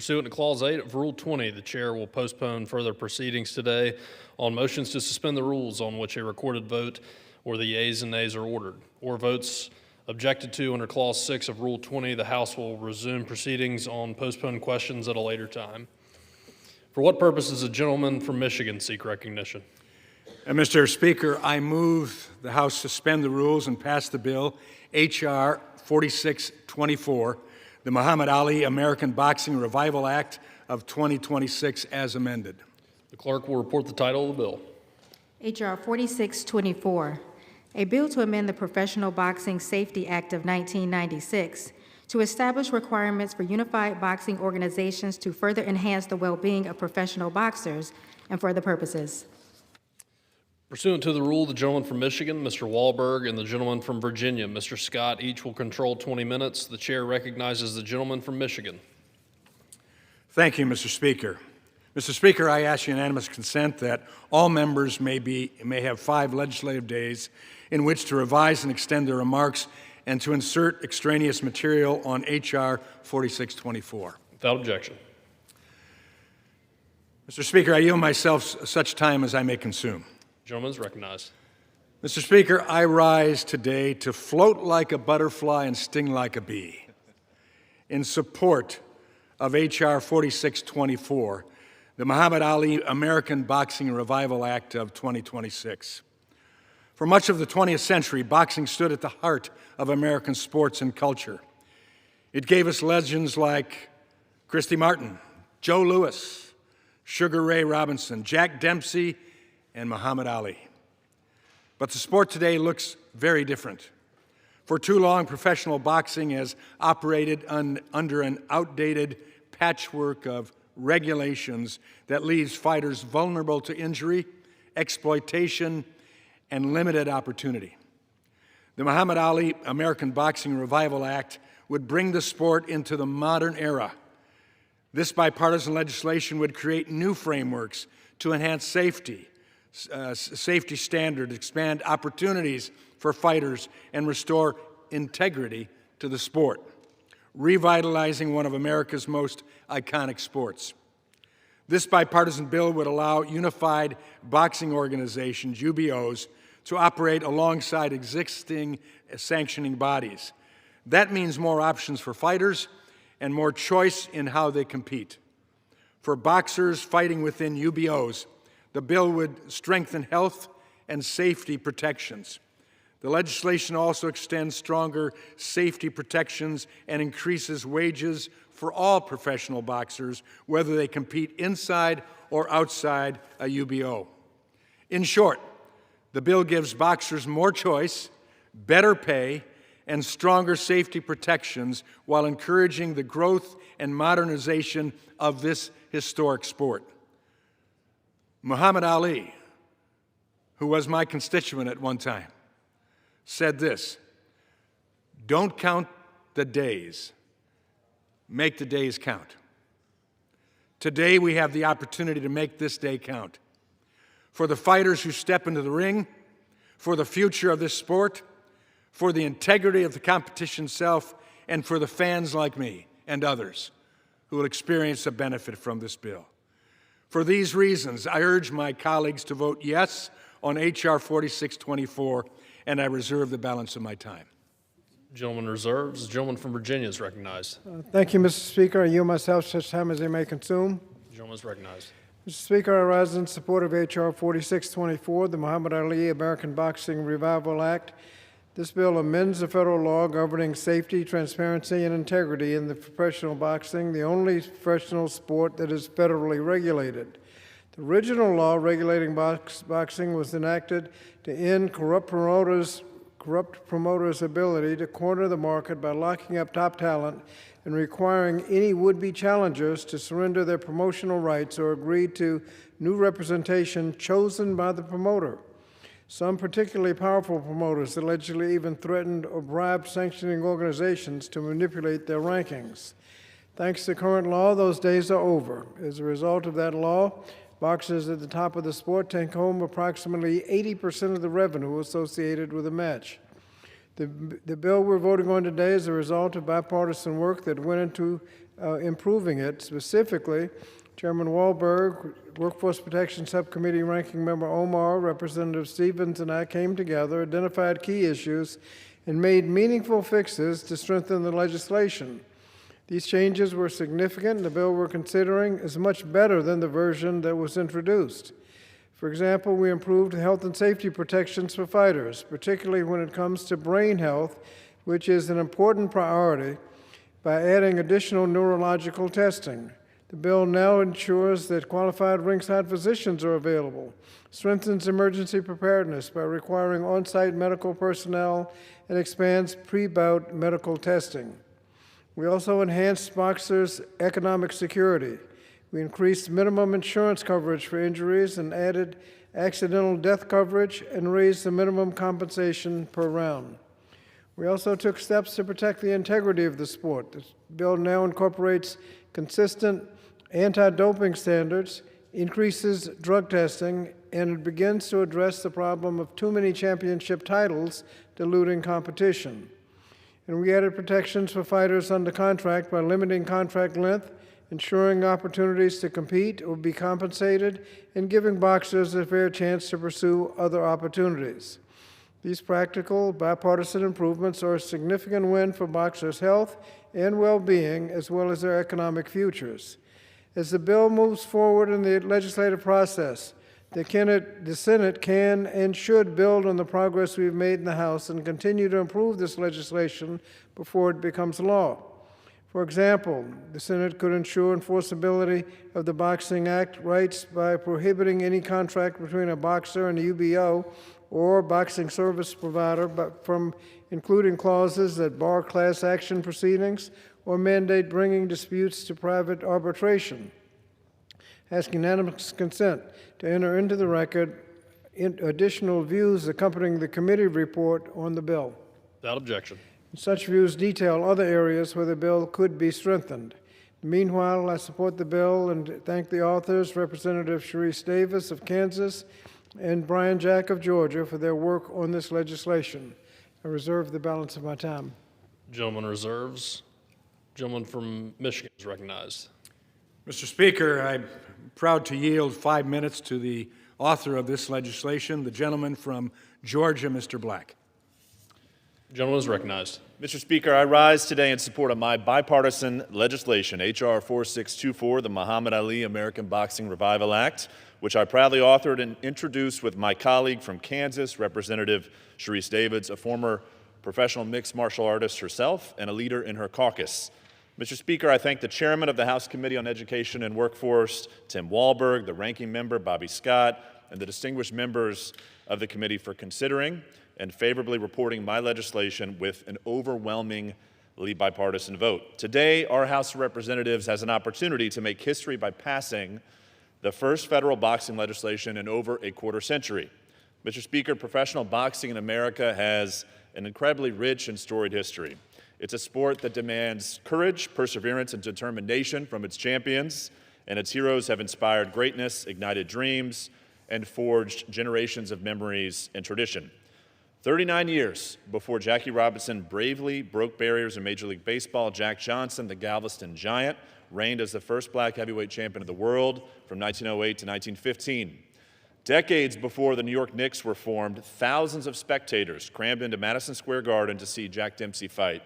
Pursuant to Clause 8 of Rule 20, the Chair will postpone further proceedings today on motions to suspend the rules on which a recorded vote or the yeas and nays are ordered, or votes objected to under Clause 6 of Rule 20. The House will resume proceedings on postponed questions at a later time. For what purpose does the gentleman from Michigan seek recognition? Mr. Speaker, I move the House suspend the rules and pass the bill H.R. 4624, the Muhammad Ali American Boxing Revival Act of 2026 as amended. The clerk will report the title of the bill. H.R. 4624, a bill to amend the Professional Boxing Safety Act of 1996 to establish requirements for unified boxing organizations to further enhance the well-being of professional boxers and for other purposes. Pursuant to the rule, the gentleman from Michigan, Mr. Wahlberg, and the gentleman from Virginia, Mr. Scott, each will control 20 minutes. The chair recognizes the gentleman from Michigan. Thank you, Mr. Speaker. Mr. Speaker, I ask unanimous consent that all members may have 5 legislative days in which to revise and extend their remarks and to insert extraneous material on H.R. 4624. Without objection. Mr. Speaker, I yield myself such time as I may consume. Gentleman is recognized. Mr. Speaker, I rise today to float like a butterfly and sting like a bee in support of H.R. 4624, the Muhammad Ali American Boxing Revival Act of 2026. For much of the 20th century, boxing stood at the heart of American sports and culture. It gave us legends like Christy Martin, Joe Louis, Sugar Ray Robinson, Jack Dempsey, and Muhammad Ali. But the sport today looks very different. For too long, professional boxing has operated under an outdated patchwork of regulations that leaves fighters vulnerable to injury, exploitation, and limited opportunity. The Muhammad Ali American Boxing Revival Act would bring the sport into the modern era. This bipartisan legislation would create new frameworks to enhance safety standards, expand opportunities for fighters, and restore integrity to the sport, revitalizing one of America's most iconic sports. This bipartisan bill would allow unified boxing organizations, UBOs, to operate alongside existing sanctioning bodies. That means more options for fighters and more choice in how they compete. For boxers fighting within UBOs, the bill would strengthen health and safety protections. The legislation also extends stronger safety protections and increases wages for all professional boxers, whether they compete inside or outside a UBO. In short, the bill gives boxers more choice, better pay, and stronger safety protections while encouraging the growth and modernization of this historic sport. Muhammad Ali, who was my constituent at one time, said this: "Don't count the days, make the days count." Today we have the opportunity to make this day count. For the fighters who step into the ring, for the future of this sport, for the integrity of the competition itself, and for the fans like me and others who will experience the benefit from this bill. For these reasons, I urge my colleagues to vote yes on H.R. 4624, and I reserve the balance of my time. Gentleman reserves. The gentleman from Virginia is recognized. Thank you, Mr. Speaker. I yield myself such time as I may consume. The gentleman is recognized. Mr. Speaker, I rise in support of H.R. 4624, the Muhammad Ali American Boxing Revival Act. This bill amends the federal law governing safety, transparency, and integrity in the professional boxing, the only professional sport that is federally regulated. The original law regulating boxing was enacted to end corrupt promoters' ability to corner the market by locking up top talent and requiring any would-be challengers to surrender their promotional rights or agree to new representation chosen by the promoter. Some particularly powerful promoters allegedly even threatened or bribed sanctioning organizations to manipulate their rankings. Thanks to current law, those days are over. As a result of that law, boxers at the top of the sport take home approximately 80% of the revenue associated with a match. The bill we're voting on today is a result of bipartisan work that went into improving it. Specifically, Chairman Wahlberg, Workforce Protection Subcommittee Ranking Member Omar, Representative Stevens, and I came together, identified key issues, and made meaningful fixes to strengthen the legislation. These changes were significant, and the bill we're considering is much better than the version that was introduced. For example, we improved health and safety protections for fighters, particularly when it comes to brain health, which is an important priority, by adding additional neurological testing. The bill now ensures that qualified ringside physicians are available, strengthens emergency preparedness by requiring on-site medical personnel, and expands pre-bout medical testing. We also enhanced boxers' economic security. We increased minimum insurance coverage for injuries and added accidental death coverage and raised the minimum compensation per round. We also took steps to protect the integrity of the sport. The bill now incorporates consistent anti-doping standards, increases drug testing, and it begins to address the problem of too many championship titles diluting competition. And we added protections for fighters under contract by limiting contract length, ensuring opportunities to compete or be compensated, and giving boxers a fair chance to pursue other opportunities. These practical, bipartisan improvements are a significant win for boxers' health and well-being, as well as their economic futures. As the bill moves forward in the legislative process, the Senate can and should build on the progress we've made in the House and continue to improve this legislation before it becomes law. For example, the Senate could ensure enforceability of the Boxing Act rights by prohibiting any contract between a boxer and a UBO or boxing service provider from including clauses that bar class action proceedings or mandate bringing disputes to private arbitration. Ask unanimous consent to enter into the record additional views accompanying the committee report on the bill. Without objection. Such views detail other areas where the bill could be strengthened. Meanwhile, I support the bill and thank the authors, Representative Sharice Davis of Kansas and Brian Jack of Georgia, for their work on this legislation. I reserve the balance of my time. Gentleman reserves. Gentleman from Michigan is recognized. Mr. Speaker, I'm proud to yield 5 minutes to the author of this legislation, the gentleman from Georgia, Mr. Black. Gentleman is recognized. Mr. Speaker, I rise today in support of my bipartisan legislation, H.R. 4624, the Muhammad Ali American Boxing Revival Act, which I proudly authored and introduced with my colleague from Kansas, Representative Sharice Davids, a former professional mixed martial artist herself and a leader in her caucus. Mr. Speaker, I thank the chairman of the House Committee on Education and Workforce, Tim Wahlberg, the ranking member, Bobby Scott, and the distinguished members of the committee for considering and favorably reporting my legislation with an overwhelmingly bipartisan vote. Today, our House of Representatives has an opportunity to make history by passing the first federal boxing legislation in over a quarter century. Mr. Speaker, professional boxing in America has an incredibly rich and storied history. It's a sport that demands courage, perseverance, and determination from its champions, and its heroes have inspired greatness, ignited dreams, and forged generations of memories and tradition. 39 years before Jackie Robinson bravely broke barriers in Major League Baseball, Jack Johnson, the Galveston Giant, reigned as the first black heavyweight champion of the world from 1908 to 1915. Decades before the New York Knicks were formed, thousands of spectators crammed into Madison Square Garden to see Jack Dempsey fight.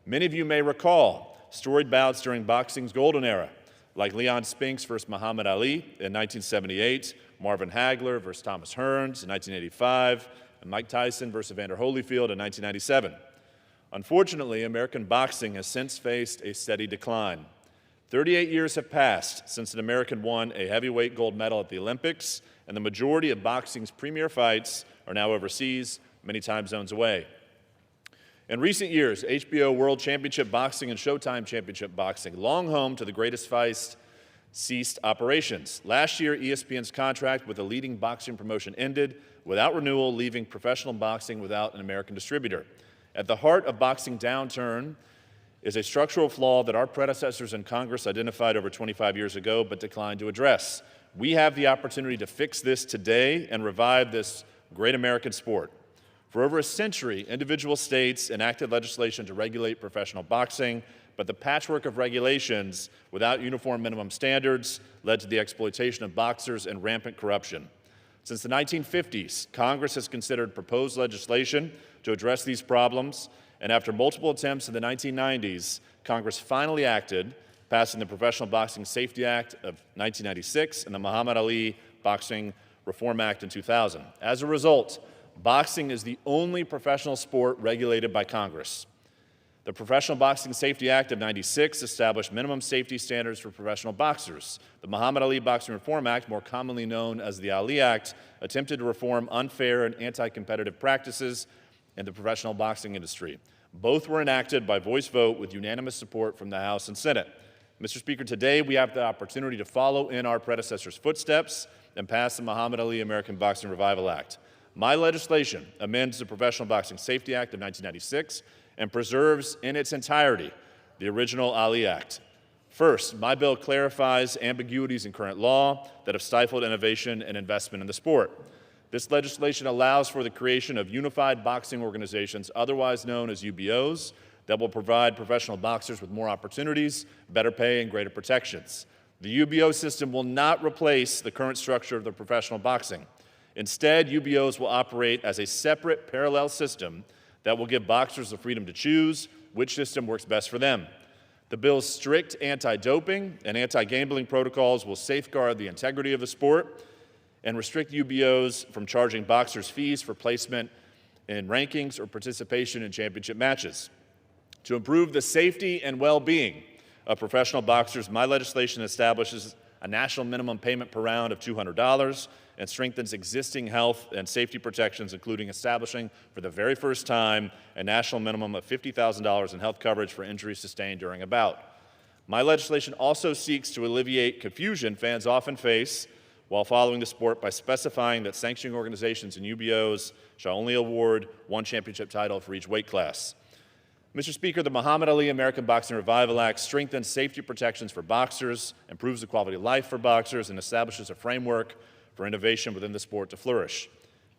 Many of you may recall storied bouts during boxing's golden era, like Leon Spinks versus Muhammad Ali in 1978, Marvin Hagler versus Thomas Hearns in 1985, and Mike Tyson versus Evander Holyfield in 1997. Unfortunately, American boxing has since faced a steady decline. 38 years have passed since an American won a heavyweight gold medal at the Olympics, and the majority of boxing's premier fights are now overseas, many time zones away. In recent years, HBO World Championship Boxing and Showtime Championship Boxing, long home to the greatest fights, ceased operations. Last year, ESPN's contract with a leading boxing promotion ended without renewal, leaving professional boxing without an American distributor. At the heart of boxing downturn is a structural flaw that our predecessors in Congress identified over 25 years ago but declined to address. We have the opportunity to fix this today and revive this great American sport. For over a century, individual states enacted legislation to regulate professional boxing but the patchwork of regulations without uniform minimum standards led to the exploitation of boxers and rampant corruption. Since the 1950s, Congress has considered proposed legislation to address these problems, and after multiple attempts in the 1990s, Congress finally acted, passing the Professional Boxing Safety Act of 1996 and the Muhammad Ali Boxing Reform Act in 2000. As a result, boxing is the only professional sport regulated by Congress. The Professional Boxing Safety Act of 96 established minimum safety standards for professional boxers. The Muhammad Ali Boxing Reform Act, more commonly known as the Ali Act, attempted to reform unfair and anti-competitive practices in the professional boxing industry. Both were enacted by voice vote with unanimous support from the House and Senate. Mr. Speaker, today we have the opportunity to follow in our predecessors' footsteps and pass the Muhammad Ali American Boxing Revival Act. My legislation amends the Professional Boxing Safety Act of 1996 and preserves in its entirety the original Ali Act. First, my bill clarifies ambiguities in current law that have stifled innovation and investment in the sport. This legislation allows for the creation of unified boxing organizations, otherwise known as UBOs, that will provide professional boxers with more opportunities, better pay, and greater protections. The UBO system will not replace the current structure of the professional boxing. Instead, UBOs will operate as a separate parallel system that will give boxers the freedom to choose which system works best for them. The bill's strict anti-doping and anti-gambling protocols will safeguard the integrity of the sport and restrict UBOs from charging boxers fees for placement in rankings or participation in championship matches. To improve the safety and well-being of professional boxers, my legislation establishes a national minimum payment per round of $200 and strengthens existing health and safety protections, including establishing for the very first time a national minimum of $50,000 in health coverage for injuries sustained during a bout. My legislation also seeks to alleviate confusion fans often face while following the sport by specifying that sanctioning organizations and UBOs shall only award one championship title for each weight class. Mr. Speaker, the Muhammad Ali American Boxing Revival Act strengthens safety protections for boxers, improves the quality of life for boxers, and establishes a framework for innovation within the sport to flourish.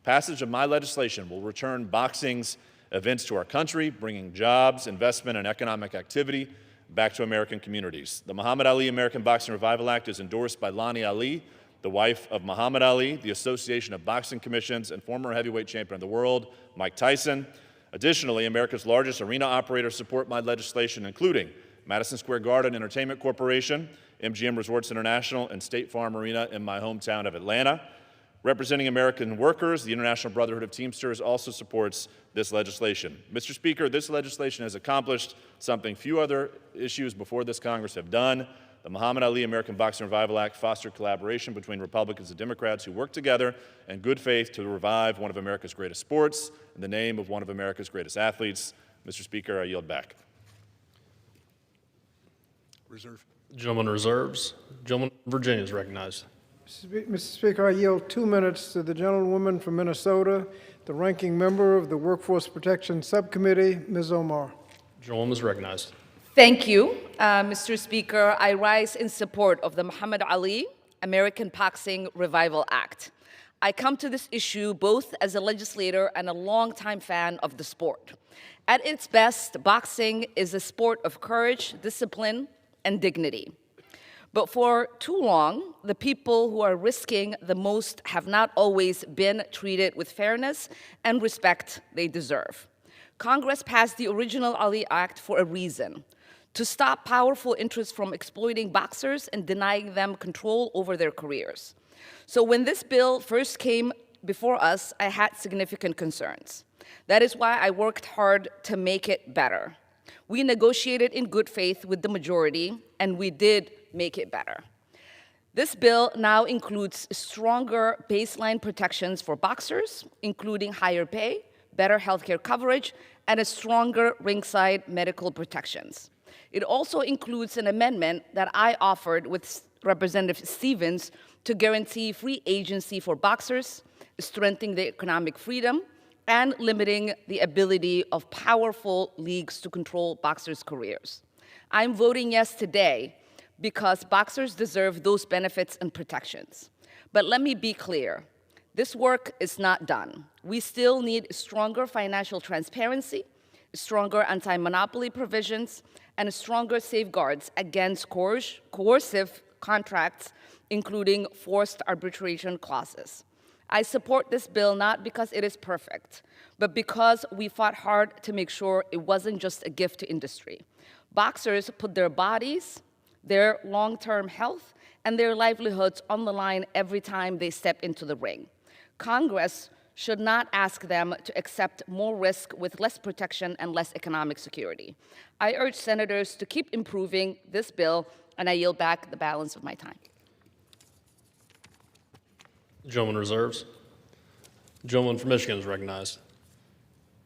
Passage of my legislation will return boxing's events to our country, bringing jobs, investment, and economic activity back to American communities. The Muhammad Ali American Boxing Revival Act is endorsed by Lonnie Ali, the wife of Muhammad Ali, the Association of Boxing Commissions, and former heavyweight champion of the world, Mike Tyson. Additionally, America's largest arena operators support my legislation, including Madison Square Garden Entertainment Corporation, MGM Resorts International, and State Farm Arena in my hometown of Atlanta. Representing American workers, the International Brotherhood of Teamsters also supports this legislation. Mr. Speaker, this legislation has accomplished something few other issues before this Congress have done. The Muhammad Ali American Boxing Revival Act fostered collaboration between Republicans and Democrats who work together in good faith to revive one of America's greatest sports in the name of one of America's greatest athletes. Mr. Speaker, I yield back. Reserve. Gentleman reserves. Gentleman from Virginia is recognized. Mr. Speaker, I yield 2 minutes to the gentlewoman from Minnesota, the ranking member of the Workforce Protection Subcommittee, Ms. Omar. Gentlewoman is recognized. Thank you, Mr. Speaker. I rise in support of the Muhammad Ali American Boxing Revival Act. I come to this issue both as a legislator and a longtime fan of the sport. At its best, boxing is a sport of courage, discipline, and dignity. But for too long, the people who are risking the most have not always been treated with fairness and respect they deserve. Congress passed the original Ali Act for a reason: to stop powerful interests from exploiting boxers and denying them control over their careers. So when this bill first came before us, I had significant concerns. That is why I worked hard to make it better. We negotiated in good faith with the majority, and we did make it better. This bill now includes stronger baseline protections for boxers, including higher pay, better healthcare coverage, and a stronger ringside medical protections. It also includes an amendment that I offered with Representative Stevens to guarantee free agency for boxers, strengthening the economic freedom, and limiting the ability of powerful leagues to control boxers' careers. I'm voting yes today because boxers deserve those benefits and protections. But let me be clear, this work is not done. We still need stronger financial transparency, stronger anti-monopoly provisions, and stronger safeguards against coercive contracts, including forced arbitration clauses. I support this bill not because it is perfect, but because we fought hard to make sure it wasn't just a gift to industry. Boxers put their bodies, their long-term health, and their livelihoods on the line every time they step into the ring. Congress should not ask them to accept more risk with less protection and less economic security. I urge senators to keep improving this bill, and I yield back the balance of my time. Gentleman reserves. Gentleman from Michigan is recognized.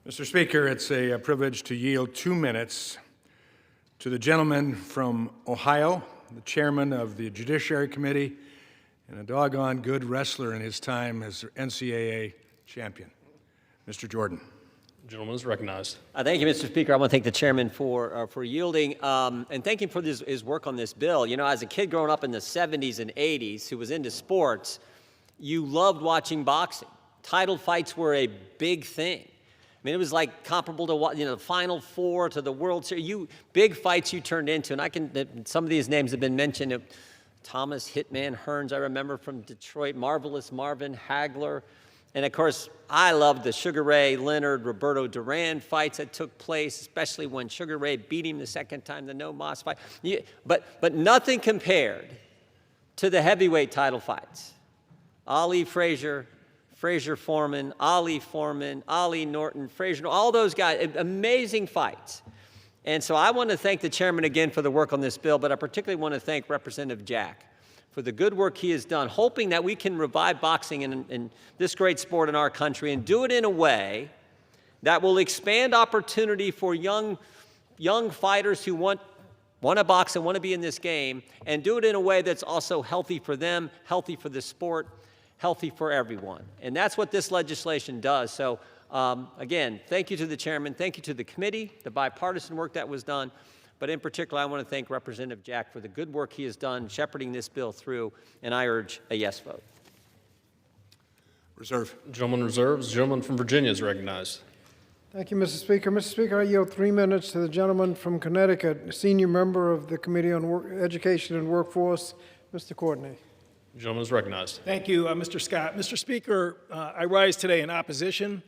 Mr. Speaker, it's a privilege to yield 2 minutes to the gentleman from Ohio, the chairman of the Judiciary Committee, and a doggone good wrestler in his time as NCAA champion, Mr. Jordan. Gentleman is recognized. Thank you, Mr. Speaker. I want to thank the chairman for yielding and thank him for his work on this bill. You know, as a kid growing up in the 70s and 80s who was into sports, you loved watching boxing. Title fights were a big thing. I mean, it was like comparable to the Final Four, to the World Series. Big fights you turned into, and some of these names have been mentioned. Thomas Hitman Hearns, I remember from Detroit, Marvelous Marvin Hagler. And of course, I loved the Sugar Ray Leonard, Roberto Duran fights that took place, especially when Sugar Ray beat him the second time, the No Mas fight. But nothing compared to the heavyweight title fights. Ali Frazier, Frazier Foreman, Ali Norton, Frazier, all those guys, amazing fights. And so I want to thank the chairman again for the work on this bill, but I particularly want to thank Representative Jack for the good work he has done, hoping that we can revive boxing in this great sport in our country and do it in a way that will expand opportunity for young fighters who want to box and want to be in this game, and do it in a way that's also healthy for them, healthy for the sport, healthy for everyone. And that's what this legislation does. So again, thank you to the chairman, thank you to the committee, the bipartisan work that was done, but in particular, I want to thank Representative Jack for the good work he has done shepherding this bill through, and I urge a yes vote. Reserve. Gentleman reserves. Gentleman from Virginia is recognized. Thank you, Mr. Speaker. Mr. Speaker, I yield 3 minutes to the gentleman from Connecticut, senior member of the Committee on Education and Workforce, Mr. Courtney. Gentleman is recognized. Thank you, Mr. Scott. Mr. Speaker, I rise today in opposition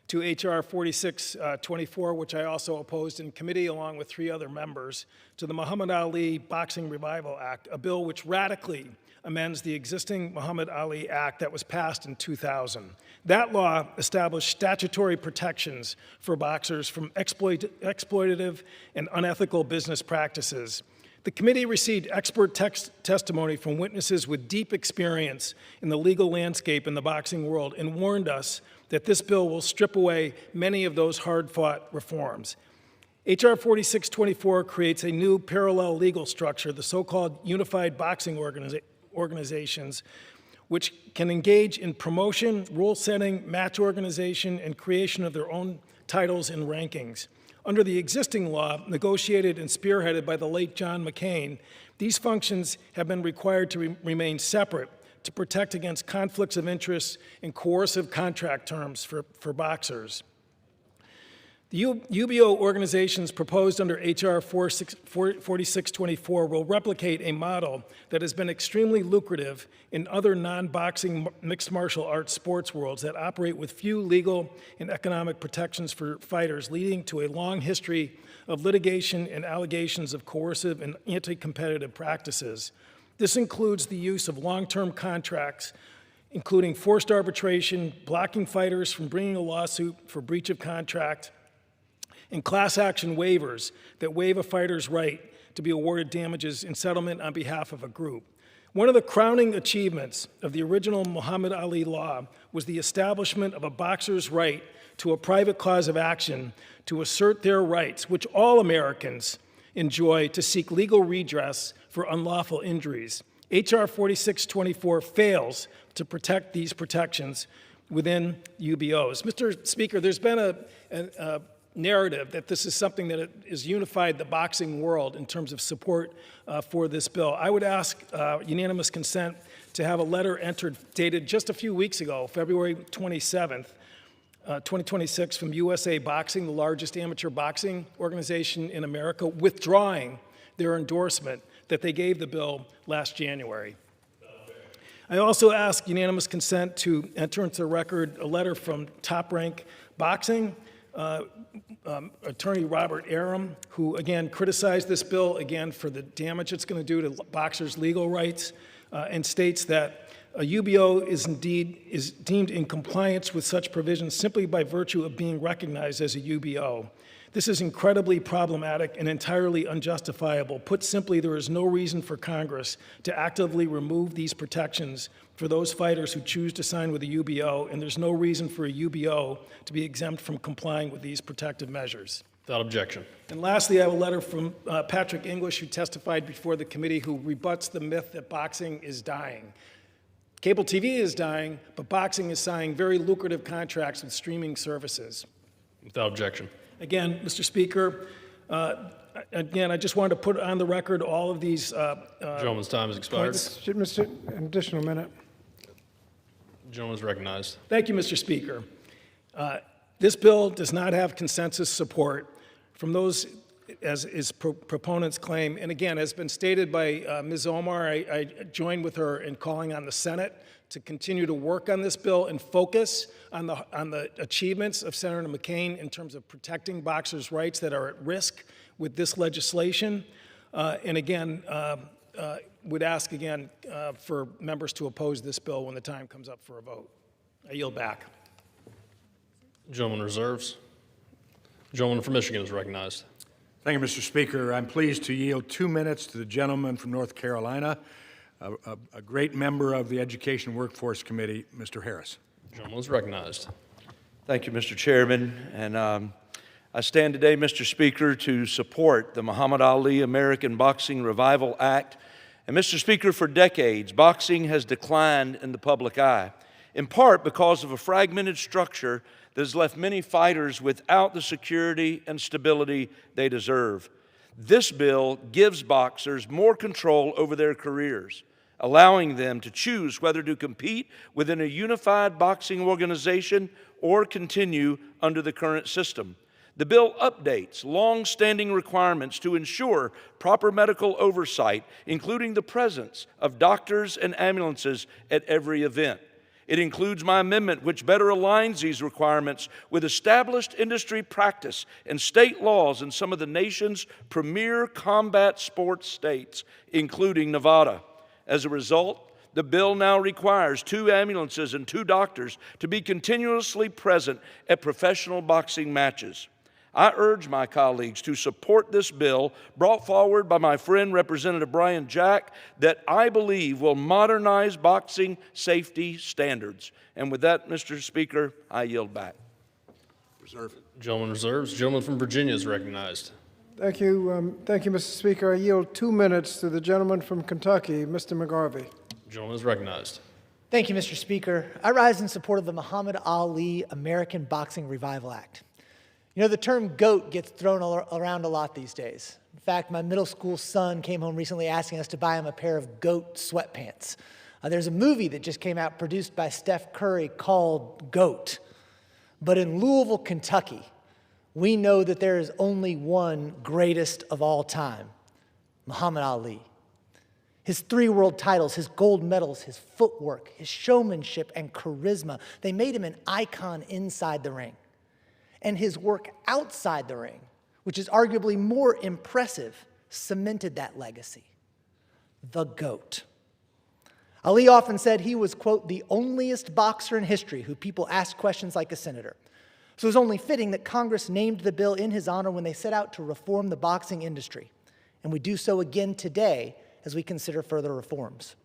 to H.R. 4624, which I also opposed in committee along with 3 other members, to the Muhammad Ali Boxing Revival Act, a bill which radically amends the existing Muhammad Ali Act that was passed in 2000. That law established statutory protections for boxers from exploitative and unethical business practices. The committee received expert testimony from witnesses with deep experience in the legal landscape in the boxing world and warned us that this bill will strip away many of those hard-fought reforms. H.R. 4624 creates a new parallel legal structure, the so-called Unified Boxing Organizations, which can engage in promotion, rule-setting, match organization, and creation of their own titles and rankings. Under the existing law, negotiated and spearheaded by the late John McCain, these functions have been required to remain separate to protect against conflicts of interest and coercive contract terms for boxers. The UBO organizations proposed under H.R. 4624 will replicate a model that has been extremely lucrative in other non-boxing mixed martial arts sports worlds that operate with few legal and economic protections for fighters, leading to a long history of litigation and allegations of coercive and anti-competitive practices. This includes the use of long-term contracts, including forced arbitration, blocking fighters from bringing a lawsuit for breach of contract, and class action waivers that waive a fighter's right to be awarded damages in settlement on behalf of a group. One of the crowning achievements of the original Muhammad Ali law was the establishment of a boxer's right to a private cause of action to assert their rights, which all Americans enjoy, to seek legal redress for unlawful injuries. H.R. 4624 fails to protect these protections within UBOs. Mr. Speaker, there's been a narrative that this is something that has unified the boxing world in terms of support for this bill. I would ask unanimous consent to have a letter entered dated just a few weeks ago, February 27th, 2026 from USA Boxing, the largest amateur boxing organization in America, withdrawing their endorsement that they gave the bill last January. I also ask unanimous consent to enter into the record a letter from Top Rank Boxing, Attorney Robert Aram, who again criticized this bill again for the damage it's going to do to boxers' legal rights, and states that a UBO is deemed in compliance with such provisions simply by virtue of being recognized as a UBO. This is incredibly problematic and entirely unjustifiable. Put simply, there is no reason for Congress to actively remove these protections for those fighters who choose to sign with a UBO, and there's no reason for a UBO to be exempt from complying with these protective measures. Without objection. And lastly, I have a letter from Patrick English, who testified before the committee, who rebuts the myth that boxing is dying. Cable TV is dying, but boxing is signing very lucrative contracts with streaming services. Without objection. Again, Mr. Speaker, again, I just wanted to put on the record all of these Gentleman's time has expired. Mr. An additional minute. Gentleman is recognized. Thank you, Mr. Speaker. This bill does not have consensus support from those, as its proponents claim. And again, as been stated by Ms. Omar, I join with her in calling on the Senate to continue to work on this bill and focus on the achievements of Senator McCain in terms of protecting boxers' rights that are at risk with this legislation. And again, would ask again for members to oppose this bill when the time comes up for a vote. I yield back. Gentleman reserves. Gentleman from Michigan is recognized. Thank you, Mr. Speaker. I'm pleased to yield 2 minutes to the gentleman from North Carolina, a great member of the Education Workforce Committee, Mr. Harris. Gentleman is recognized. Thank you, Mr. Chairman. And I stand today, Mr. Speaker, to support the Muhammad Ali American Boxing Revival Act. And Mr. Speaker, for decades, boxing has declined in the public eye, in part because of a fragmented structure that has left many fighters without the security and stability they deserve. This bill gives boxers more control over their careers, allowing them to choose whether to compete within a unified boxing organization or continue under the current system. The bill updates long-standing requirements to ensure proper medical oversight, including the presence of doctors and ambulances at every event. It includes my amendment, which better aligns these requirements with established industry practice and state laws in some of the nation's premier combat sports states, including Nevada. As a result, the bill now requires 2 ambulances and 2 doctors to be continuously present at professional boxing matches. I urge my colleagues to support this bill brought forward by my friend Representative Brian Jack that I believe will modernize boxing safety standards. And with that, Mr. Speaker, I yield back. Reserve. Gentleman reserves. Gentleman from Virginia is recognized. Thank you, Mr. Speaker. I yield 2 minutes to the gentleman from Kentucky, Mr. McGarvey. Gentleman is recognized. Thank you, Mr. Speaker. I rise in support of the Muhammad Ali American Boxing Revival Act. You know, the term GOAT gets thrown around a lot these days. In fact, my middle school son came home recently asking us to buy him a pair of GOAT sweatpants. There's a movie that just came out produced by Steph Curry called GOAT. But in Louisville, Kentucky, we know that there is only one greatest of all time, Muhammad Ali. His 3 world titles, his gold medals, his footwork, his showmanship and charisma, they made him an icon inside the ring. And his work outside the ring, which is arguably more impressive, cemented that legacy. The GOAT. Ali often said he was, quote, the onlyest boxer in history who people asked questions like a senator. So it was only fitting that Congress named the bill in his honor when they set out to reform the boxing industry. And we do so again today as we consider further reforms.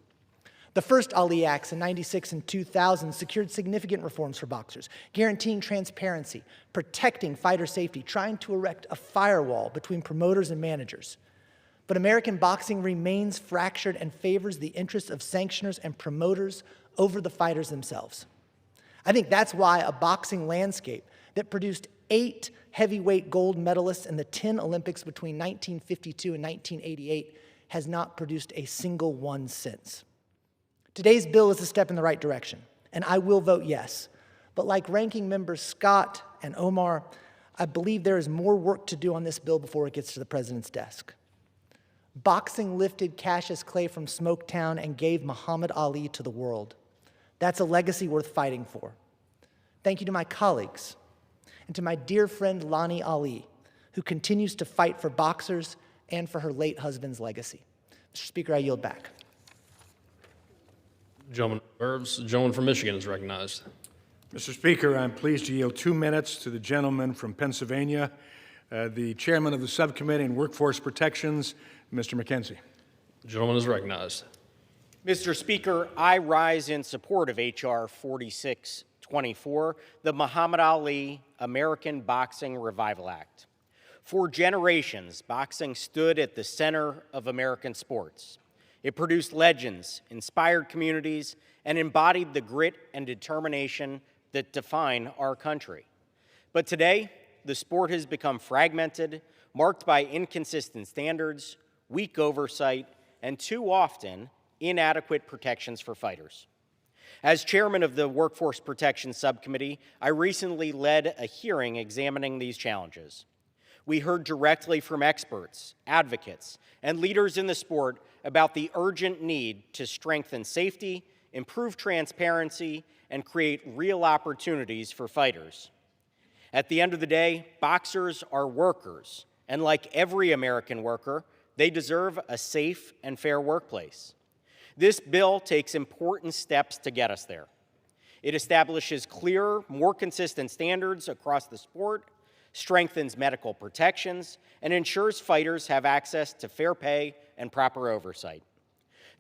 The first Ali Acts in 96 and 2000 secured significant reforms for boxers, guaranteeing transparency, protecting fighter safety, trying to erect a firewall between promoters and managers. But American boxing remains fractured and favors the interests of sanctioners and promoters over the fighters themselves. I think that's why a boxing landscape that produced 8 heavyweight gold medalists in the 10 Olympics between 1952 and 1988 has not produced a single one since. Today's bill is a step in the right direction, and I will vote yes. But like Ranking Members Scott and Omar, I believe there is more work to do on this bill before it gets to the president's desk. Boxing lifted Cassius Clay from Smoketown and gave Muhammad Ali to the world. That's a legacy worth fighting for. Thank you to my colleagues and to my dear friend Lonnie Ali, who continues to fight for boxers and for her late husband's legacy. Mr. Speaker, I yield back. Gentleman reserves. The gentleman from Michigan is recognized. Mr. Speaker, I'm pleased to yield 2 minutes to the gentleman from Pennsylvania, the chairman of the Subcommittee on Workforce Protections, Mr. McKenzie. The gentleman is recognized. Mr. Speaker, I rise in support of H.R. 4624, the Muhammad Ali American Boxing Revival Act. For generations, boxing stood at the center of American sports. It produced legends, inspired communities, and embodied the grit and determination that define our country. But today, the sport has become fragmented, marked by inconsistent standards, weak oversight, and too often, inadequate protections for fighters. As chairman of the Workforce Protection Subcommittee, I recently led a hearing examining these challenges. We heard directly from experts, advocates, and leaders in the sport about the urgent need to strengthen safety, improve transparency, and create real opportunities for fighters. At the end of the day, boxers are workers, and like every American worker, they deserve a safe and fair workplace. This bill takes important steps to get us there. It establishes clearer, more consistent standards across the sport, strengthens medical protections, and ensures fighters have access to fair pay and proper oversight.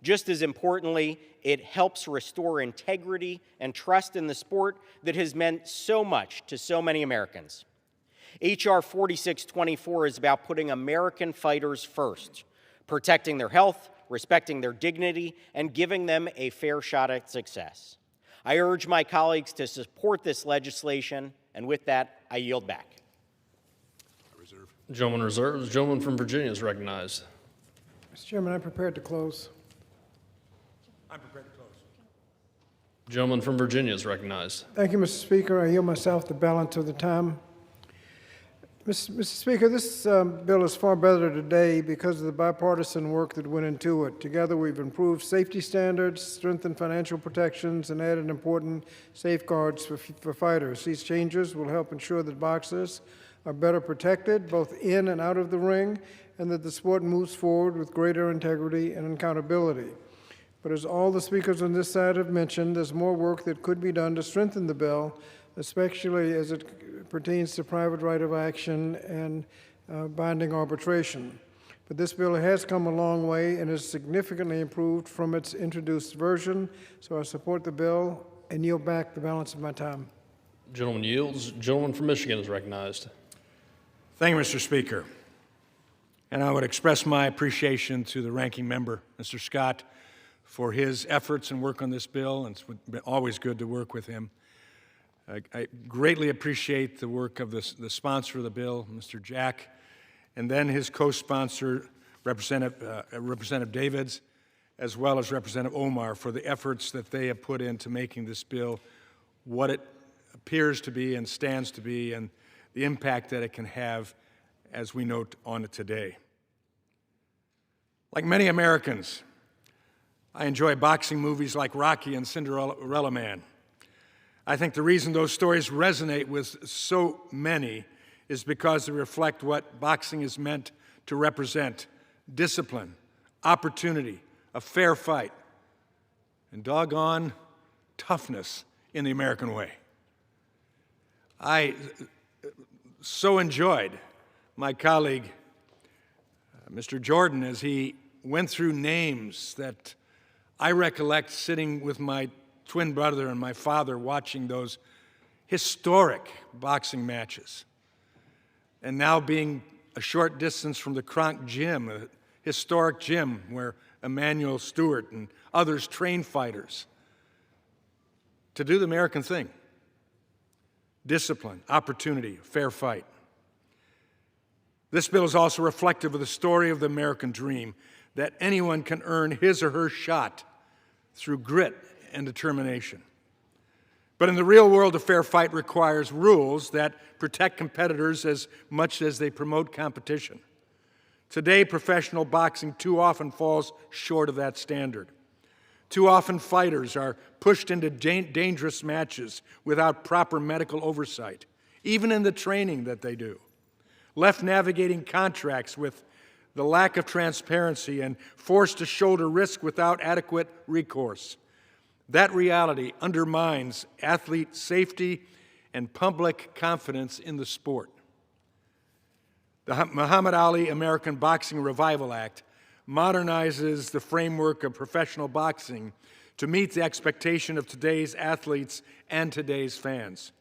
Just as importantly, it helps restore integrity and trust in the sport that has meant so much to so many Americans. H.R. 4624 is about putting American fighters first, protecting their health, respecting their dignity, and giving them a fair shot at success. I urge my colleagues to support this legislation, and with that, I yield back. Gentleman reserves. The gentleman from Virginia is recognized. Mr. Chairman, I'm prepared to close. I'm prepared to close. Gentleman from Virginia is recognized. Thank you, Mr. Speaker. I yield myself the balance of the time. Mr. Speaker, this bill is far better today because of the bipartisan work that went into it. Together, we've improved safety standards, strengthened financial protections, and added important safeguards for fighters. These changes will help ensure that boxers are better protected, both in and out of the ring, and that the sport moves forward with greater integrity and accountability. But as all the speakers on this side have mentioned, there's more work that could be done to strengthen the bill, especially as it pertains to private right of action and binding arbitration. But this bill has come a long way and is significantly improved from its introduced version, so I support the bill and yield back the balance of my time. Gentleman yields. Gentleman from Michigan is recognized. Thank you, Mr. Speaker. And I would express my appreciation to the ranking member, Mr. Scott, for his efforts and work on this bill, and it's been always good to work with him. I greatly appreciate the work of the sponsor of the bill, Mr. Jack, and then his co-sponsor, Representative Davids, as well as Representative Omar, for the efforts that they have put into making this bill what it appears to be and stands to be, and the impact that it can have, as we note on it today. Like many Americans, I enjoy boxing movies like Rocky and Cinderella Man. I think the reason those stories resonate with so many is because they reflect what boxing is meant to represent: discipline, opportunity, a fair fight, and doggone toughness in the American way. I so enjoyed my colleague, Mr. Jordan, as he went through names that I recollect sitting with my twin brother and my father watching those historic boxing matches, and now being a short distance from the Kronk Gym, a historic gym where Emanuel Stewart and others train fighters to do the American thing: discipline, opportunity, fair fight. This bill is also reflective of the story of the American dream, that anyone can earn his or her shot through grit and determination. But in the real world, a fair fight requires rules that protect competitors as much as they promote competition. Today, professional boxing too often falls short of that standard. Too often, fighters are pushed into dangerous matches without proper medical oversight, even in the training that they do. Left navigating contracts with the lack of transparency and forced to shoulder risk without adequate recourse. That reality undermines athlete safety and public confidence in the sport. The Muhammad Ali American Boxing Revival Act modernizes the framework of professional boxing to meet the expectation of today's athletes and today's fans.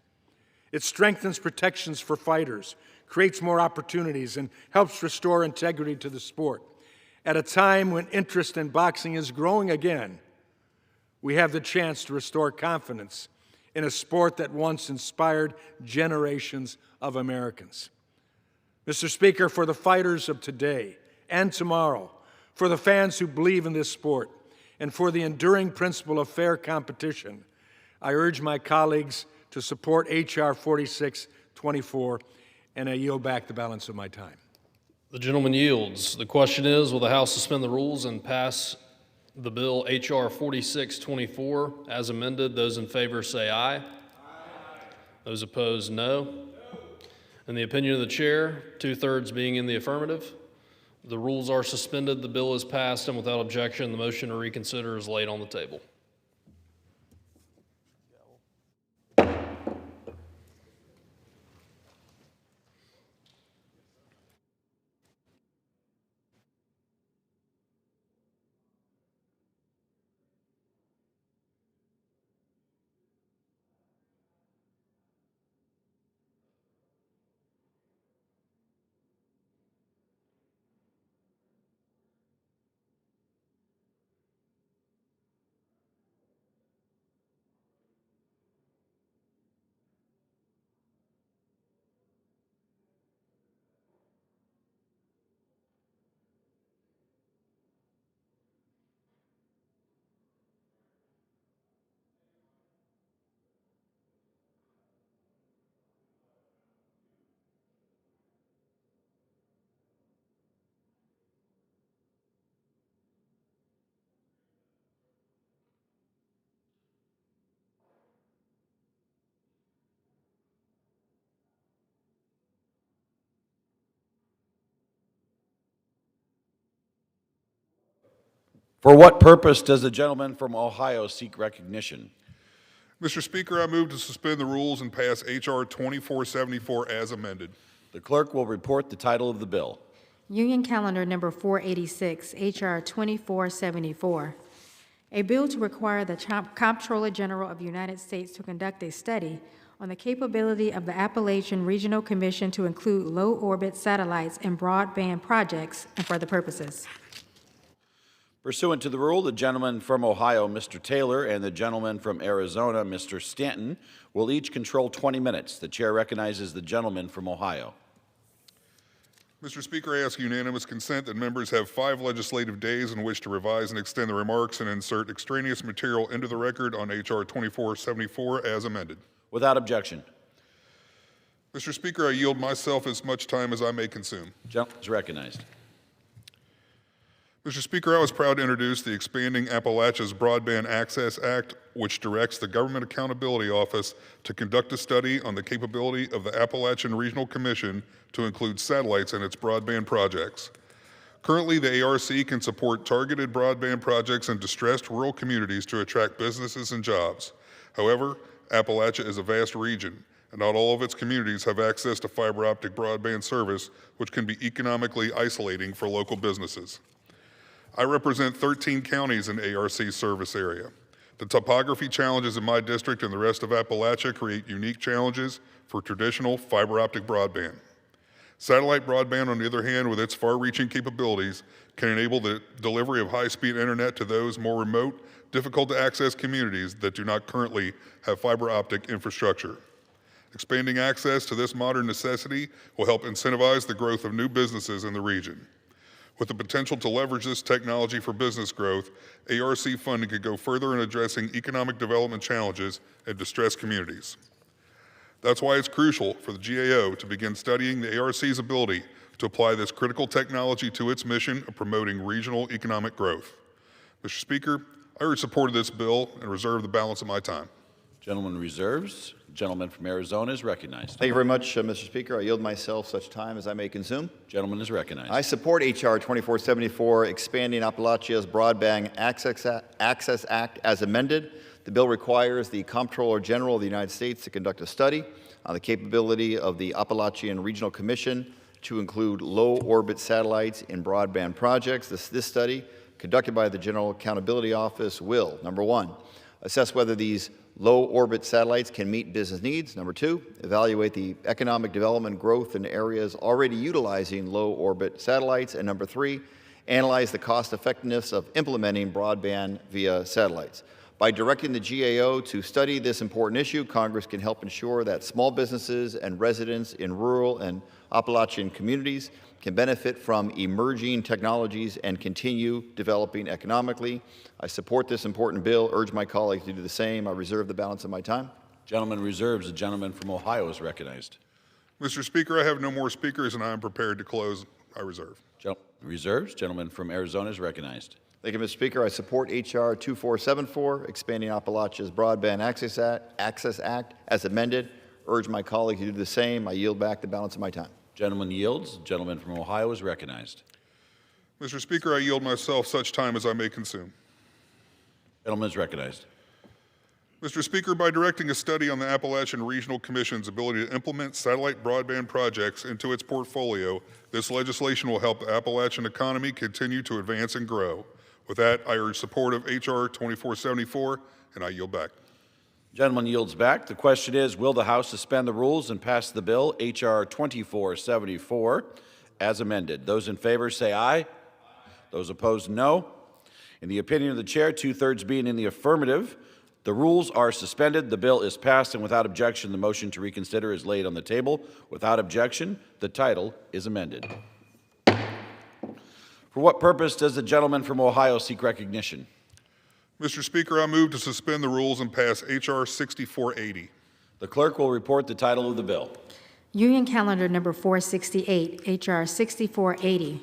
It strengthens protections for fighters, creates more opportunities, and helps restore integrity to the sport. At a time when interest in boxing is growing again, we have the chance to restore confidence in a sport that once inspired generations of Americans. Mr. Speaker, for the fighters of today and tomorrow, for the fans who believe in this sport, and for the enduring principle of fair competition, I urge my colleagues to support H.R. 4624, and I yield back the balance of my time. The gentleman yields. The question is, will the House suspend the rules and pass the bill H.R. 4624 as amended? Those in favor say aye. Aye. Those opposed, no. In the opinion of the chair, 2/3 being in the affirmative, the rules are suspended, the bill is passed, and without objection, the motion to reconsider is laid on the table. For what purpose does the gentleman from Ohio seek recognition? Mr. Speaker, I move to suspend the rules and pass H.R. 2474 as amended. The clerk will report the title of the bill. Union Calendar Number 486, H.R. 2474. A bill to require the Comptroller General of the United States to conduct a study on the capability of the Appalachian Regional Commission to include low-orbit satellites in broadband projects and for other purposes. Pursuant to the rule, the gentleman from Ohio, Mr. Taylor, and the gentleman from Arizona, Mr. Stanton, will each control 20 minutes. The chair recognizes the gentleman from Ohio. Mr. Speaker, I ask unanimous consent that members have 5 legislative days in which to revise and extend the remarks and insert extraneous material into the record on H.R. 2474 as amended. Without objection. Mr. Speaker, I yield myself as much time as I may consume. Gentleman is recognized. Mr. Speaker, I was proud to introduce the Expanding Appalachia's Broadband Access Act, which directs the Government Accountability Office to conduct a study on the capability of the Appalachian Regional Commission to include satellites in its broadband projects. Currently, the ARC can support targeted broadband projects in distressed rural communities to attract businesses and jobs. However, Appalachia is a vast region, and not all of its communities have access to fiber optic broadband service, which can be economically isolating for local businesses. I represent 13 counties in ARC's service area. The topography challenges in my district and the rest of Appalachia create unique challenges for traditional fiber optic broadband. Satellite broadband, on the other hand, with its far-reaching capabilities, can enable the delivery of high-speed internet to those more remote, difficult-to-access communities that do not currently have fiber optic infrastructure. Expanding access to this modern necessity will help incentivize the growth of new businesses in the region. With the potential to leverage this technology for business growth, ARC funding could go further in addressing economic development challenges in distressed communities. That's why it's crucial for the GAO to begin studying the ARC's ability to apply this critical technology to its mission of promoting regional economic growth. Mr. Speaker, I urge support of this bill and reserve the balance of my time. Gentleman reserves. The gentleman from Arizona is recognized. Thank you very much, Mr. Speaker. I yield myself such time as I may consume. Gentleman is recognized. I support H.R. 2474, expanding Appalachia's Broadband Access Act as amended. The bill requires the Comptroller General of the United States to conduct a study on the capability of the Appalachian Regional Commission to include low-orbit satellites in broadband projects. This study, conducted by the General Accountability Office, will, number one, assess whether these low-orbit satellites can meet business needs. Number two, evaluate the economic development growth in areas already utilizing low-orbit satellites. And number three, analyze the cost-effectiveness of implementing broadband via satellites. By directing the GAO to study this important issue, Congress can help ensure that small businesses and residents in rural and Appalachian communities can benefit from emerging technologies and continue developing economically. I support this important bill, urge my colleagues to do the same. I reserve the balance of my time. Gentleman reserves. The gentleman from Ohio is recognized. Mr. Speaker, I have no more speakers and I am prepared to close. I reserve. Reserves. Gentleman from Arizona is recognized. Thank you, Mr. Speaker. I support H.R. 2474, expanding Appalachia's Broadband Access Act as amended. Urge my colleagues to do the same. I yield back the balance of my time. Gentleman yields. The gentleman from Ohio is recognized. Mr. Speaker, I yield myself such time as I may consume. Gentleman is recognized. Mr. Speaker, by directing a study on the Appalachian Regional Commission's ability to implement satellite broadband projects into its portfolio, this legislation will help the Appalachian economy continue to advance and grow. With that, I urge support of H.R. 2474, and I yield back. Gentleman yields back. The question is, will the House suspend the rules and pass the bill, H.R. 2474, as amended? Those in favor say aye. Those opposed, no. In the opinion of the chair, 2/3 being in the affirmative, the rules are suspended. The bill is passed, and without objection, the motion to reconsider is laid on the table. Without objection, the title is amended. For what purpose does the gentleman from Ohio seek recognition? Mr. Speaker, I move to suspend the rules and pass H.R. 6480. The clerk will report the title of the bill. Union Calendar Number 468, H.R. 6480.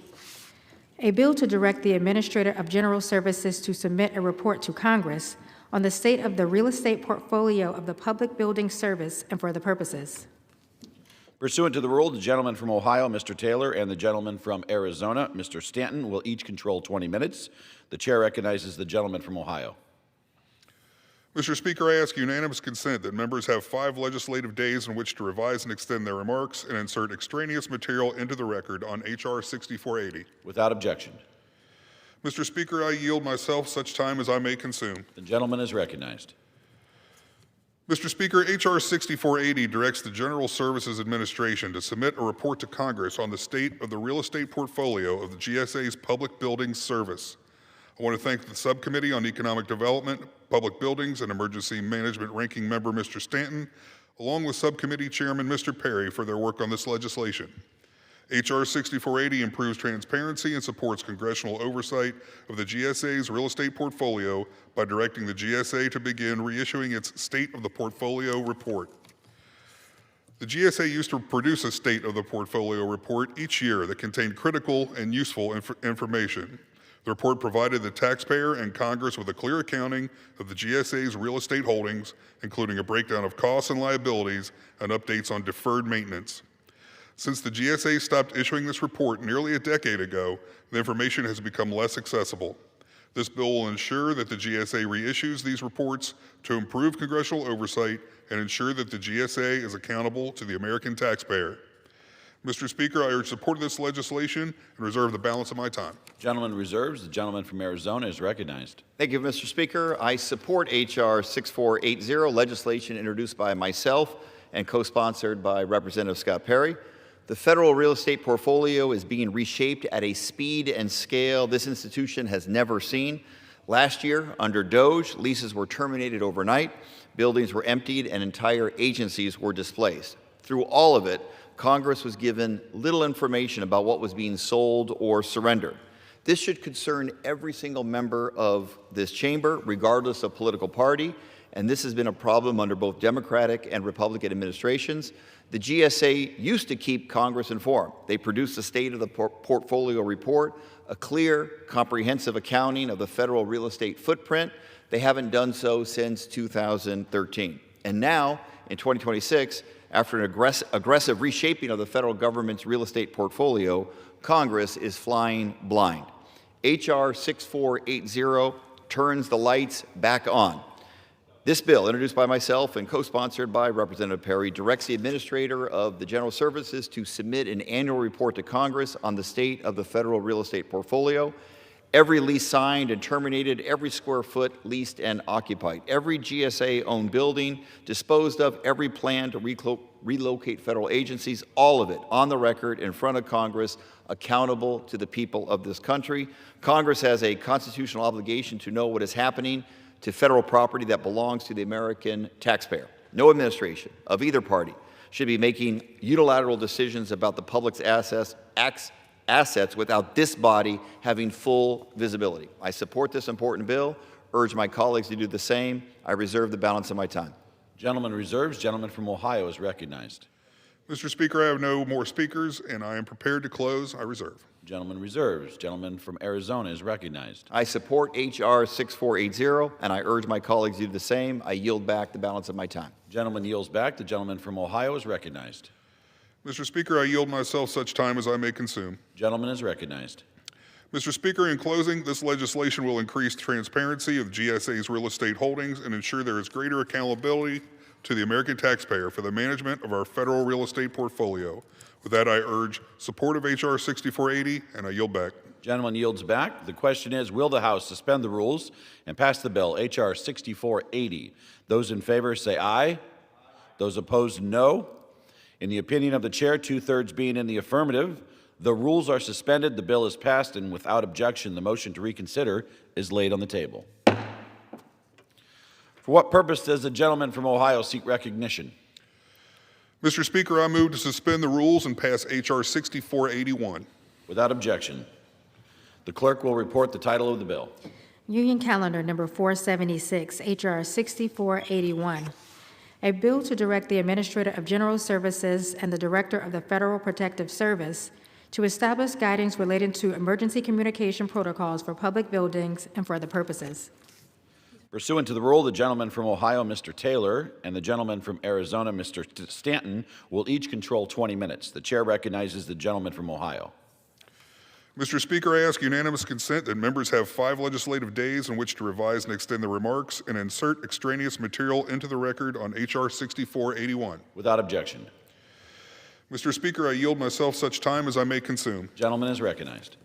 A bill to direct the Administrator of General Services to submit a report to Congress on the state of the real estate portfolio of the Public Building Service and for the purposes. Pursuant to the rule, the gentleman from Ohio, Mr. Taylor, and the gentleman from Arizona, Mr. Stanton, will each control 20 minutes. The chair recognizes the gentleman from Ohio. Mr. Speaker, I ask unanimous consent that members have 5 legislative days in which to revise and extend their remarks and insert extraneous material into the record on H.R. 6480. Without objection. Mr. Speaker, I yield myself such time as I may consume. The gentleman is recognized. Mr. Speaker, H.R. 6480 directs the General Services Administration to submit a report to Congress on the state of the real estate portfolio of the GSA's Public Buildings Service. I want to thank the Subcommittee on Economic Development, Public Buildings, and Emergency Management Ranking Member Mr. Stanton, along with Subcommittee Chairman Mr. Perry for their work on this legislation. H.R. 6480 improves transparency and supports congressional oversight of the GSA's real estate portfolio by directing the GSA to begin reissuing its State of the Portfolio report. The GSA used to produce a State of the Portfolio report each year that contained critical and useful information. The report provided the taxpayer and Congress with a clear accounting of the GSA's real estate holdings, including a breakdown of costs and liabilities and updates on deferred maintenance. Since the GSA stopped issuing this report nearly a decade ago, the information has become less accessible. This bill will ensure that the GSA reissues these reports to improve congressional oversight and ensure that the GSA is accountable to the American taxpayer. Mr. Speaker, I urge support of this legislation and reserve the balance of my time. Gentleman reserves. The gentleman from Arizona is recognized. Thank you, Mr. Speaker. I support H.R. 6480, legislation introduced by myself and co-sponsored by Representative Scott Perry. The federal real estate portfolio is being reshaped at a speed and scale this institution has never seen. Last year, under DOGE, leases were terminated overnight, buildings were emptied, and entire agencies were displaced. Through all of it, Congress was given little information about what was being sold or surrendered. This should concern every single member of this chamber, regardless of political party, and this has been a problem under both Democratic and Republican administrations. The GSA used to keep Congress informed. They produced the State of the Portfolio Report, a clear, comprehensive accounting of the federal real estate footprint. They haven't done so since 2013. And now, in 2026, after an aggressive reshaping of the federal government's real estate portfolio, Congress is flying blind. H.R. 6480 turns the lights back on. This bill, introduced by myself and co-sponsored by Representative Perry, directs the Administrator of the General Services to submit an annual report to Congress on the state of the federal real estate portfolio. Every lease signed and terminated, every square foot leased and occupied, every GSA-owned building disposed of, every plan to relocate federal agencies, all of it on the record in front of Congress, accountable to the people of this country. Congress has a constitutional obligation to know what is happening to federal property that belongs to the American taxpayer. No administration of either party should be making unilateral decisions about the public's assets without this body having full visibility. I support this important bill, urge my colleagues to do the same. I reserve the balance of my time. Gentleman reserves. Gentleman from Ohio is recognized. Mr. Speaker, I have no more speakers, and I am prepared to close. I reserve. Gentleman reserves. Gentleman from Arizona is recognized. I support H.R. 6480, and I urge my colleagues to do the same. I yield back the balance of my time. Gentleman yields back. The gentleman from Ohio is recognized. Mr. Speaker, I yield myself such time as I may consume. Gentleman is recognized. Mr. Speaker, in closing, this legislation will increase transparency of GSA's real estate holdings and ensure there is greater accountability to the American taxpayer for the management of our federal real estate portfolio. With that, I urge support of H.R. 6480, and I yield back. Gentleman yields back. The question is, will the House suspend the rules and pass the bill, H.R. 6480? Those in favor say aye. Those opposed, no. In the opinion of the chair, 2/3 being in the affirmative, the rules are suspended, the bill is passed, and without objection, the motion to reconsider is laid on the table. For what purpose does the gentleman from Ohio seek recognition? Mr. Speaker, I move to suspend the rules and pass H.R. 6481. Without objection. The clerk will report the title of the bill. Union Calendar Number 476, H.R. 6481. A bill to direct the Administrator of General Services and the Director of the Federal Protective Service to establish guidance relating to emergency communication protocols for public buildings and for other purposes. Pursuant to the rule, the gentleman from Ohio, Mr. Taylor, and the gentleman from Arizona, Mr. Stanton, will each control 20 minutes. The chair recognizes the gentleman from Ohio. Mr. Speaker, I ask unanimous consent that members have 5 legislative days in which to revise and extend the remarks and insert extraneous material into the record on H.R. 6481. Without objection. Mr. Speaker, I yield myself such time as I may consume. Gentleman is recognized.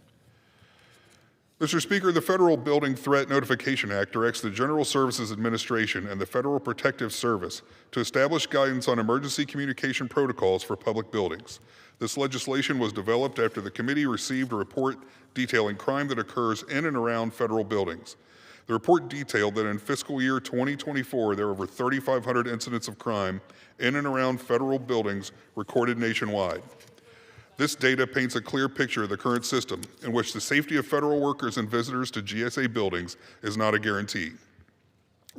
Mr. Speaker, the Federal Building Threat Notification Act directs the General Services Administration and the Federal Protective Service to establish guidance on emergency communication protocols for public buildings. This legislation was developed after the committee received a report detailing crime that occurs in and around federal buildings. The report detailed that in fiscal year 2024, there were over 3,500 incidents of crime in and around federal buildings recorded nationwide. This data paints a clear picture of the current system in which the safety of federal workers and visitors to GSA buildings is not a guarantee.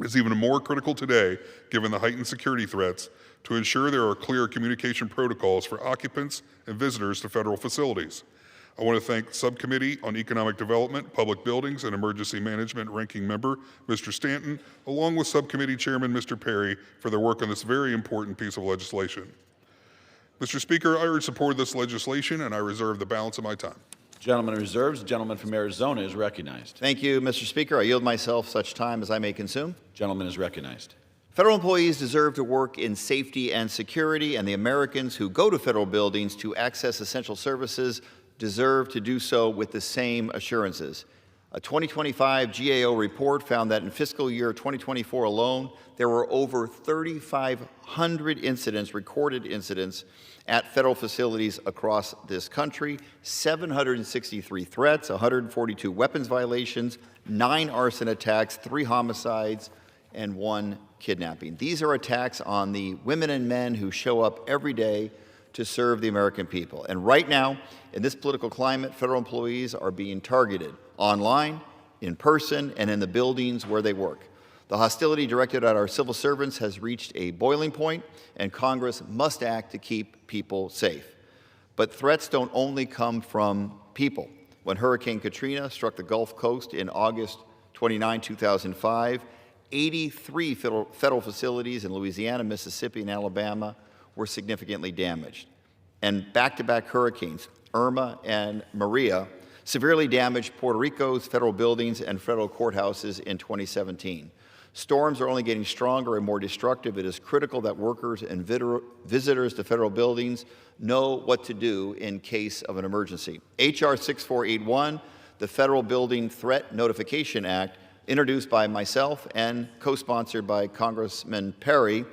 It's even more critical today, given the heightened security threats, to ensure there are clear communication protocols for occupants and visitors to federal facilities. I want to thank Subcommittee on Economic Development, Public Buildings, and Emergency Management Ranking Member, Mr. Stanton, along with Subcommittee Chairman, Mr. Perry, for their work on this very important piece of legislation. Mr. Speaker, I urge support of this legislation, and I reserve the balance of my time. Gentleman reserves. The gentleman from Arizona is recognized. Thank you, Mr. Speaker. I yield myself such time as I may consume. Gentleman is recognized. Federal employees deserve to work in safety and security, and the Americans who go to federal buildings to access essential services deserve to do so with the same assurances. A 2025 GAO report found that in fiscal year 2024 alone, there were over 3,500 recorded incidents at federal facilities across this country, 763 threats, 142 weapons violations, 9 arson attacks, 3 homicides, and 1 kidnapping. These are attacks on the women and men who show up every day to serve the American people. And right now, in this political climate, federal employees are being targeted online, in person, and in the buildings where they work. The hostility directed at our civil servants has reached a boiling point, and Congress must act to keep people safe. But threats don't only come from people. When Hurricane Katrina struck the Gulf Coast in August 29, 2005, 83 federal facilities in Louisiana, Mississippi, and Alabama were significantly damaged. And back-to-back hurricanes, Irma and Maria, severely damaged Puerto Rico's federal buildings and federal courthouses in 2017. Storms are only getting stronger and more destructive. It is critical that workers and visitors to federal buildings know what to do in case of an emergency. H.R. 6481, the Federal Building Threat Notification Act, introduced by myself and co-sponsored by Congressman Perry,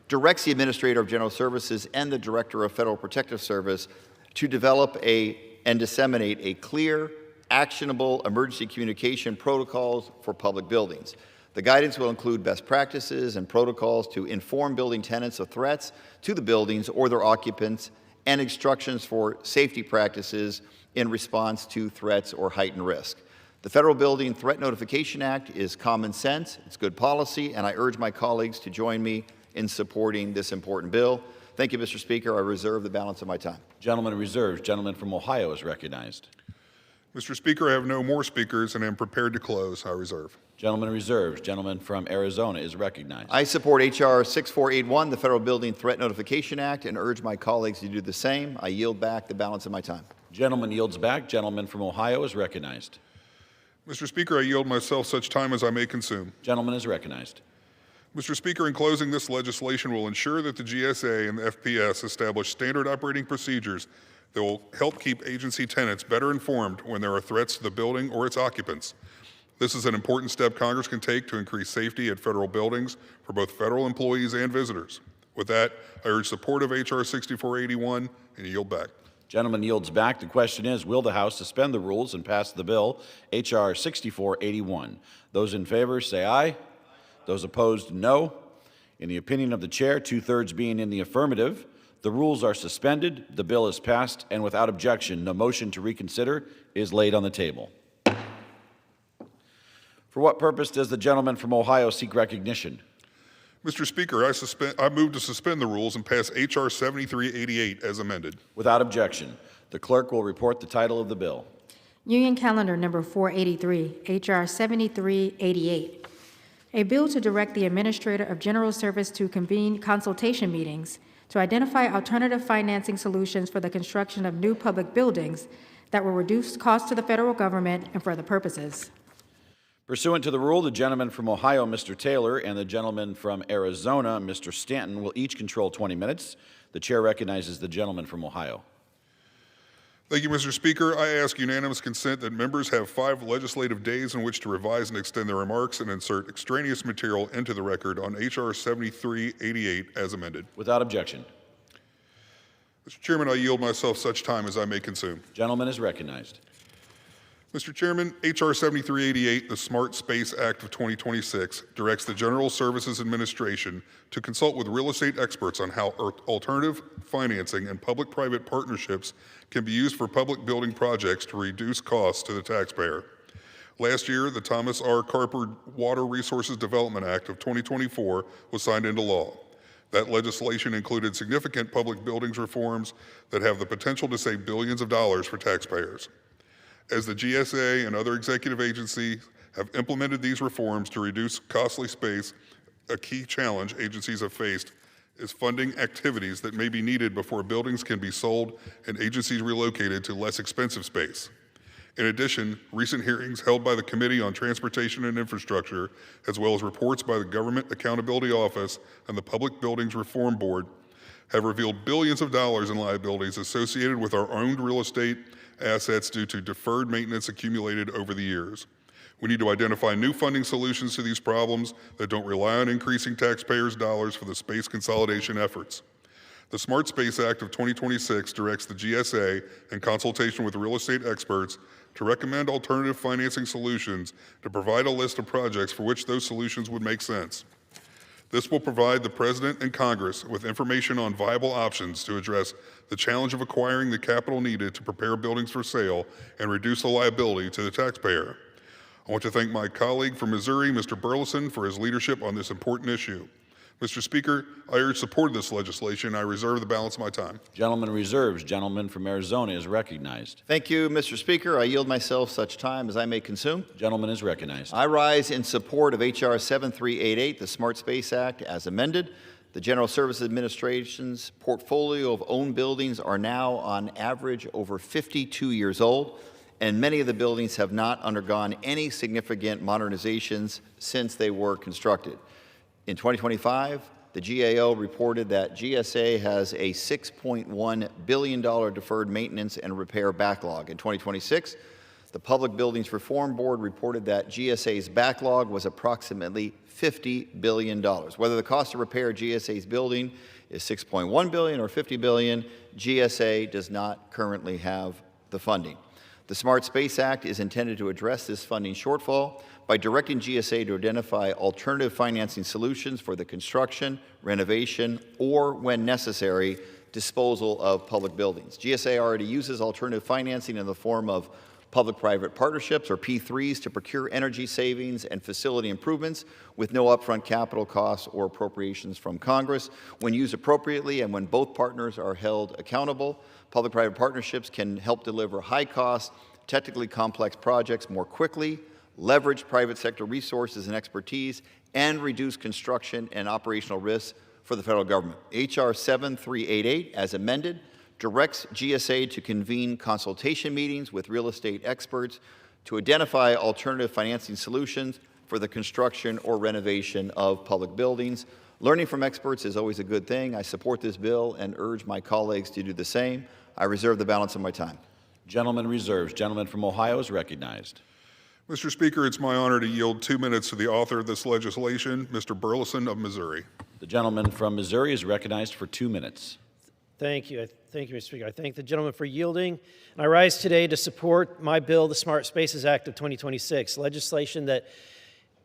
directs the Administrator of General Services and the Director of Federal Protective Service to develop and disseminate a clear, actionable emergency communication protocols for public buildings. The guidance will include best practices and protocols to inform building tenants of threats to the buildings or their occupants and instructions for safety practices in response to threats or heightened risk. The Federal Building Threat Notification Act is common sense, it's good policy, and I urge my colleagues to join me in supporting this important bill. Thank you, Mr. Speaker. I reserve the balance of my time. Gentleman reserves. Gentleman from Ohio is recognized. Mr. Speaker, I have no more speakers and am prepared to close. I reserve. Gentleman reserves. Gentleman from Arizona is recognized. I support H.R. 6481, the Federal Building Threat Notification Act, and urge my colleagues to do the same. I yield back the balance of my time. Gentleman yields back. Gentleman from Ohio is recognized. Mr. Speaker, I yield myself such time as I may consume. Gentleman is recognized. Mr. Speaker, in closing, this legislation will ensure that the GSA and the FPS establish standard operating procedures that will help keep agency tenants better informed when there are threats to the building or its occupants. This is an important step Congress can take to increase safety at federal buildings for both federal employees and visitors. With that, I urge support of H.R. 6481 and yield back. Gentleman yields back. The question is, will the House suspend the rules and pass the bill, H.R. 6481? Those in favor say aye. Those opposed, no. In the opinion of the chair, 2/3 being in the affirmative, the rules are suspended, the bill is passed, and without objection, the motion to reconsider is laid on the table. For what purpose does the gentleman from Ohio seek recognition? Mr. Speaker, I move to suspend the rules and pass H.R. 7388 as amended. Without objection, the clerk will report the title of the bill. Union Calendar Number 483, H.R. 7388. A bill to direct the Administrator of General Service to convene consultation meetings to identify alternative financing solutions for the construction of new public buildings that will reduce costs to the federal government and for other purposes. Pursuant to the rule, the gentleman from Ohio, Mr. Taylor, and the gentleman from Arizona, Mr. Stanton, will each control 20 minutes. The chair recognizes the gentleman from Ohio. Thank you, Mr. Speaker. I ask unanimous consent that members have 5 legislative days in which to revise and extend their remarks and insert extraneous material into the record on H.R. 7388 as amended. Without objection. Mr. Chairman, I yield myself such time as I may consume. Gentleman is recognized. Mr. Chairman, H.R. 7388, the Smart Space Act of 2026, directs the General Services Administration to consult with real estate experts on how alternative financing and public-private partnerships can be used for public building projects to reduce costs to the taxpayer. Last year, the Thomas R. Carper Water Resources Development Act of 2024 was signed into law. That legislation included significant public buildings reforms that have the potential to save billions of dollars for taxpayers. As the GSA and other executive agencies have implemented these reforms to reduce costly space, a key challenge agencies have faced is funding activities that may be needed before buildings can be sold and agencies relocated to less expensive space. In addition, recent hearings held by the Committee on Transportation and Infrastructure, as well as reports by the Government Accountability Office and the Public Buildings Reform Board, have revealed billions of dollars in liabilities associated with our owned real estate assets due to deferred maintenance accumulated over the years. We need to identify new funding solutions to these problems that don't rely on increasing taxpayers' dollars for the space consolidation efforts. The Smart Space Act of 2026 directs the GSA, in consultation with real estate experts, to recommend alternative financing solutions to provide a list of projects for which those solutions would make sense. This will provide the President and Congress with information on viable options to address the challenge of acquiring the capital needed to prepare buildings for sale and reduce the liability to the taxpayer. I want to thank my colleague from Missouri, Mr. Burleson, for his leadership on this important issue. Mr. Speaker, I urge support of this legislation. I reserve the balance of my time. Gentleman reserves. Gentleman from Arizona is recognized. Thank you, Mr. Speaker. I yield myself such time as I may consume. Gentleman is recognized. I rise in support of H.R. 7388, the Smart Space Act, as amended. The General Services Administration's portfolio of owned buildings are now on average over 52 years old, and many of the buildings have not undergone any significant modernizations since they were constructed. In 2025, the GAO reported that GSA has a $6.1 billion deferred maintenance and repair backlog. In 2026, the Public Buildings Reform Board reported that GSA's backlog was approximately $50 billion. Whether the cost to repair GSA's building is $6.1 billion or $50 billion, GSA does not currently have the funding. The Smart Space Act is intended to address this funding shortfall by directing GSA to identify alternative financing solutions for the construction, renovation, or, when necessary, disposal of public buildings. GSA already uses alternative financing in the form of public-private partnerships, or P3s, to procure energy savings and facility improvements with no upfront capital costs or appropriations from Congress. When used appropriately and when both partners are held accountable, public-private partnerships can help deliver high-cost, technically complex projects more quickly, leverage private sector resources and expertise, and reduce construction and operational risks for the federal government. H.R. 7388, as amended, directs GSA to convene consultation meetings with real estate experts to identify alternative financing solutions for the construction or renovation of public buildings. Learning from experts is always a good thing. I support this bill and urge my colleagues to do the same. I reserve the balance of my time. Gentleman reserves. Gentleman from Ohio is recognized. Mr. Speaker, it's my honor to yield 2 minutes to the author of this legislation, Mr. Burleson of Missouri. The gentleman from Missouri is recognized for 2 minutes. Thank you. Thank you, Mr. Speaker. I thank the gentleman for yielding. And I rise today to support my bill, the Smart Spaces Act of 2026, legislation that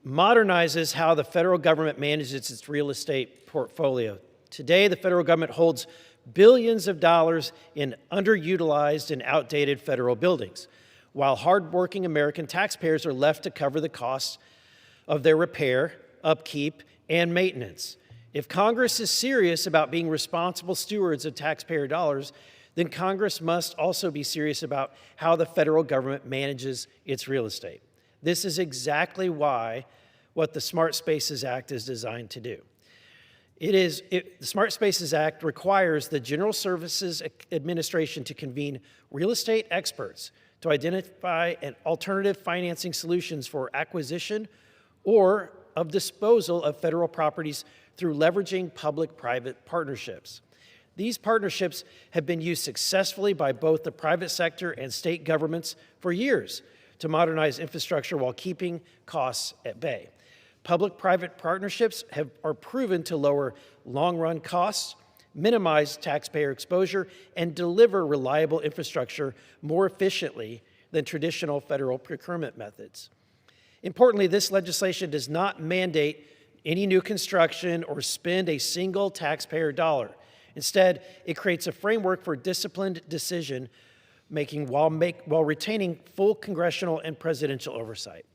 modernizes how the federal government manages its real estate portfolio. Today, the federal government holds billions of dollars in underutilized and outdated federal buildings, while hardworking American taxpayers are left to cover the costs of their repair, upkeep, and maintenance. If Congress is serious about being responsible stewards of taxpayer dollars, then Congress must also be serious about how the federal government manages its real estate. This is exactly what the Smart Spaces Act is designed to do. The Smart Spaces Act requires the General Services Administration to convene real estate experts to identify an alternative financing solutions for acquisition or of disposal of federal properties through leveraging public-private partnerships. These partnerships have been used successfully by both the private sector and state governments for years to modernize infrastructure while keeping costs at bay. Public-private partnerships are proven to lower long-run costs, minimize taxpayer exposure, and deliver reliable infrastructure more efficiently than traditional federal procurement methods. Importantly, this legislation does not mandate any new construction or spend a single taxpayer dollar. Instead, it creates a framework for disciplined decision-making while retaining full congressional and presidential oversight.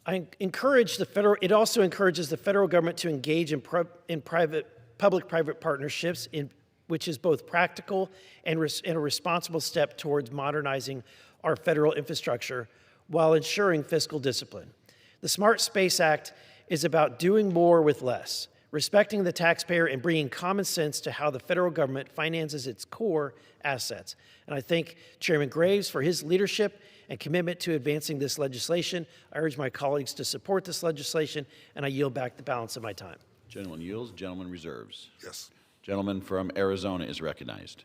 It also encourages the federal government to engage in public-private partnerships, which is both practical and a responsible step towards modernizing our federal infrastructure while ensuring fiscal discipline. The Smart Space Act is about doing more with less, respecting the taxpayer and bringing common sense to how the federal government finances its core assets. And I thank Chairman Graves for his leadership and commitment to advancing this legislation. I urge my colleagues to support this legislation, and I yield back the balance of my time. Gentleman yields. Gentleman reserves. Yes. Gentleman from Arizona is recognized.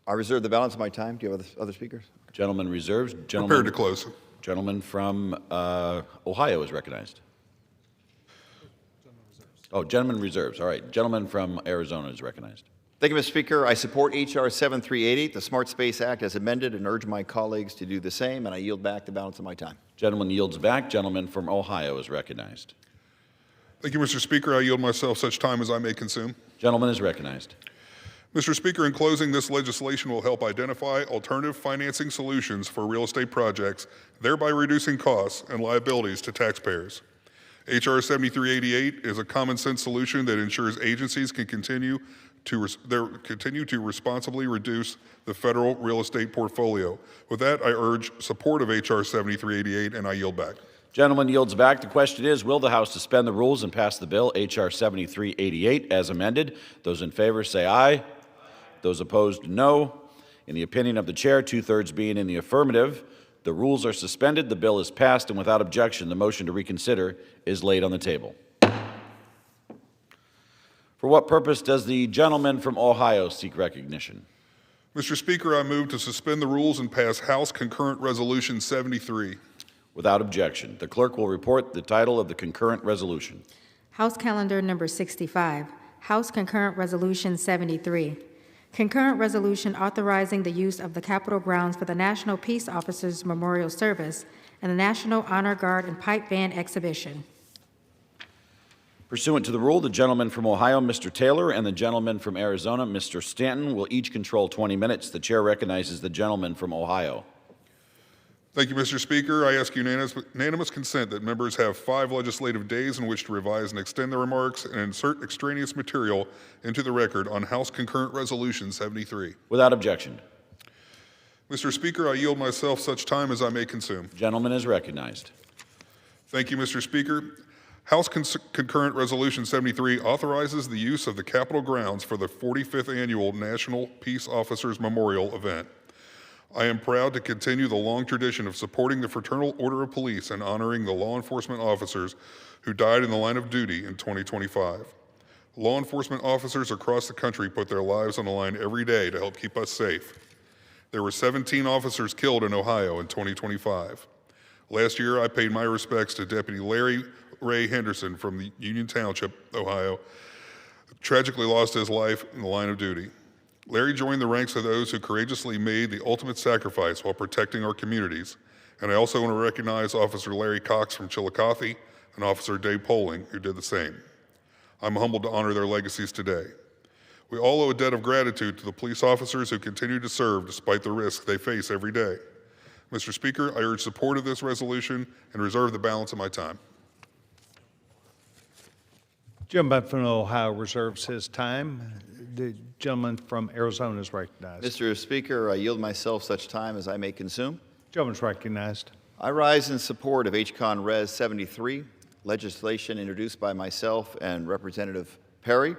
I reserve the balance of my time. Do you have other speakers? Gentleman reserves. Gentleman, Prepared to close. Gentleman from Ohio is recognized. Oh, gentleman reserves. All right. Gentleman from Arizona is recognized. Thank you, Mr. Speaker. I support H.R. 7388, the Smart Space Act as amended, and urge my colleagues to do the same, and I yield back the balance of my time. Gentleman yields back. Gentleman from Ohio is recognized. Thank you, Mr. Speaker. I yield myself such time as I may consume. Gentleman is recognized. Mr. Speaker, in closing, this legislation will help identify alternative financing solutions for real estate projects, thereby reducing costs and liabilities to taxpayers. H.R. 7388 is a common sense solution that ensures agencies can continue to responsibly reduce the federal real estate portfolio. With that, I urge support of H.R. 7388, and I yield back. Gentleman yields back. The question is, will the House suspend the rules and pass the bill, H.R. 7388, as amended? Those in favor say aye. Those opposed, no. In the opinion of the chair, 2/3 being in the affirmative, the rules are suspended, the bill is passed, and without objection, the motion to reconsider is laid on the table. For what purpose does the gentleman from Ohio seek recognition? Mr. Speaker, I move to suspend the rules and pass House Concurrent Resolution 73. Without objection, the clerk will report the title of the concurrent resolution. House Calendar Number 65, House Concurrent Resolution 73. Concurrent resolution authorizing the use of the Capitol grounds for the National Peace Officers Memorial Service and the National Honor Guard and Pipe Band Exhibition. Pursuant to the rule, the gentleman from Ohio, Mr. Taylor, and the gentleman from Arizona, Mr. Stanton, will each control 20 minutes. The chair recognizes the gentleman from Ohio. Thank you, Mr. Speaker. I ask unanimous consent that members have 5 legislative days in which to revise and extend their remarks and insert extraneous material into the record on House Concurrent Resolution 73. Without objection. Mr. Speaker, I yield myself such time as I may consume. Gentleman is recognized. Thank you, Mr. Speaker. House Concurrent Resolution 73 authorizes the use of the Capitol grounds for the 45th Annual National Peace Officers Memorial event. I am proud to continue the long tradition of supporting the Fraternal Order of Police and honoring the law enforcement officers who died in the line of duty in 2025. Law enforcement officers across the country put their lives on the line every day to help keep us safe. There were 17 officers killed in Ohio in 2025. Last year, I paid my respects to Deputy Larry Ray Henderson from the Union Township, Ohio, who tragically lost his life in the line of duty. Larry joined the ranks of those who courageously made the ultimate sacrifice while protecting our communities. And I also want to recognize Officer Larry Cox from Chillicothe and Officer Dave Poling, who did the same. I'm humbled to honor their legacies today. We all owe a debt of gratitude to the police officers who continue to serve despite the risks they face every day. Mr. Speaker, I urge support of this resolution and reserve the balance of my time. Gentleman from Ohio reserves his time. The gentleman from Arizona is recognized. Mr. Speaker, I yield myself such time as I may consume. Gentleman's recognized. I rise in support of H.Con. Res. 73, legislation introduced by myself and Representative Perry.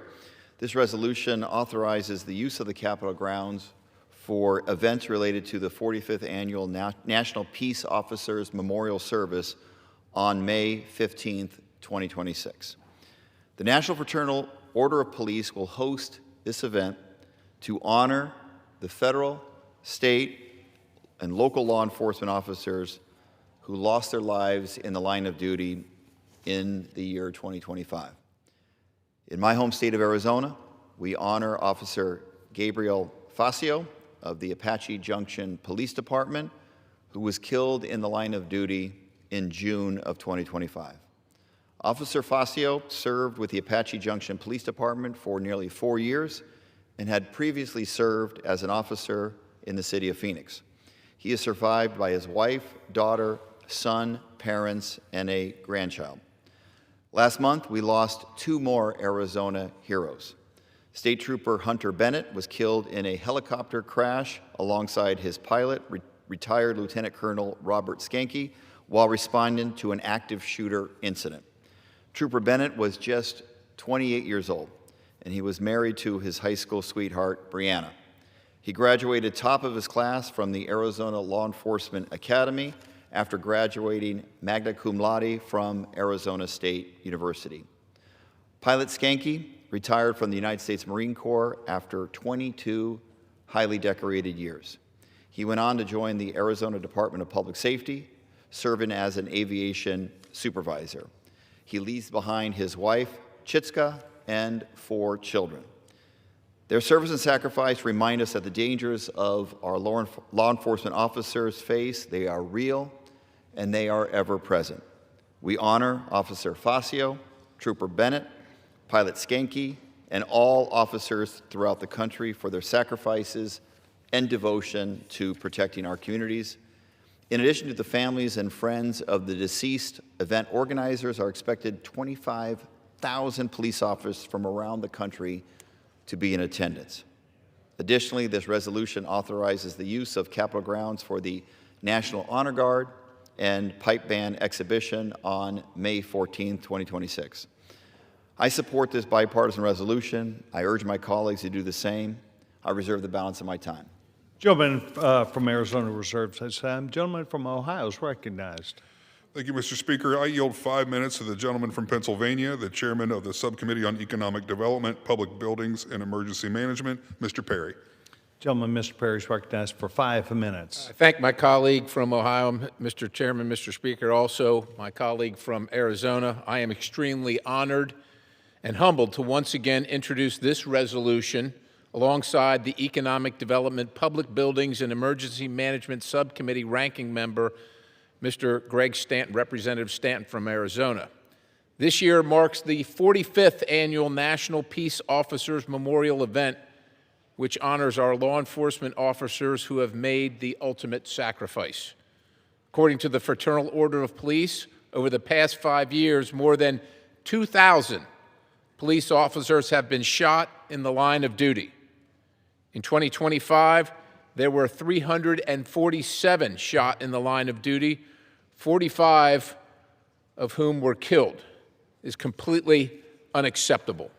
This resolution authorizes the use of the Capitol grounds for events related to the 45th Annual National Peace Officers Memorial Service on May 15th, 2026. The National Fraternal Order of Police will host this event to honor the federal, state, and local law enforcement officers who lost their lives in the line of duty in the year 2025. In my home state of Arizona, we honor Officer Gabriel Facio of the Apache Junction Police Department, who was killed in the line of duty in June of 2025. Officer Facio served with the Apache Junction Police Department for nearly 4 years and had previously served as an officer in the city of Phoenix. He is survived by his wife, daughter, son, parents, and a grandchild. Last month, we lost 2 more Arizona heroes. State Trooper Hunter Bennett was killed in a helicopter crash alongside his pilot, retired Lieutenant Colonel Robert Skanke, while responding to an active shooter incident. Trooper Bennett was just 28 years old, and he was married to his high school sweetheart, Brianna. He graduated top of his class from the Arizona Law Enforcement Academy after graduating magna cum laude from Arizona State University. Pilot Skanke retired from the United States Marine Corps after 22 highly decorated years. He went on to join the Arizona Department of Public Safety, serving as an aviation supervisor. He leaves behind his wife, Chitska, and 4 children. Their service and sacrifice remind us that the dangers of our law enforcement officers face, they are real and they are ever present. We honor Officer Facio, Trooper Bennett, Pilot Skanke, and all officers throughout the country for their sacrifices and devotion to protecting our communities. In addition to the families and friends of the deceased, event organizers are expected 25,000 police officers from around the country to be in attendance. Additionally, this resolution authorizes the use of Capitol grounds for the National Honor Guard and Pipe Band exhibition on May 14, 2026. I support this bipartisan resolution. I urge my colleagues to do the same. I reserve the balance of my time. Gentleman from Arizona reserves his time. Gentleman from Ohio is recognized. Thank you, Mr. Speaker. I yield 5 minutes to the gentleman from Pennsylvania, the chairman of the Subcommittee on Economic Development, Public Buildings, and Emergency Management, Mr. Perry. Gentleman, Mr. Perry is recognized for 5 minutes. I thank my colleague from Ohio, Mr. Chairman, Mr. Speaker, also my colleague from Arizona. I am extremely honored and humbled to once again introduce this resolution alongside the Economic Development, Public Buildings, and Emergency Management Subcommittee ranking member, Mr. Greg Stanton, Representative Stanton from Arizona. This year marks the 45th annual National Peace Officers Memorial event, which honors our law enforcement officers who have made the ultimate sacrifice. According to the Fraternal Order of Police, over the past 5 years, more than 2,000 police officers have been shot in the line of duty. In 2025, there were 347 shot in the line of duty, 45 of whom were killed. It is completely unacceptable.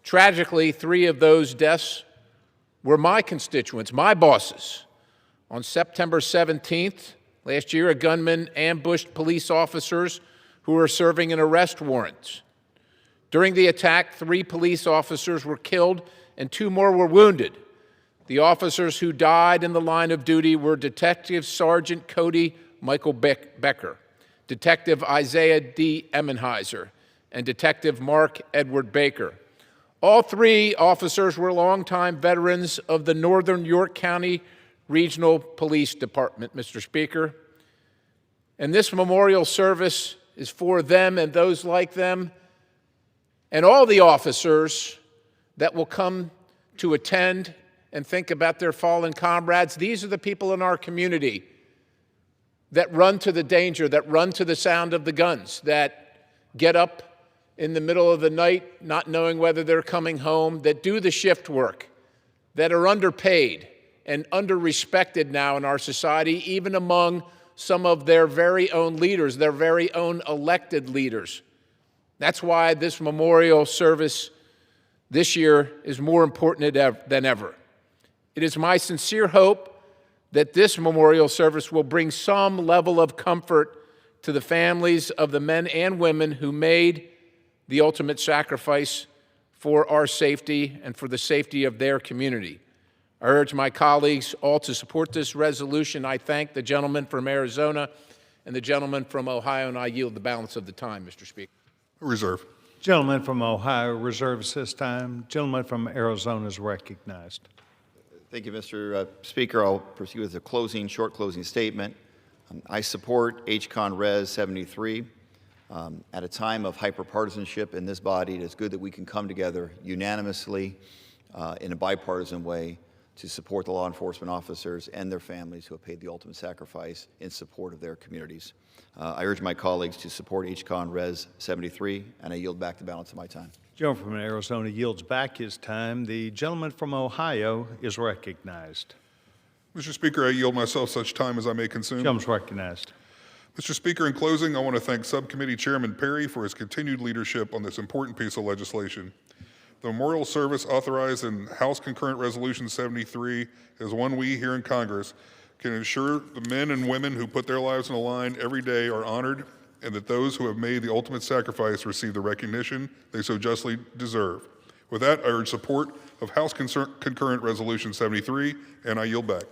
Tragically, 3 of those deaths were my constituents, my bosses. On September 17th, last year, a gunman ambushed police officers who were serving an arrest warrant. During the attack, 3 police officers were killed and 2 more were wounded. The officers who died in the line of duty were Detective Sergeant Cody Michael Becker, Detective Isaiah D. Emmenheiser, and Detective Mark Edward Baker. All 3 officers were longtime veterans of the Northern York County Regional Police Department, Mr. Speaker. And this memorial service is for them and those like them, and all the officers that will come to attend and think about their fallen comrades. These are the people in our community that run to the danger, that run to the sound of the guns, that get up in the middle of the night not knowing whether they're coming home, that do the shift work, that are underpaid and under-respected now in our society, even among some of their very own leaders, their very own elected leaders. That's why this memorial service this year is more important than ever. It is my sincere hope that this memorial service will bring some level of comfort to the families of the men and women who made the ultimate sacrifice for our safety and for the safety of their community. I urge my colleagues all to support this resolution. I thank the gentleman from Arizona and the gentleman from Ohio, and I yield the balance of the time, Mr. Speaker. Reserve. Gentleman from Ohio reserves his time. Gentleman from Arizona is recognized. Thank you, Mr. Speaker. I'll proceed with a short closing statement. I support HCON Res 73. At a time of hyperpartisanship in this body, it is good that we can come together unanimously in a bipartisan way to support the law enforcement officers and their families who have paid the ultimate sacrifice in support of their communities. I urge my colleagues to support HCON Res 73, and I yield back the balance of my time. Gentleman from Arizona yields back his time. The gentleman from Ohio is recognized. Mr. Speaker, I yield myself such time as I may consume. Gentleman's recognized. Mr. Speaker, in closing, I want to thank Subcommittee Chairman Perry for his continued leadership on this important piece of legislation. The memorial service authorized in House Concurrent Resolution 73 is one we here in Congress can ensure the men and women who put their lives on the line every day are honored, and that those who have made the ultimate sacrifice receive the recognition they so justly deserve. With that, I urge support of House Concurrent Resolution 73, and I yield back.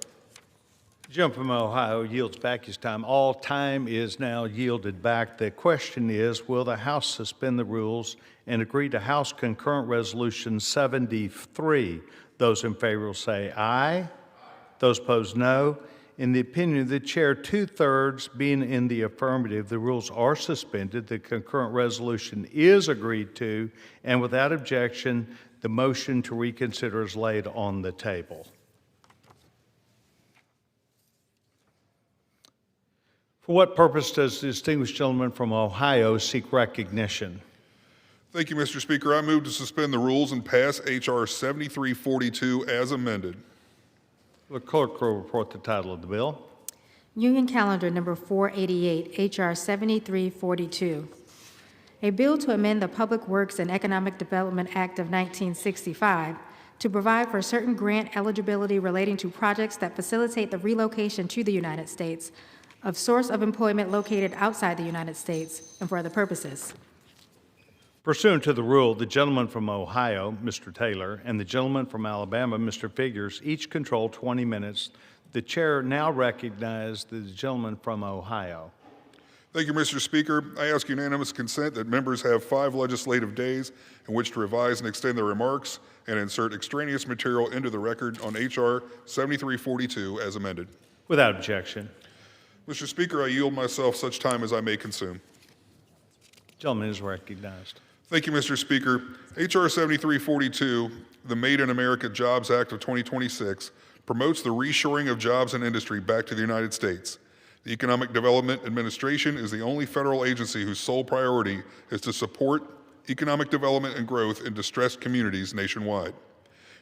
The gentleman from Ohio yields back his time. All time is now yielded back. The question is, will the House suspend the rules and agree to House Concurrent Resolution 73? Those in favor will say aye. Those opposed, no. In the opinion of the chair, 2/3 being in the affirmative, the rules are suspended. The concurrent resolution is agreed to, and without objection, the motion to reconsider is laid on the table. For what purpose does the distinguished gentleman from Ohio seek recognition? Thank you, Mr. Speaker. I move to suspend the rules and pass H.R. 7342 as amended. The clerk will report the title of the bill. Union Calendar Number 488, H.R. 7342. A bill to amend the Public Works and Economic Development Act of 1965 to provide for certain grant eligibility relating to projects that facilitate the relocation to the United States of source of employment located outside the United States and for other purposes. Pursuant to the rule, the gentleman from Ohio, Mr. Taylor, and the gentleman from Alabama, Mr. Figures, each control 20 minutes. The chair now recognizes the gentleman from Ohio. Thank you, Mr. Speaker. I ask unanimous consent that members have 5 legislative days in which to revise and extend their remarks and insert extraneous material into the record on H.R. 7342 as amended. Without objection. Mr. Speaker, I yield myself such time as I may consume. Gentleman is recognized. Thank you, Mr. Speaker. H.R. 7342, the Made in America Jobs Act of 2026, promotes the reshoring of jobs and industry back to the United States. The Economic Development Administration is the only federal agency whose sole priority is to support economic development and growth in distressed communities nationwide.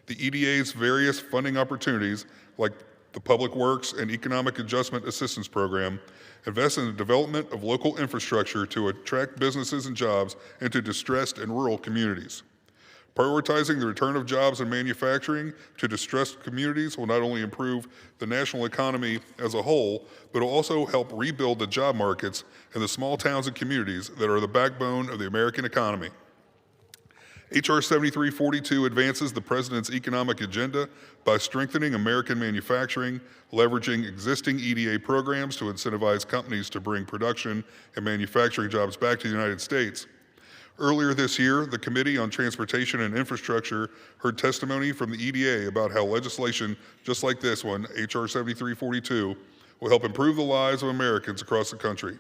The EDA's various funding opportunities, like the Public Works and Economic Adjustment Assistance Program, invest in the development of local infrastructure to attract businesses and jobs into distressed and rural communities. Prioritizing the return of jobs and manufacturing to distressed communities will not only improve the national economy as a whole, but will also help rebuild the job markets in the small towns and communities that are the backbone of the American economy. H.R. 7342 advances the President's economic agenda by strengthening American manufacturing, leveraging existing EDA programs to incentivize companies to bring production and manufacturing jobs back to the United States. Earlier this year, the Committee on Transportation and Infrastructure heard testimony from the EDA about how legislation just like this one, H.R. 7342, will help improve the lives of Americans across the country.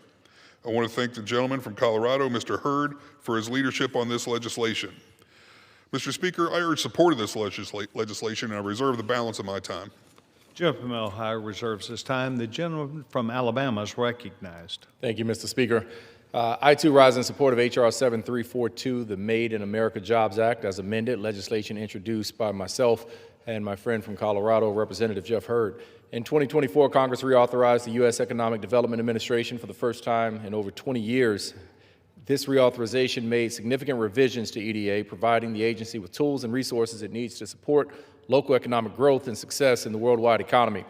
I want to thank the gentleman from Colorado, Mr. Hurd, for his leadership on this legislation. Mr. Speaker, I urge support of this legislation, and I reserve the balance of my time. The gentleman from Ohio reserves his time. The gentleman from Alabama is recognized. Thank you, Mr. Speaker. I, too, rise in support of H.R. 7342, the Made in America Jobs Act, as amended, legislation introduced by myself and my friend from Colorado, Representative Jeff Hurd. In 2024, Congress reauthorized the U.S. Economic Development Administration for the first time in over 20 years. This reauthorization made significant revisions to EDA, providing the agency with tools and resources it needs to support local economic growth and success in the worldwide economy.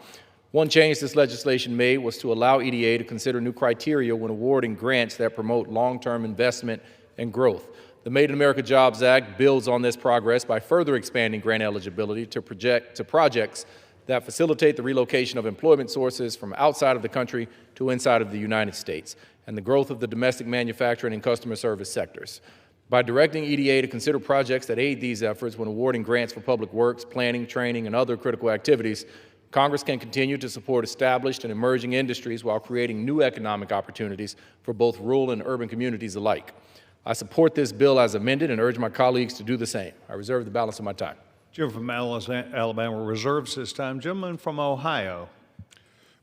One change this legislation made was to allow EDA to consider new criteria when awarding grants that promote long-term investment and growth. The Made in America Jobs Act builds on this progress by further expanding grant eligibility to projects that facilitate the relocation of employment sources from outside of the country to inside of the United States, and the growth of the domestic manufacturing and customer service sectors. By directing EDA to consider projects that aid these efforts when awarding grants for public works, planning, training, and other critical activities, Congress can continue to support established and emerging industries while creating new economic opportunities for both rural and urban communities alike. I support this bill as amended and urge my colleagues to do the same. I reserve the balance of my time. Gentleman from Alabama reserves his time. Gentleman from Ohio.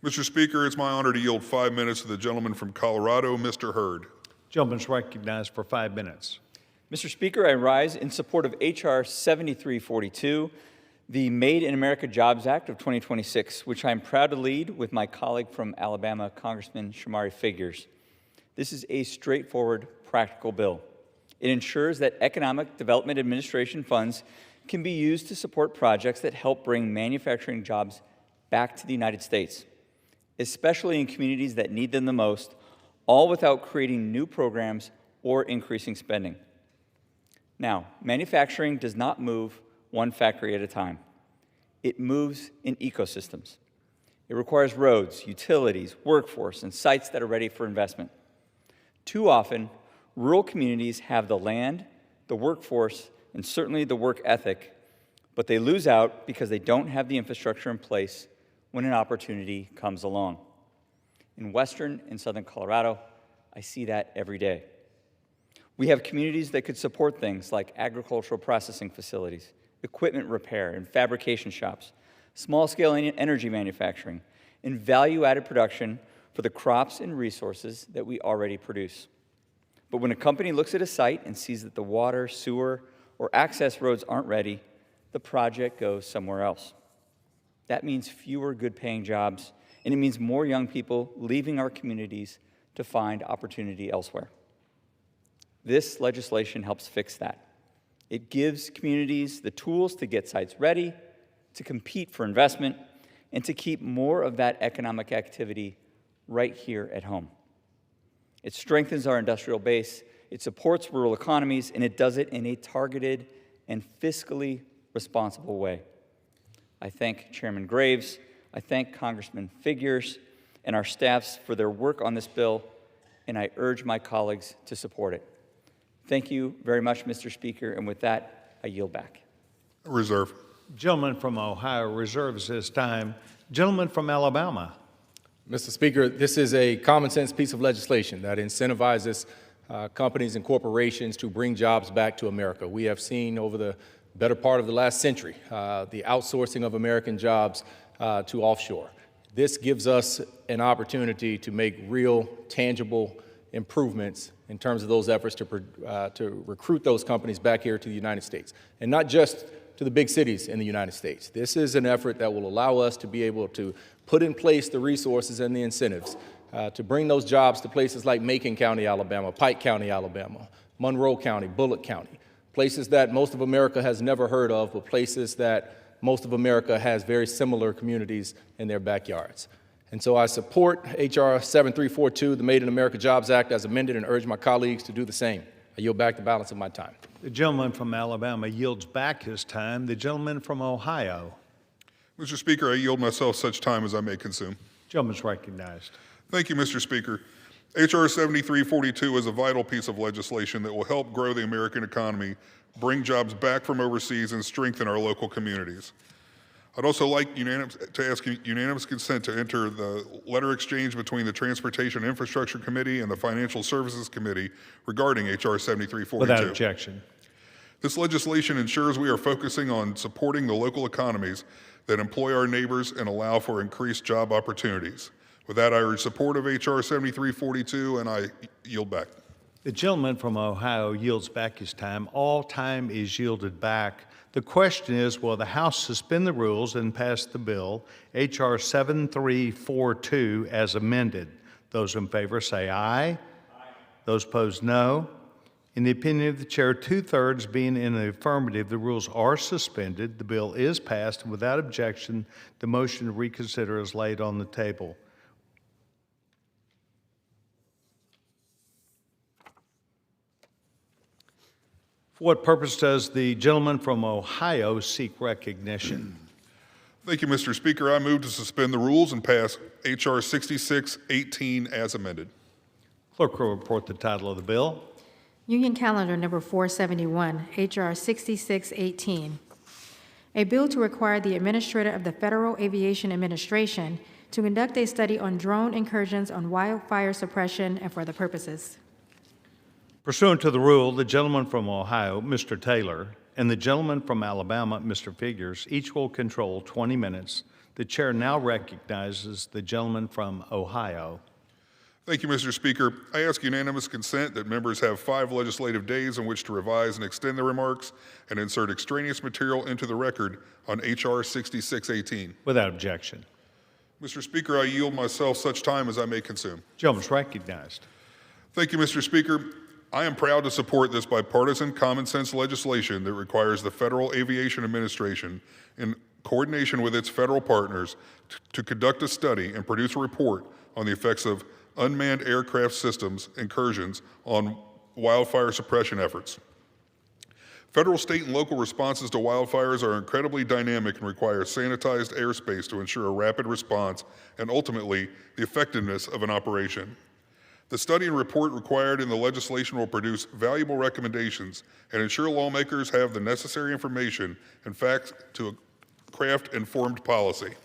Mr. Speaker, it's my honor to yield 5 minutes to the gentleman from Colorado, Mr. Hurd. Gentleman is recognized for 5 minutes. Mr. Speaker, I rise in support of H.R. 7342, the Made in America Jobs Act of 2026, which I am proud to lead with my colleague from Alabama, Congressman Shamari Figures. This is a straightforward, practical bill. It ensures that Economic Development Administration funds can be used to support projects that help bring manufacturing jobs back to the United States, especially in communities that need them the most, all without creating new programs or increasing spending. Now, manufacturing does not move one factory at a time. It moves in ecosystems. It requires roads, utilities, workforce, and sites that are ready for investment. Too often, rural communities have the land, the workforce, and certainly the work ethic, but they lose out because they don't have the infrastructure in place when an opportunity comes along. In western and southern Colorado, I see that every day. We have communities that could support things like agricultural processing facilities, equipment repair and fabrication shops, small-scale energy manufacturing, and value-added production for the crops and resources that we already produce. But when a company looks at a site and sees that the water, sewer, or access roads aren't ready, the project goes somewhere else. That means fewer good-paying jobs, and it means more young people leaving our communities to find opportunity elsewhere. This legislation helps fix that. It gives communities the tools to get sites ready, to compete for investment, and to keep more of that economic activity right here at home. It strengthens our industrial base, it supports rural economies, and it does it in a targeted and fiscally responsible way. I thank Chairman Graves, I thank Congressman Figures and our staffs for their work on this bill, and I urge my colleagues to support it. Thank you very much, Mr. Speaker, and with that, I yield back. Reserve. Gentleman from Ohio reserves his time. Gentleman from Alabama. Mr. Speaker, this is a common sense piece of legislation that incentivizes companies and corporations to bring jobs back to America. We have seen over the better part of the last century the outsourcing of American jobs to offshore. This gives us an opportunity to make real, tangible improvements in terms of those efforts to recruit those companies back here to the United States, and not just to the big cities in the United States. This is an effort that will allow us to be able to put in place the resources and the incentives to bring those jobs to places like Macon County, Alabama, Pike County, Alabama, Monroe County, Bullock County, places that most of America has never heard of, but places that most of America has very similar communities in their backyards. And so I support H.R. 7342, the Made in America Jobs Act, as amended, and urge my colleagues to do the same. I yield back the balance of my time. The gentleman from Alabama yields back his time. The gentleman from Ohio. Mr. Speaker, I yield myself such time as I may consume. Gentleman's recognized. Thank you, Mr. Speaker. H.R. 7342 is a vital piece of legislation that will help grow the American economy, bring jobs back from overseas, and strengthen our local communities. I'd also like to ask unanimous consent to enter the letter exchange between the Transportation and Infrastructure Committee and the Financial Services Committee regarding H.R. 7342. Without objection. This legislation ensures we are focusing on supporting the local economies that employ our neighbors and allow for increased job opportunities. With that, I urge support of H.R. 7342, and I yield back. The gentleman from Ohio yields back his time. All time is yielded back. The question is, will the House suspend the rules and pass the bill, H.R. 7342, as amended? Those in favor say aye. Aye. Those opposed, no. In the opinion of the chair, 2/3 being in the affirmative, the rules are suspended. The bill is passed, and without objection, the motion to reconsider is laid on the table. For what purpose does the gentleman from Ohio seek recognition? Thank you, Mr. Speaker. I move to suspend the rules and pass H.R. 6618 as amended. Clerk will report the title of the bill. Union Calendar Number 471, H.R. 6618. A bill to require the Administrator of the Federal Aviation Administration to conduct a study on drone incursions on wildfire suppression and for other purposes. Pursuant to the rule, the gentleman from Ohio, Mr. Taylor, and the gentleman from Alabama, Mr. Figures, each will control 20 minutes. The chair now recognizes the gentleman from Ohio. Thank you, Mr. Speaker. I ask unanimous consent that members have 5 legislative days in which to revise and extend their remarks and insert extraneous material into the record on H.R. 6618. Without objection. Mr. Speaker, I yield myself such time as I may consume. Gentleman's recognized. Thank you, Mr. Speaker. I am proud to support this bipartisan common sense legislation that requires the Federal Aviation Administration, in coordination with its federal partners, to conduct a study and produce a report on the effects of unmanned aircraft systems incursions on wildfire suppression efforts. Federal, state, and local responses to wildfires are incredibly dynamic and require sanitized airspace to ensure a rapid response and ultimately the effectiveness of an operation. The study and report required in the legislation will produce valuable recommendations and ensure lawmakers have the necessary information and facts to craft informed policy.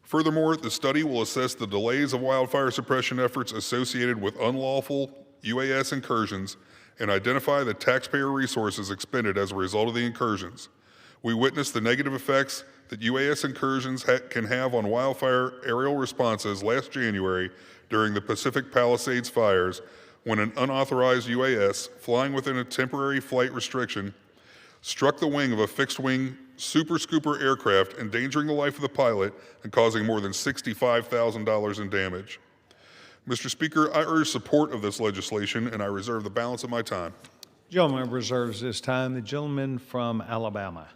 Furthermore, the study will assess the delays of wildfire suppression efforts associated with unlawful UAS incursions and identify the taxpayer resources expended as a result of the incursions. We witnessed the negative effects that UAS incursions can have on wildfire aerial responses last January during the Pacific Palisades fires, when an unauthorized UAS flying within a temporary flight restriction struck the wing of a fixed-wing Super Scooper aircraft, endangering the life of the pilot and causing more than $65,000 in damage. Mr. Speaker, I urge support of this legislation, and I reserve the balance of my time. Gentleman reserves his time. The gentleman from Alabama.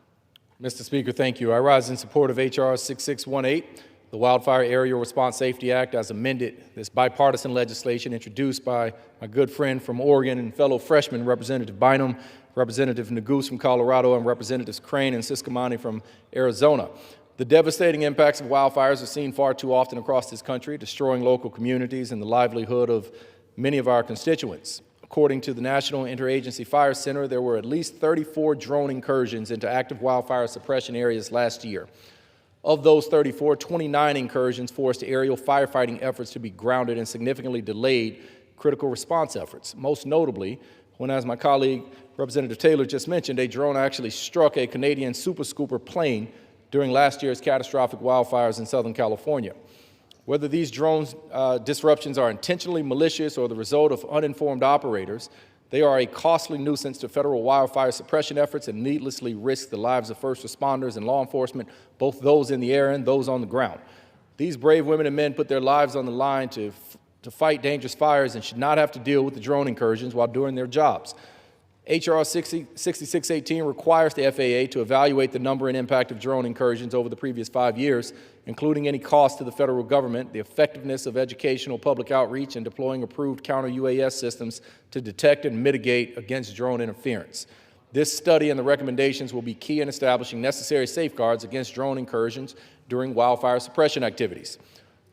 Mr. Speaker, thank you. I rise in support of H.R. 6618, the Wildfire Aerial Response Safety Act as amended. This bipartisan legislation introduced by my good friend from Oregon and fellow freshman, Representative Bynum, Representative Neguse from Colorado, and Representatives Crane and Siscomani from Arizona. The devastating impacts of wildfires are seen far too often across this country, destroying local communities and the livelihood of many of our constituents. According to the National Interagency Fire Center, there were at least 34 drone incursions into active wildfire suppression areas last year. Of those 34, 29 incursions forced aerial firefighting efforts to be grounded and significantly delayed critical response efforts. Most notably, when, as my colleague Representative Taylor just mentioned, a drone actually struck a Canadian Super Scooper plane during last year's catastrophic wildfires in Southern California. Whether these drone disruptions are intentionally malicious or the result of uninformed operators, they are a costly nuisance to federal wildfire suppression efforts and needlessly risk the lives of first responders and law enforcement, both those in the air and those on the ground. These brave women and men put their lives on the line to fight dangerous fires and should not have to deal with the drone incursions while doing their jobs. H.R. 6618 requires the FAA to evaluate the number and impact of drone incursions over the previous 5 years, including any cost to the federal government, the effectiveness of educational public outreach, and deploying approved counter-UAS systems to detect and mitigate against drone interference. This study and the recommendations will be key in establishing necessary safeguards against drone incursions during wildfire suppression activities.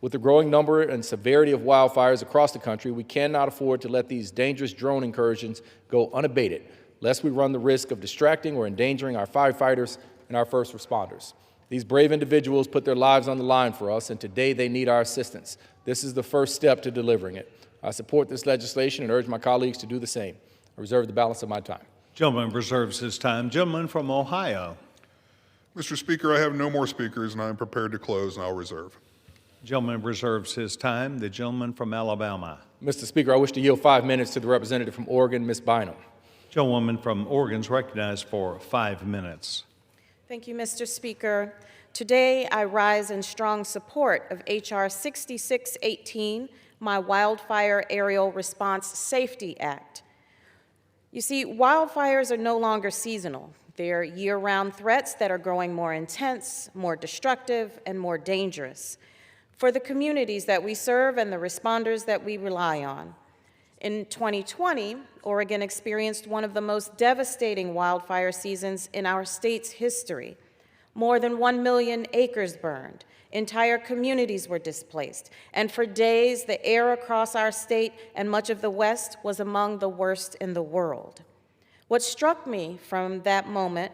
With the growing number and severity of wildfires across the country, we cannot afford to let these dangerous drone incursions go unabated, lest we run the risk of distracting or endangering our firefighters and our first responders. These brave individuals put their lives on the line for us, and today they need our assistance. This is the first step to delivering it. I support this legislation and urge my colleagues to do the same. I reserve the balance of my time. Gentleman reserves his time. Gentleman from Ohio. Mr. Speaker, I have no more speakers, and I am prepared to close, and I'll reserve. Gentleman reserves his time. The gentleman from Alabama. Mr. Speaker, I wish to yield 5 minutes to the representative from Oregon, Ms. Bynum. Gentlewoman from Oregon is recognized for 5 minutes. Thank you, Mr. Speaker. Today, I rise in strong support of H.R. 6618, my Wildfire Aerial Response Safety Act. You see, wildfires are no longer seasonal. They're year-round threats that are growing more intense, more destructive, and more dangerous for the communities that we serve and the responders that we rely on. In 2020, Oregon experienced one of the most devastating wildfire seasons in our state's history. More than 1 million acres burned, entire communities were displaced, and for days, the air across our state and much of the West was among the worst in the world. What struck me from that moment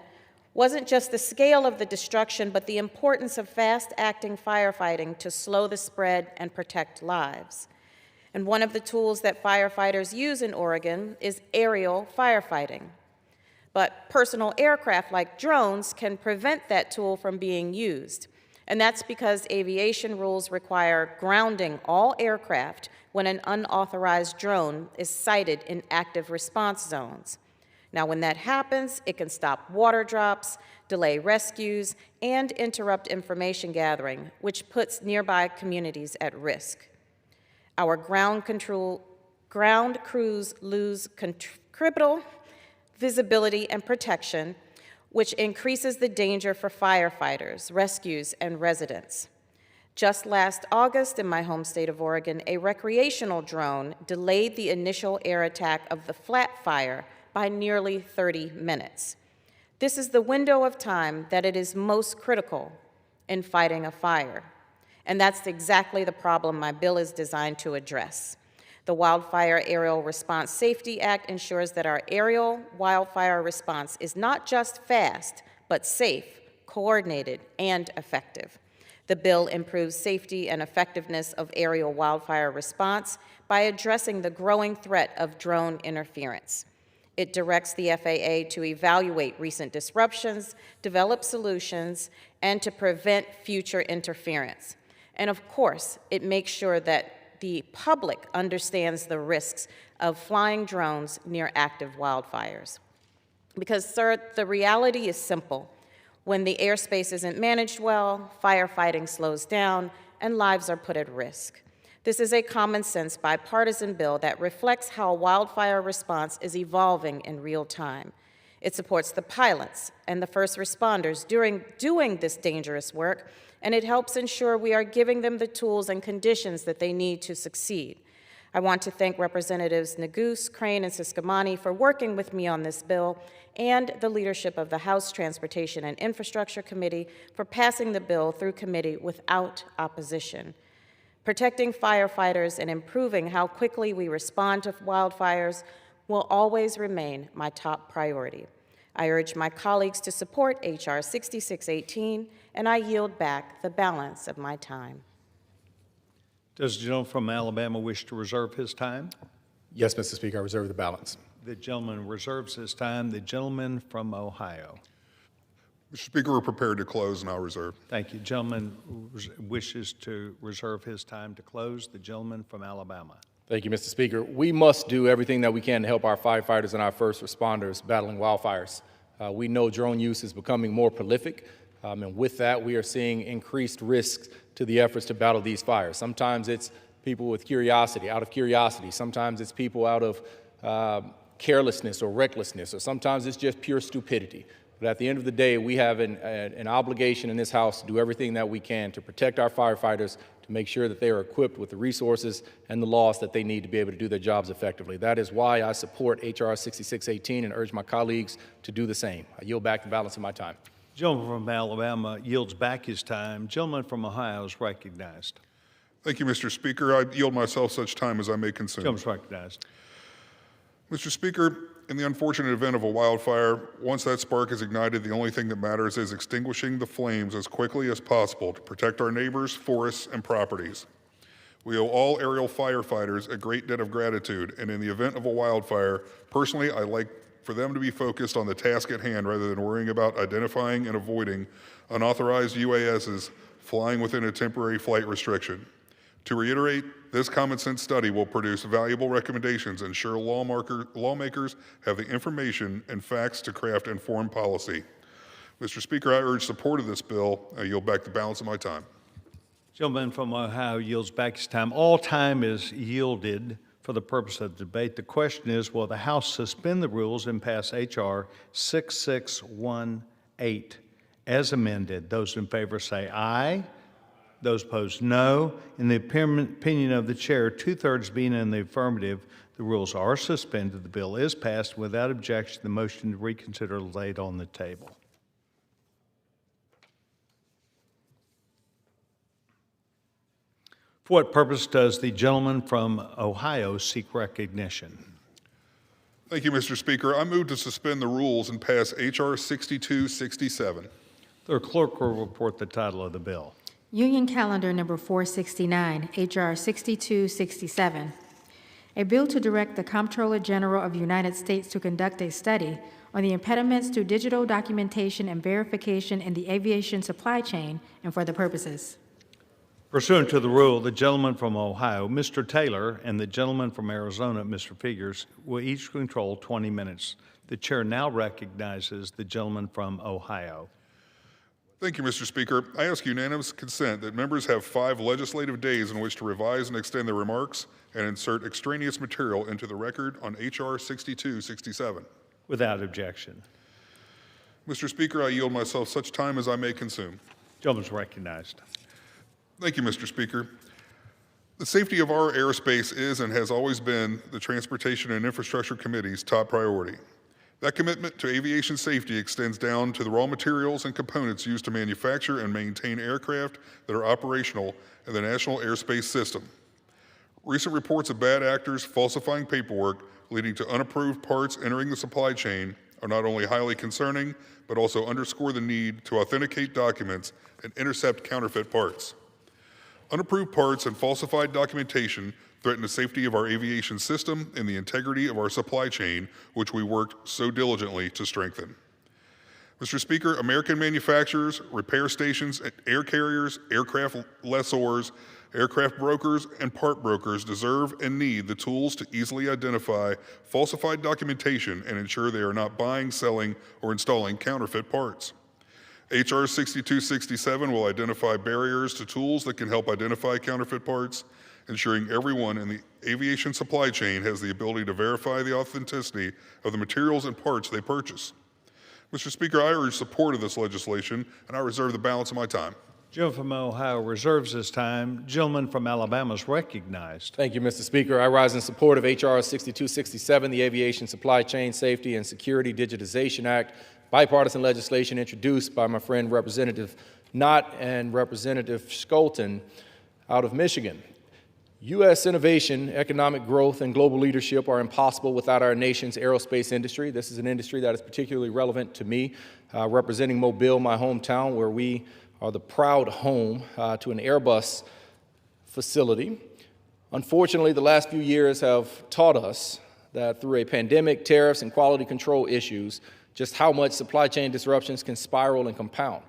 wasn't just the scale of the destruction, but the importance of fast-acting firefighting to slow the spread and protect lives. And one of the tools that firefighters use in Oregon is aerial firefighting. But personal aircraft like drones can prevent that tool from being used. And that's because aviation rules require grounding all aircraft when an unauthorized drone is sighted in active response zones. Now, when that happens, it can stop water drops, delay rescues, and interrupt information gathering, which puts nearby communities at risk. Our ground crews lose critical visibility and protection, which increases the danger for firefighters, rescues, and residents. Just last August, in my home state of Oregon, a recreational drone delayed the initial air attack of the flat fire by nearly 30 minutes. This is the window of time that it is most critical in fighting a fire. And that's exactly the problem my bill is designed to address. The Wildfire Aerial Response Safety Act ensures that our aerial wildfire response is not just fast, but safe, coordinated, and effective. The bill improves safety and effectiveness of aerial wildfire response by addressing the growing threat of drone interference. It directs the FAA to evaluate recent disruptions, develop solutions, and to prevent future interference. And of course, it makes sure that the public understands the risks of flying drones near active wildfires. Because, sir, the reality is simple. When the airspace isn't managed well, firefighting slows down, and lives are put at risk. This is a common sense bipartisan bill that reflects how wildfire response is evolving in real time. It supports the pilots and the first responders doing this dangerous work, and it helps ensure we are giving them the tools and conditions that they need to succeed. I want to thank Representatives Neguse, Crane, and Siscomani for working with me on this bill, and the leadership of the House Transportation and Infrastructure Committee for passing the bill through committee without opposition. Protecting firefighters and improving how quickly we respond to wildfires will always remain my top priority. I urge my colleagues to support H.R. 6618, and I yield back the balance of my time. Does the gentleman from Alabama wish to reserve his time? Yes, Mr. Speaker, I reserve the balance. The gentleman reserves his time. The gentleman from Ohio. Mr. Speaker, we're prepared to close, and I'll reserve. Thank you. Gentleman wishes to reserve his time to close. The gentleman from Alabama. Thank you, Mr. Speaker. We must do everything that we can to help our firefighters and our first responders battling wildfires. We know drone use is becoming more prolific, and with that, we are seeing increased risks to the efforts to battle these fires. Sometimes it's people with curiosity, out of curiosity. Sometimes it's people out of carelessness or recklessness, or sometimes it's just pure stupidity. But at the end of the day, we have an obligation in this House to do everything that we can to protect our firefighters, to make sure that they are equipped with the resources and the laws that they need to be able to do their jobs effectively. That is why I support H.R. 6618 and urge my colleagues to do the same. I yield back the balance of my time. Gentleman from Alabama yields back his time. Gentleman from Ohio is recognized. Thank you, Mr. Speaker. I yield myself such time as I may consume. Gentleman is recognized. Mr. Speaker, in the unfortunate event of a wildfire, once that spark is ignited, the only thing that matters is extinguishing the flames as quickly as possible to protect our neighbors, forests, and properties. We owe all aerial firefighters a great debt of gratitude, and in the event of a wildfire, personally, I like for them to be focused on the task at hand rather than worrying about identifying and avoiding unauthorized UASs flying within a temporary flight restriction. To reiterate, this common sense study will produce valuable recommendations and ensure lawmakers have the information and facts to craft informed policy. Mr. Speaker, I urge support of this bill. I yield back the balance of my time. Gentleman from Ohio yields back his time. All time is yielded for the purpose of debate. The question is, will the House suspend the rules and pass H.R. 6618 as amended? Those in favor say aye. Those opposed, no. In the opinion of the chair, 2/3 being in the affirmative, the rules are suspended. The bill is passed without objection. The motion to reconsider is laid on the table. For what purpose does the gentleman from Ohio seek recognition? Thank you, Mr. Speaker. I move to suspend the rules and pass H.R. 6267. The clerk will report the title of the bill. Union Calendar Number 469, H.R. 6267. A bill to direct the Comptroller General of the United States to conduct a study on the impediments to digital documentation and verification in the aviation supply chain and for the purposes. Pursuant to the rule, the gentleman from Ohio, Mr. Taylor, and the gentleman from Arizona, Mr. Figures, will each control 20 minutes. The chair now recognizes the gentleman from Ohio. Thank you, Mr. Speaker. I ask unanimous consent that members have 5 legislative days in which to revise and extend their remarks and insert extraneous material into the record on H.R. 6267. Without objection. Mr. Speaker, I yield myself such time as I may consume. Gentleman is recognized. Thank you, Mr. Speaker. The safety of our airspace is and has always been the Transportation and Infrastructure Committee's top priority. That commitment to aviation safety extends down to the raw materials and components used to manufacture and maintain aircraft that are operational in the national airspace system. Recent reports of bad actors falsifying paperwork leading to unapproved parts entering the supply chain are not only highly concerning, but also underscore the need to authenticate documents and intercept counterfeit parts. Unapproved parts and falsified documentation threaten the safety of our aviation system and the integrity of our supply chain, which we worked so diligently to strengthen. Mr. Speaker, American manufacturers, repair stations, air carriers, aircraft lessors, aircraft brokers, and part brokers deserve and need the tools to easily identify falsified documentation and ensure they are not buying, selling, or installing counterfeit parts. H.R. 6267 will identify barriers to tools that can help identify counterfeit parts, ensuring everyone in the aviation supply chain has the ability to verify the authenticity of the materials and parts they purchase. Mr. Speaker, I urge support of this legislation, and I reserve the balance of my time. Gentleman from Ohio reserves his time. Gentleman from Alabama is recognized. Thank you, Mr. Speaker. I rise in support of H.R. 6267, the Aviation Supply Chain Safety and Security Digitization Act, bipartisan legislation introduced by my friend Representative Knott and Representative Skolton out of Michigan. U.S. innovation, economic growth, and global leadership are impossible without our nation's aerospace industry. This is an industry that is particularly relevant to me, representing Mobile, my hometown, where we are the proud home to an Airbus facility. Unfortunately, the last few years have taught us that through a pandemic, tariffs, and quality control issues, just how much supply chain disruptions can spiral and compound.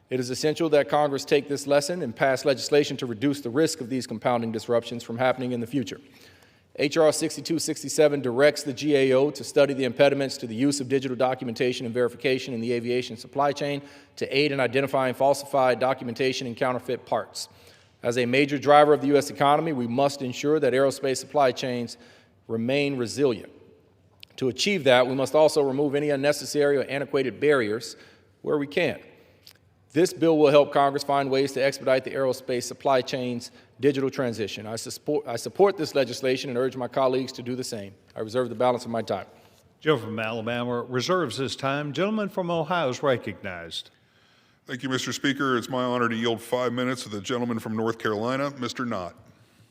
It is essential that Congress take this lesson and pass legislation to reduce the risk of these compounding disruptions from happening in the future. H.R. 6267 directs the GAO to study the impediments to the use of digital documentation and verification in the aviation supply chain to aid in identifying falsified documentation and counterfeit parts. As a major driver of the U.S. economy, we must ensure that aerospace supply chains remain resilient. To achieve that, we must also remove any unnecessary or antiquated barriers where we can. This bill will help Congress find ways to expedite the aerospace supply chain's digital transition. I support this legislation and urge my colleagues to do the same. I reserve the balance of my time. Gentleman from Alabama reserves his time. Gentleman from Ohio is recognized. Thank you, Mr. Speaker. It's my honor to yield 5 minutes to the gentleman from North Carolina, Mr. Knott.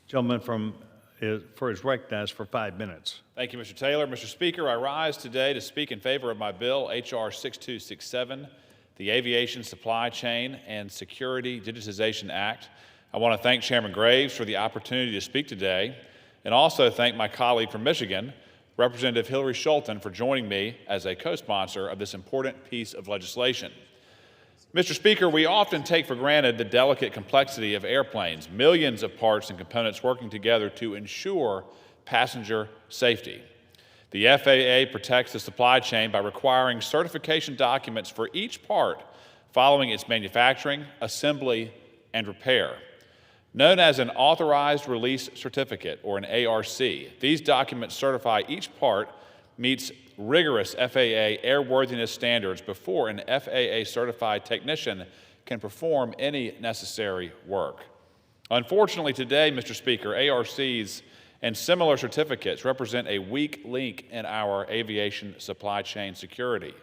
Gentleman is recognized for 5 minutes. Thank you, Mr. Taylor. Mr. Speaker, I rise today to speak in favor of my bill, H.R. 6267, the Aviation Supply Chain and Security Digitization Act. I want to thank Chairman Graves for the opportunity to speak today, and also thank my colleague from Michigan, Representative Hillary Skolton, for joining me as a co-sponsor of this important piece of legislation. Mr. Speaker, we often take for granted the delicate complexity of airplanes, millions of parts and components working together to ensure passenger safety. The FAA protects the supply chain by requiring certification documents for each part following its manufacturing, assembly, and repair. Known as an Authorized Release Certificate, or an ARC, these documents certify each part meets rigorous FAA airworthiness standards before an FAA-certified technician can perform any necessary work. Unfortunately today, Mr. Speaker, ARCs and similar certificates represent a weak link in our aviation supply chain security.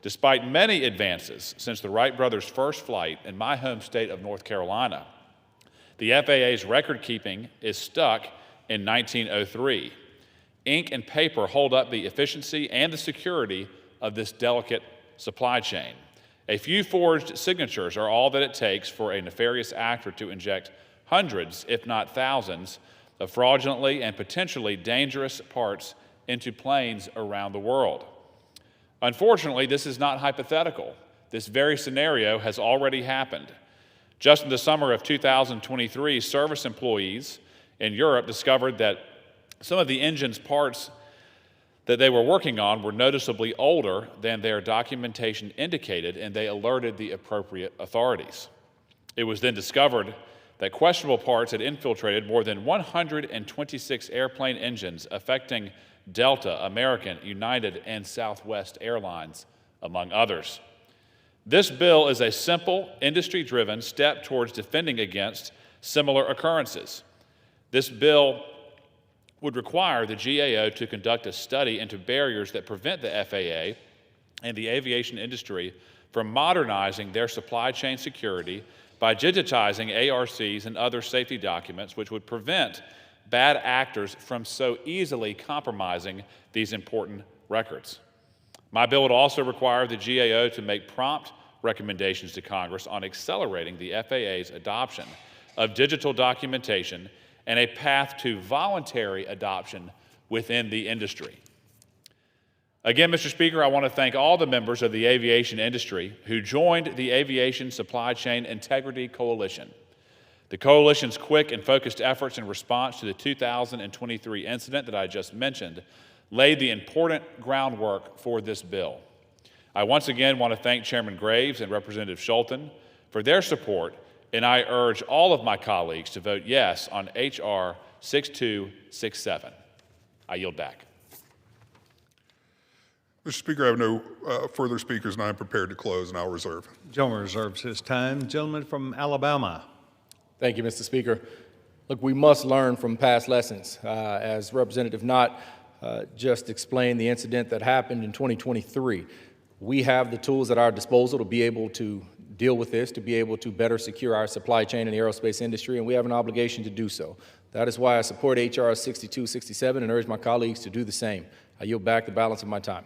Despite many advances since the Wright brothers' first flight in my home state of North Carolina, the FAA's record keeping is stuck in 1903. Ink and paper hold up the efficiency and the security of this delicate supply chain. A few forged signatures are all that it takes for a nefarious actor to inject hundreds, if not thousands, of fraudulently and potentially dangerous parts into planes around the world. Unfortunately, this is not hypothetical. This very scenario has already happened. Just in the summer of 2023, service employees in Europe discovered that some of the engine's parts that they were working on were noticeably older than their documentation indicated, and they alerted the appropriate authorities. It was then discovered that questionable parts had infiltrated more than 126 airplane engines, affecting Delta, American, United, and Southwest Airlines, among others. This bill is a simple, industry-driven step towards defending against similar occurrences. This bill would require the GAO to conduct a study into barriers that prevent the FAA and the aviation industry from modernizing their supply chain security by digitizing ARCs and other safety documents, which would prevent bad actors from so easily compromising these important records. My bill would also require the GAO to make prompt recommendations to Congress on accelerating the FAA's adoption of digital documentation and a path to voluntary adoption within the industry. Again, Mr. Speaker, I want to thank all the members of the aviation industry who joined the Aviation Supply Chain Integrity Coalition. The coalition's quick and focused efforts in response to the 2023 incident that I just mentioned laid the important groundwork for this bill. I once again want to thank Chairman Graves and Representative Schulten for their support, and I urge all of my colleagues to vote yes on H.R. 6267. I yield back. Mr. Speaker, I have no further speakers, and I am prepared to close, and I'll reserve. Gentleman reserves his time. Gentleman from Alabama. Thank you, Mr. Speaker. Look, we must learn from past lessons. As Representative Knott just explained the incident that happened in 2023, we have the tools at our disposal to be able to deal with this, to be able to better secure our supply chain in the aerospace industry, and we have an obligation to do so. That is why I support H.R. 6267 and urge my colleagues to do the same. I yield back the balance of my time.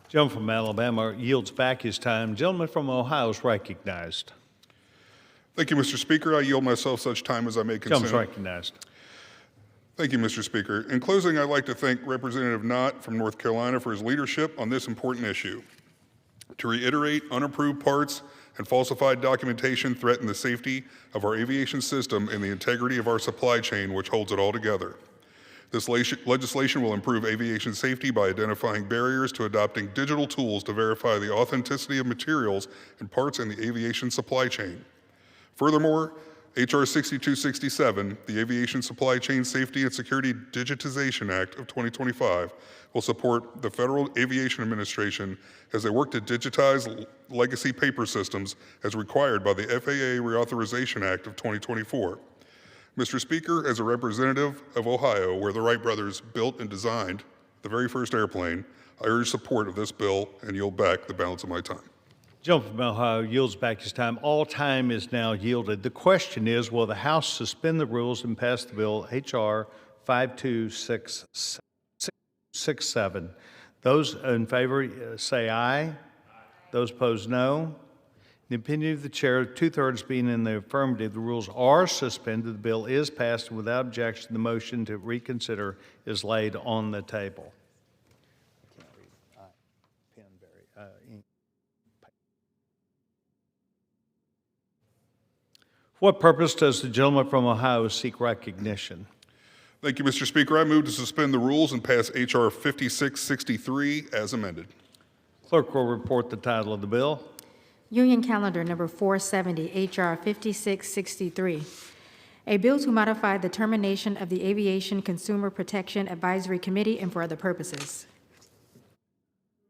Gentleman from Alabama yields back his time. Gentleman from Ohio is recognized. Thank you, Mr. Speaker. I yield myself such time as I may consume. Gentleman recognized. Thank you, Mr. Speaker. In closing, I'd like to thank Representative Knott from North Carolina for his leadership on this important issue. To reiterate, unapproved parts and falsified documentation threaten the safety of our aviation system and the integrity of our supply chain, which holds it all together. This legislation will improve aviation safety by identifying barriers to adopting digital tools to verify the authenticity of materials and parts in the aviation supply chain. Furthermore, H.R. 6267, the Aviation Supply Chain Safety and Security Digitization Act of 2025, will support the Federal Aviation Administration as they work to digitize legacy paper systems as required by the FAA Reauthorization Act of 2024. Mr. Speaker, as a representative of Ohio, where the Wright brothers built and designed the very first airplane, I urge support of this bill and yield back the balance of my time. Gentleman from Ohio yields back his time. All time is now yielded. The question is, will the House suspend the rules and pass the bill H.R. 5267? Those in favor say aye. Those opposed, no. In the opinion of the chair, 2/3 being in the affirmative, the rules are suspended. The bill is passed without objection. The motion to reconsider is laid on the table. For what purpose does the gentleman from Ohio seek recognition? Thank you, Mr. Speaker. I move to suspend the rules and pass H.R. 5663 as amended. Clerk will report the title of the bill. Union Calendar Number 470, H.R. 5663. A bill to modify the termination of the Aviation Consumer Protection Advisory Committee and for other purposes.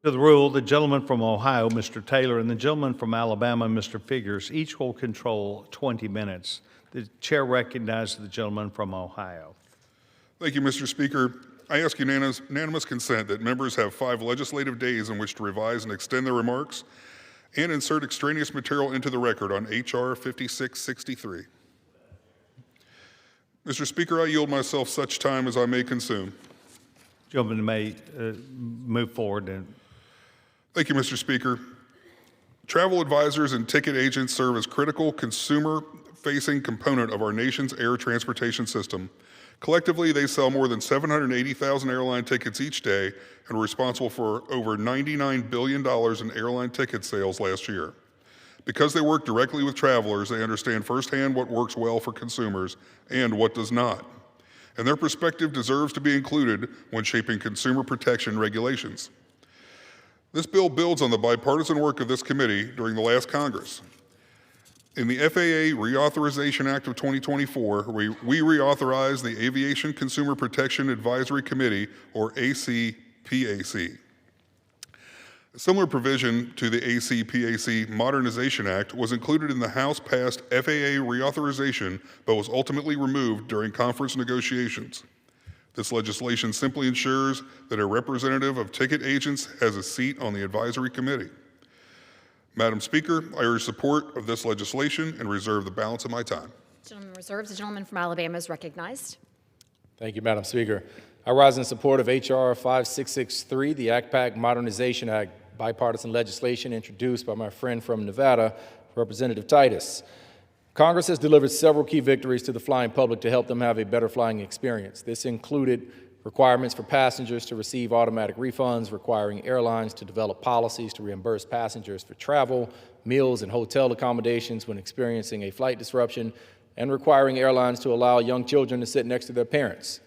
To the rule, the gentleman from Ohio, Mr. Taylor, and the gentleman from Alabama, Mr. Figures, each will control 20 minutes. The chair recognizes the gentleman from Ohio. Thank you, Mr. Speaker. I ask unanimous consent that members have 5 legislative days in which to revise and extend their remarks and insert extraneous material into the record on H.R. 5663. Mr. Speaker, I yield myself such time as I may consume. Gentleman may move forward. Thank you, Mr. Speaker. Travel advisors and ticket agents serve as critical consumer-facing component of our nation's air transportation system. Collectively, they sell more than 780,000 airline tickets each day and were responsible for over $99 billion in airline ticket sales last year. Because they work directly with travelers, they understand firsthand what works well for consumers and what does not. And their perspective deserves to be included when shaping consumer protection regulations. This bill builds on the bipartisan work of this committee during the last Congress. In the FAA Reauthorization Act of 2024, we reauthorized the Aviation Consumer Protection Advisory Committee, or ACPAC. A similar provision to the ACPAC Modernization Act was included in the House-passed FAA reauthorization, but was ultimately removed during conference negotiations. This legislation simply ensures that a representative of ticket agents has a seat on the advisory committee. Madam Speaker, I urge support of this legislation and reserve the balance of my time. Gentleman reserves. The gentleman from Alabama is recognized. Thank you, Madam Speaker. I rise in support of H.R. 5663, the ACPAC Modernization Act, bipartisan legislation introduced by my friend from Nevada, Representative Titus. Congress has delivered several key victories to the flying public to help them have a better flying experience. This included requirements for passengers to receive automatic refunds, requiring airlines to develop policies to reimburse passengers for travel, meals, and hotel accommodations when experiencing a flight disruption, and requiring airlines to allow young children to sit next to their parents.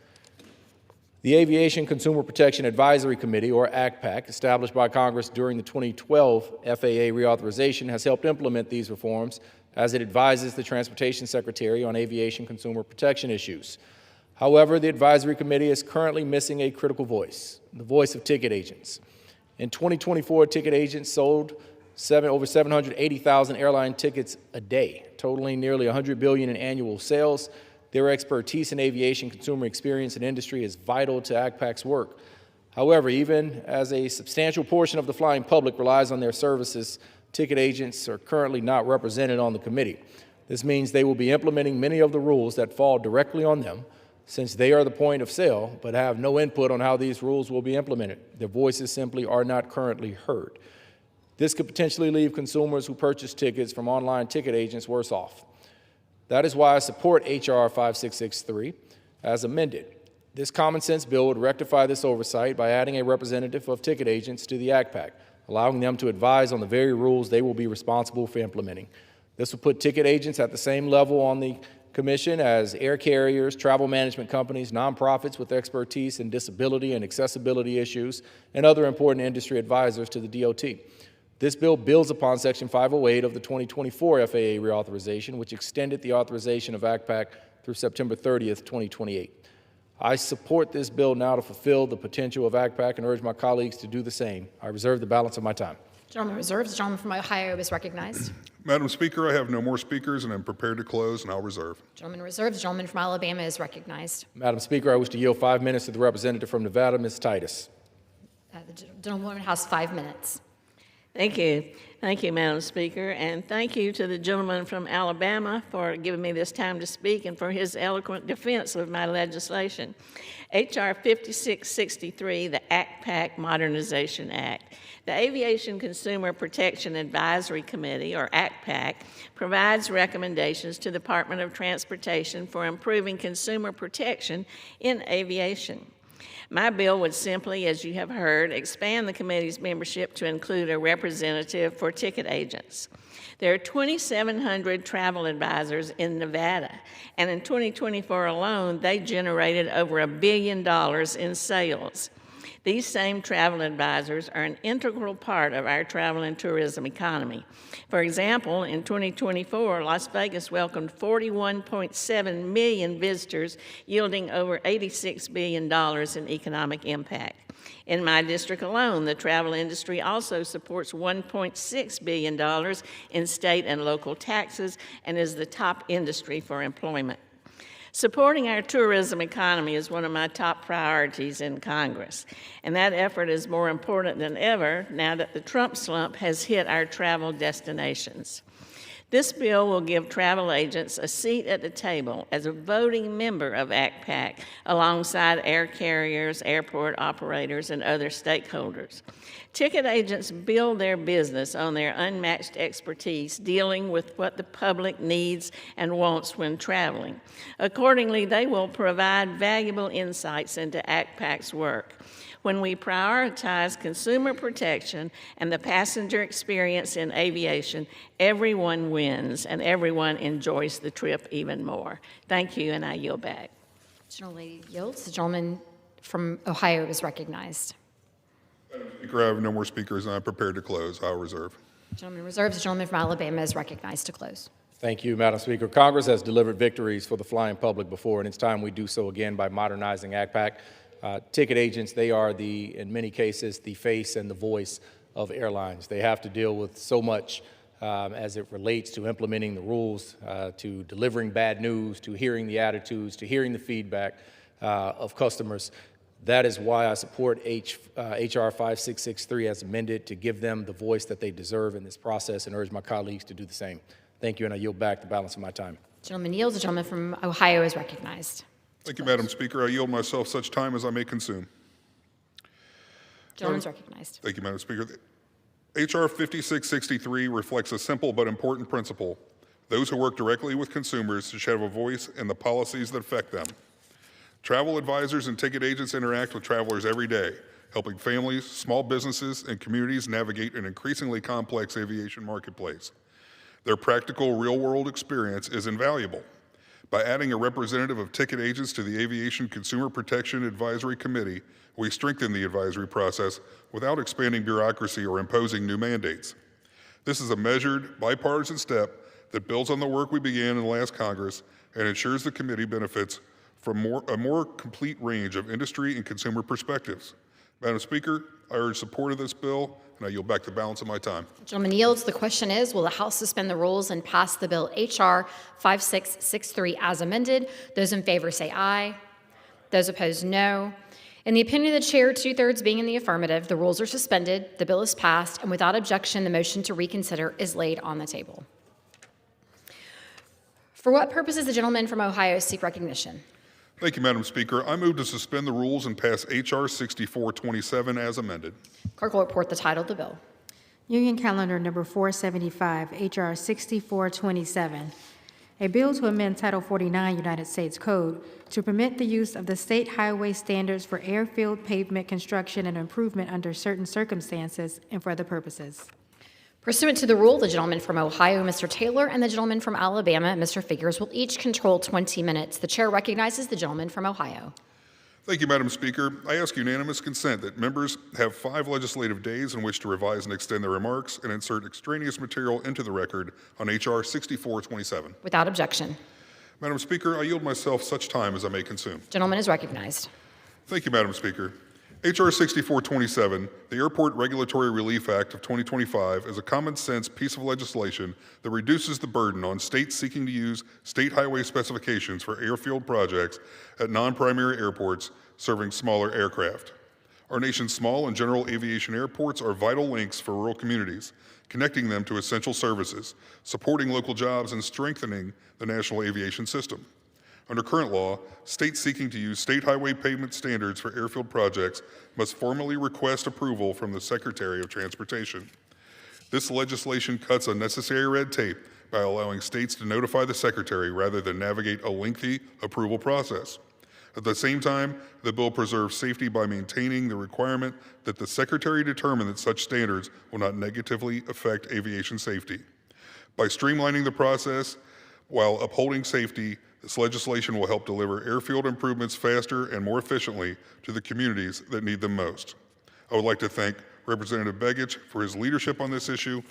The Aviation Consumer Protection Advisory Committee, or ACPAC, established by Congress during the 2012 FAA reauthorization, has helped implement these reforms as it advises the Transportation Secretary on aviation consumer protection issues. However, the advisory committee is currently missing a critical voice, the voice of ticket agents. In 2024, ticket agents sold over 780,000 airline tickets a day, totaling nearly $100 billion in annual sales. Their expertise in aviation consumer experience and industry is vital to ACPAC's work. However, even as a substantial portion of the flying public relies on their services, ticket agents are currently not represented on the committee. This means they will be implementing many of the rules that fall directly on them, since they are the point of sale, but have no input on how these rules will be implemented. Their voices simply are not currently heard. This could potentially leave consumers who purchase tickets from online ticket agents worse off. That is why I support H.R. 5663 as amended. This common sense bill would rectify this oversight by adding a representative of ticket agents to the ACPAC, allowing them to advise on the very rules they will be responsible for implementing. This will put ticket agents at the same level on the Commission as air carriers, travel management companies, nonprofits with expertise in disability and accessibility issues, and other important industry advisors to the DOT. This bill builds upon Section 508 of the 2024 FAA reauthorization, which extended the authorization of ACPAC through September 30th, 2028. I support this bill now to fulfill the potential of ACPAC and urge my colleagues to do the same. I reserve the balance of my time. Gentleman reserves. The gentleman from Ohio is recognized. Madam Speaker, I have no more speakers and am prepared to close, and I'll reserve. Gentleman reserves. The gentleman from Alabama is recognized. Madam Speaker, I wish to yield 5 minutes to the representative from Nevada, Ms. Titus. The gentleman has 5 minutes. Thank you. Thank you, Madam Speaker, and thank you to the gentleman from Alabama for giving me this time to speak and for his eloquent defense of my legislation. H.R. 5663, the ACPAC Modernization Act. The Aviation Consumer Protection Advisory Committee, or ACPAC, provides recommendations to the Department of Transportation for improving consumer protection in aviation. My bill would simply, as you have heard, expand the committee's membership to include a representative for ticket agents. There are 2,700 travel advisors in Nevada, and in 2024 alone, they generated over $1 billion in sales. These same travel advisors are an integral part of our travel and tourism economy. For example, in 2024, Las Vegas welcomed 41.7 million visitors, yielding over $86 billion in economic impact. In my district alone, the travel industry also supports $1.6 billion in state and local taxes and is the top industry for employment. Supporting our tourism economy is one of my top priorities in Congress, and that effort is more important than ever now that the Trump slump has hit our travel destinations. This bill will give travel agents a seat at the table as a voting member of ACPAC alongside air carriers, airport operators, and other stakeholders. Ticket agents build their business on their unmatched expertise dealing with what the public needs and wants when traveling. Accordingly, they will provide valuable insights into ACPAC's work. When we prioritize consumer protection and the passenger experience in aviation, everyone wins and everyone enjoys the trip even more. Thank you, and I yield back. General yields. The gentleman from Ohio is recognized. Madam Speaker, I have no more speakers, and I'm prepared to close. I'll reserve. Gentleman reserves. The gentleman from Alabama is recognized to close. Thank you, Madam Speaker. Congress has delivered victories for the flying public before, and it's time we do so again by modernizing ACPAC. Ticket agents, they are in many cases, the face and the voice of airlines. They have to deal with so much as it relates to implementing the rules, to delivering bad news, to hearing the attitudes, to hearing the feedback. of customers. That is why I support HR 5663 as amended, to give them the voice that they deserve in this process, and urge my colleagues to do the same. Thank you, and I yield back the balance of my time. Gentleman yields. The gentleman from Ohio is recognized. Thank you, Madam Speaker. I yield myself such time as I may consume. Gentleman's recognized. Thank you, Madam Speaker. HR 5663 reflects a simple but important principle. Those who work directly with consumers should have a voice in the policies that affect them. Travel advisors and ticket agents interact with travelers every day, helping families, small businesses, and communities navigate an increasingly complex aviation marketplace. Their practical, real-world experience is invaluable. By adding a representative of ticket agents to the Aviation Consumer Protection Advisory Committee, we strengthen the advisory process without expanding bureaucracy or imposing new mandates. This is a measured, bipartisan step that builds on the work we began in the last Congress and ensures the committee benefits from a more complete range of industry and consumer perspectives. Madam Speaker, I urge support of this bill, and I yield back the balance of my time. The gentleman yields. The question is, will the House suspend the rules and pass the bill HR 5663 as amended? Those in favor say aye. Those opposed, no. In the opinion of the chair, 2/3 being in the affirmative, the rules are suspended, the bill is passed, and without objection, the motion to reconsider is laid on the table. For what purpose does the gentleman from Ohio seek recognition? Thank you, Madam Speaker. I move to suspend the rules and pass HR 6427 as amended. Clerk will report the title of the bill. Union Calendar Number 475, H.R. 6427, a bill to amend Title 49 United States Code to permit the use of the state highway standards for airfield pavement construction and improvement under certain circumstances and for other purposes. Pursuant to the rule, the gentleman from Ohio, Mr. Taylor, and the gentleman from Alabama, Mr. Figures, will each control 20 minutes. The chair recognizes the gentleman from Ohio. Thank you, Madam Speaker. I ask unanimous consent that members have 5 legislative days in which to revise and extend their remarks and insert extraneous material into the record on H.R. 6427. Without objection. Madam Speaker, I yield myself such time as I may consume. Gentleman is recognized. Thank you, Madam Speaker. H.R. 6427, the Airport Regulatory Relief Act of 2025, is a common-sense piece of legislation that reduces the burden on states seeking to use state highway specifications for airfield projects at non-primary airports serving smaller aircraft. Our nation's small and general aviation airports are vital links for rural communities, connecting them to essential services, supporting local jobs, and strengthening the national aviation system. Under current law, states seeking to use state highway pavement standards for airfield projects must formally request approval from the Secretary of Transportation. This legislation cuts unnecessary red tape by allowing states to notify the Secretary rather than navigate a lengthy approval process. At the same time, the bill preserves safety by maintaining the requirement that the Secretary determine that such standards will not negatively affect aviation safety. By streamlining the process while upholding safety, this legislation will help deliver airfield improvements faster and more efficiently to the communities that need them most. I would like to thank Representative Begich for his leadership on this issue.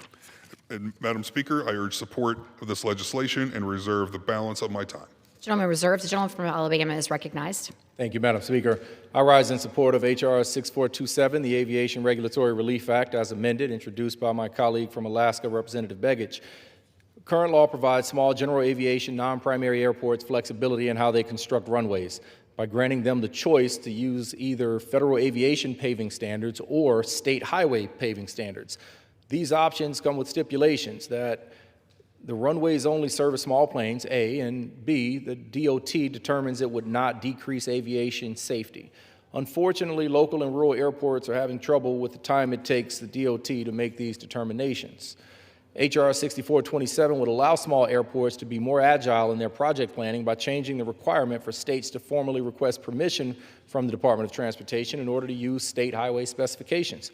And Madam Speaker, I urge support of this legislation and reserve the balance of my time. Gentleman reserves. The gentleman from Alabama is recognized. Thank you, Madam Speaker. I rise in support of H.R. 6427, the Aviation Regulatory Relief Act, as amended, introduced by my colleague from Alaska, Representative Begich. Current law provides small general aviation non-primary airports flexibility in how they construct runways by granting them the choice to use either federal aviation paving standards or state highway paving standards. These options come with stipulations that the runways only service small planes, A, and B, the DOT determines it would not decrease aviation safety. Unfortunately, local and rural airports are having trouble with the time it takes the DOT to make these determinations. H.R. 6427 would allow small airports to be more agile in their project planning by changing the requirement for states to formally request permission from the Department of Transportation in order to use state highway specifications.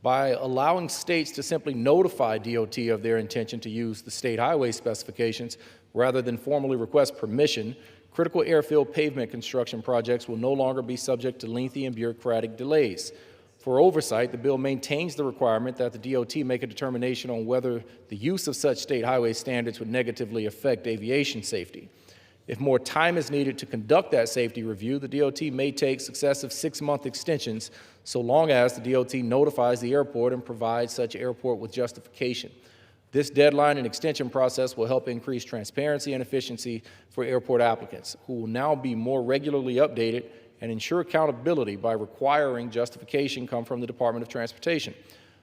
By allowing states to simply notify DOT of their intention to use the state highway specifications rather than formally request permission, critical airfield pavement construction projects will no longer be subject to lengthy and bureaucratic delays. For oversight, the bill maintains the requirement that the DOT make a determination on whether the use of such state highway standards would negatively affect aviation safety. If more time is needed to conduct that safety review, the DOT may take successive 6-month extensions so long as the DOT notifies the airport and provides such airport with justification. This deadline and extension process will help increase transparency and efficiency for airport applicants, who will now be more regularly updated and ensure accountability by requiring justification come from the Department of Transportation.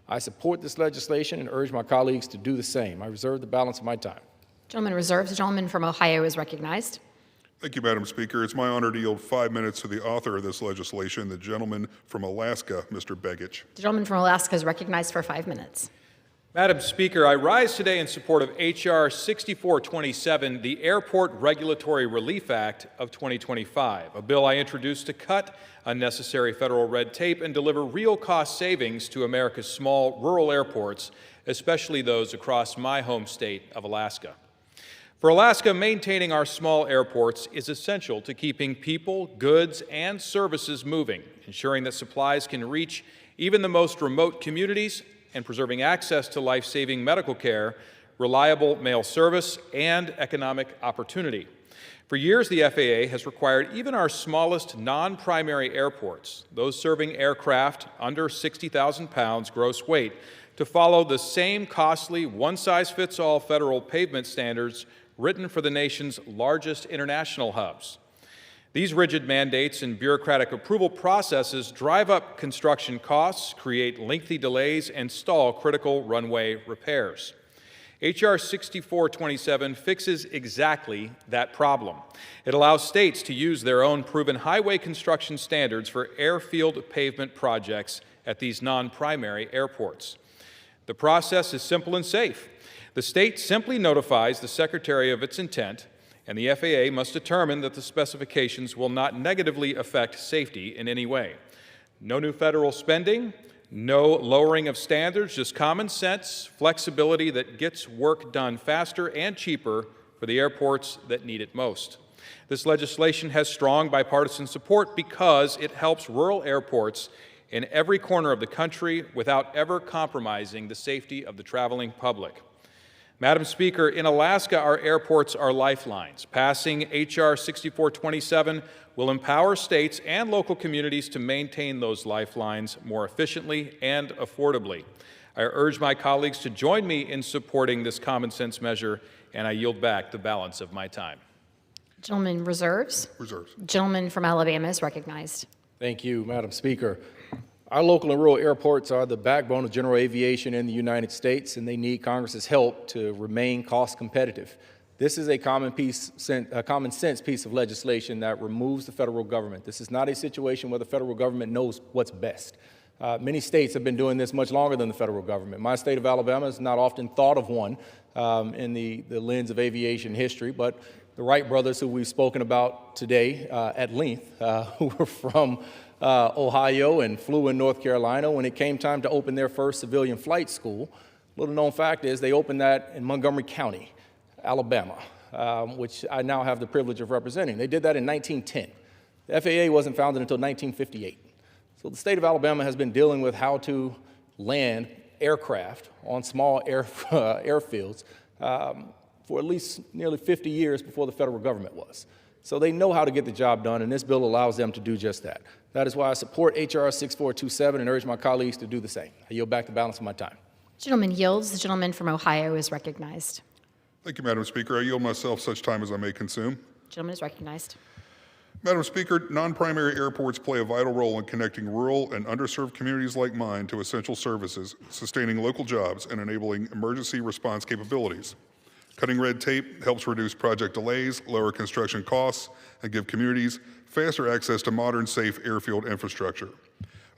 I support this legislation and urge my colleagues to do the same. I reserve the balance of my time. Gentleman reserves. The gentleman from Ohio is recognized. Thank you, Madam Speaker. It's my honor to yield 5 minutes to the author of this legislation, the gentleman from Alaska, Mr. Begich. The gentleman from Alaska is recognized for 5 minutes. Madam Speaker, I rise today in support of H.R. 6427, the Airport Regulatory Relief Act of 2025, a bill I introduced to cut unnecessary federal red tape and deliver real cost savings to America's small rural airports, especially those across my home state of Alaska. For Alaska, maintaining our small airports is essential to keeping people, goods, and services moving, ensuring that supplies can reach even the most remote communities, and preserving access to life-saving medical care, reliable mail service, and economic opportunity. For years, the FAA has required even our smallest non-primary airports, those serving aircraft under 60,000 pounds gross weight, to follow the same costly one-size-fits-all federal pavement standards written for the nation's largest international hubs. These rigid mandates and bureaucratic approval processes drive up construction costs, create lengthy delays, and stall critical runway repairs. H.R. 6427 fixes exactly that problem. It allows states to use their own proven highway construction standards for airfield pavement projects at these non-primary airports. The process is simple and safe. The state simply notifies the Secretary of its intent, and the FAA must determine that the specifications will not negatively affect safety in any way. No new federal spending, no lowering of standards, just common sense, flexibility that gets work done faster and cheaper for the airports that need it most. This legislation has strong bipartisan support because it helps rural airports in every corner of the country without ever compromising the safety of the traveling public. Madam Speaker, in Alaska, our airports are lifelines. Passing H.R. 6427 will empower states and local communities to maintain those lifelines more efficiently and affordably. I urge my colleagues to join me in supporting this common sense measure, and I yield back the balance of my time. Gentleman reserves. Reserves. Gentleman from Alabama is recognized. Thank you, Madam Speaker. Our local and rural airports are the backbone of general aviation in the United States, and they need Congress's help to remain cost competitive. This is a common sense piece of legislation that removes the federal government. This is not a situation where the federal government knows what's best. Many states have been doing this much longer than the federal government. My state of Alabama is not often thought of one in the lens of aviation history, but the Wright brothers, who we've spoken about today at length, who were from Ohio and flew in North Carolina, when it came time to open their first civilian flight school, little known fact is they opened that in Montgomery County, Alabama, which I now have the privilege of representing. They did that in 1910. The FAA wasn't founded until 1958. So the state of Alabama has been dealing with how to land aircraft on small airfields for at least nearly 50 years before the federal government was. So they know how to get the job done, and this bill allows them to do just that. That is why I support H.R. 6427 and urge my colleagues to do the same. I yield back the balance of my time. Gentleman yields. The gentleman from Ohio is recognized. Thank you, Madam Speaker. I yield myself such time as I may consume. Gentleman is recognized. Madam Speaker, non-primary airports play a vital role in connecting rural and underserved communities like mine to essential services, sustaining local jobs, and enabling emergency response capabilities. Cutting red tape helps reduce project delays, lower construction costs, and give communities faster access to modern, safe airfield infrastructure,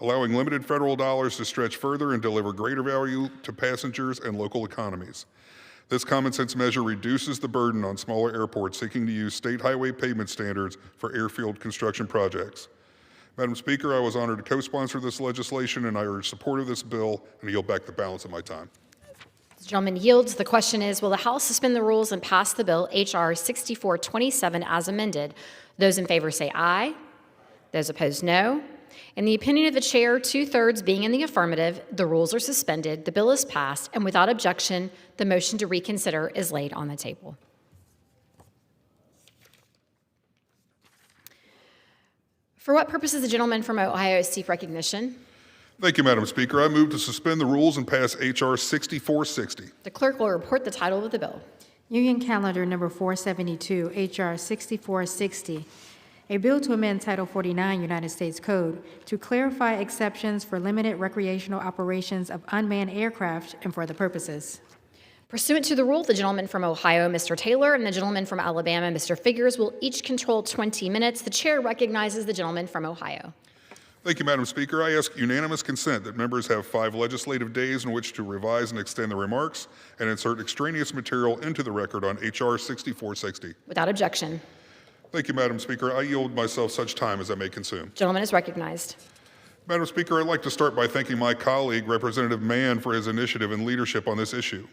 allowing limited federal dollars to stretch further and deliver greater value to passengers and local economies. This common sense measure reduces the burden on smaller airports seeking to use state highway pavement standards for airfield construction projects. Madam Speaker, I was honored to co-sponsor this legislation, and I urge support of this bill and yield back the balance of my time. The gentleman yields. The question is, will the House suspend the rules and pass the bill H.R. 6427 as amended? Those in favor say aye. Those opposed, no. In the opinion of the chair, 2/3 being in the affirmative, the rules are suspended, the bill is passed, and without objection, the motion to reconsider is laid on the table. For what purpose does the gentleman from Ohio seek recognition? Thank you, Madam Speaker. I move to suspend the rules and pass H.R. 6460. The clerk will report the title of the bill. Union Calendar Number 472, H.R. 6460, A bill to amend Title 49 United States Code to clarify exceptions for limited recreational operations of unmanned aircraft and for other purposes. Pursuant to the rule, the gentleman from Ohio, Mr. Taylor, and the gentleman from Alabama, Mr. Figures, will each control 20 minutes. The chair recognizes the gentleman from Ohio. Thank you, Madam Speaker. I ask unanimous consent that members have 5 legislative days in which to revise and extend the remarks and insert extraneous material into the record on H.R. 6460. Without objection. Thank you, Madam Speaker. I yield myself such time as I may consume. Gentleman is recognized. Madam Speaker, I'd like to start by thanking my colleague, Representative Mann, for his initiative and leadership on this issue.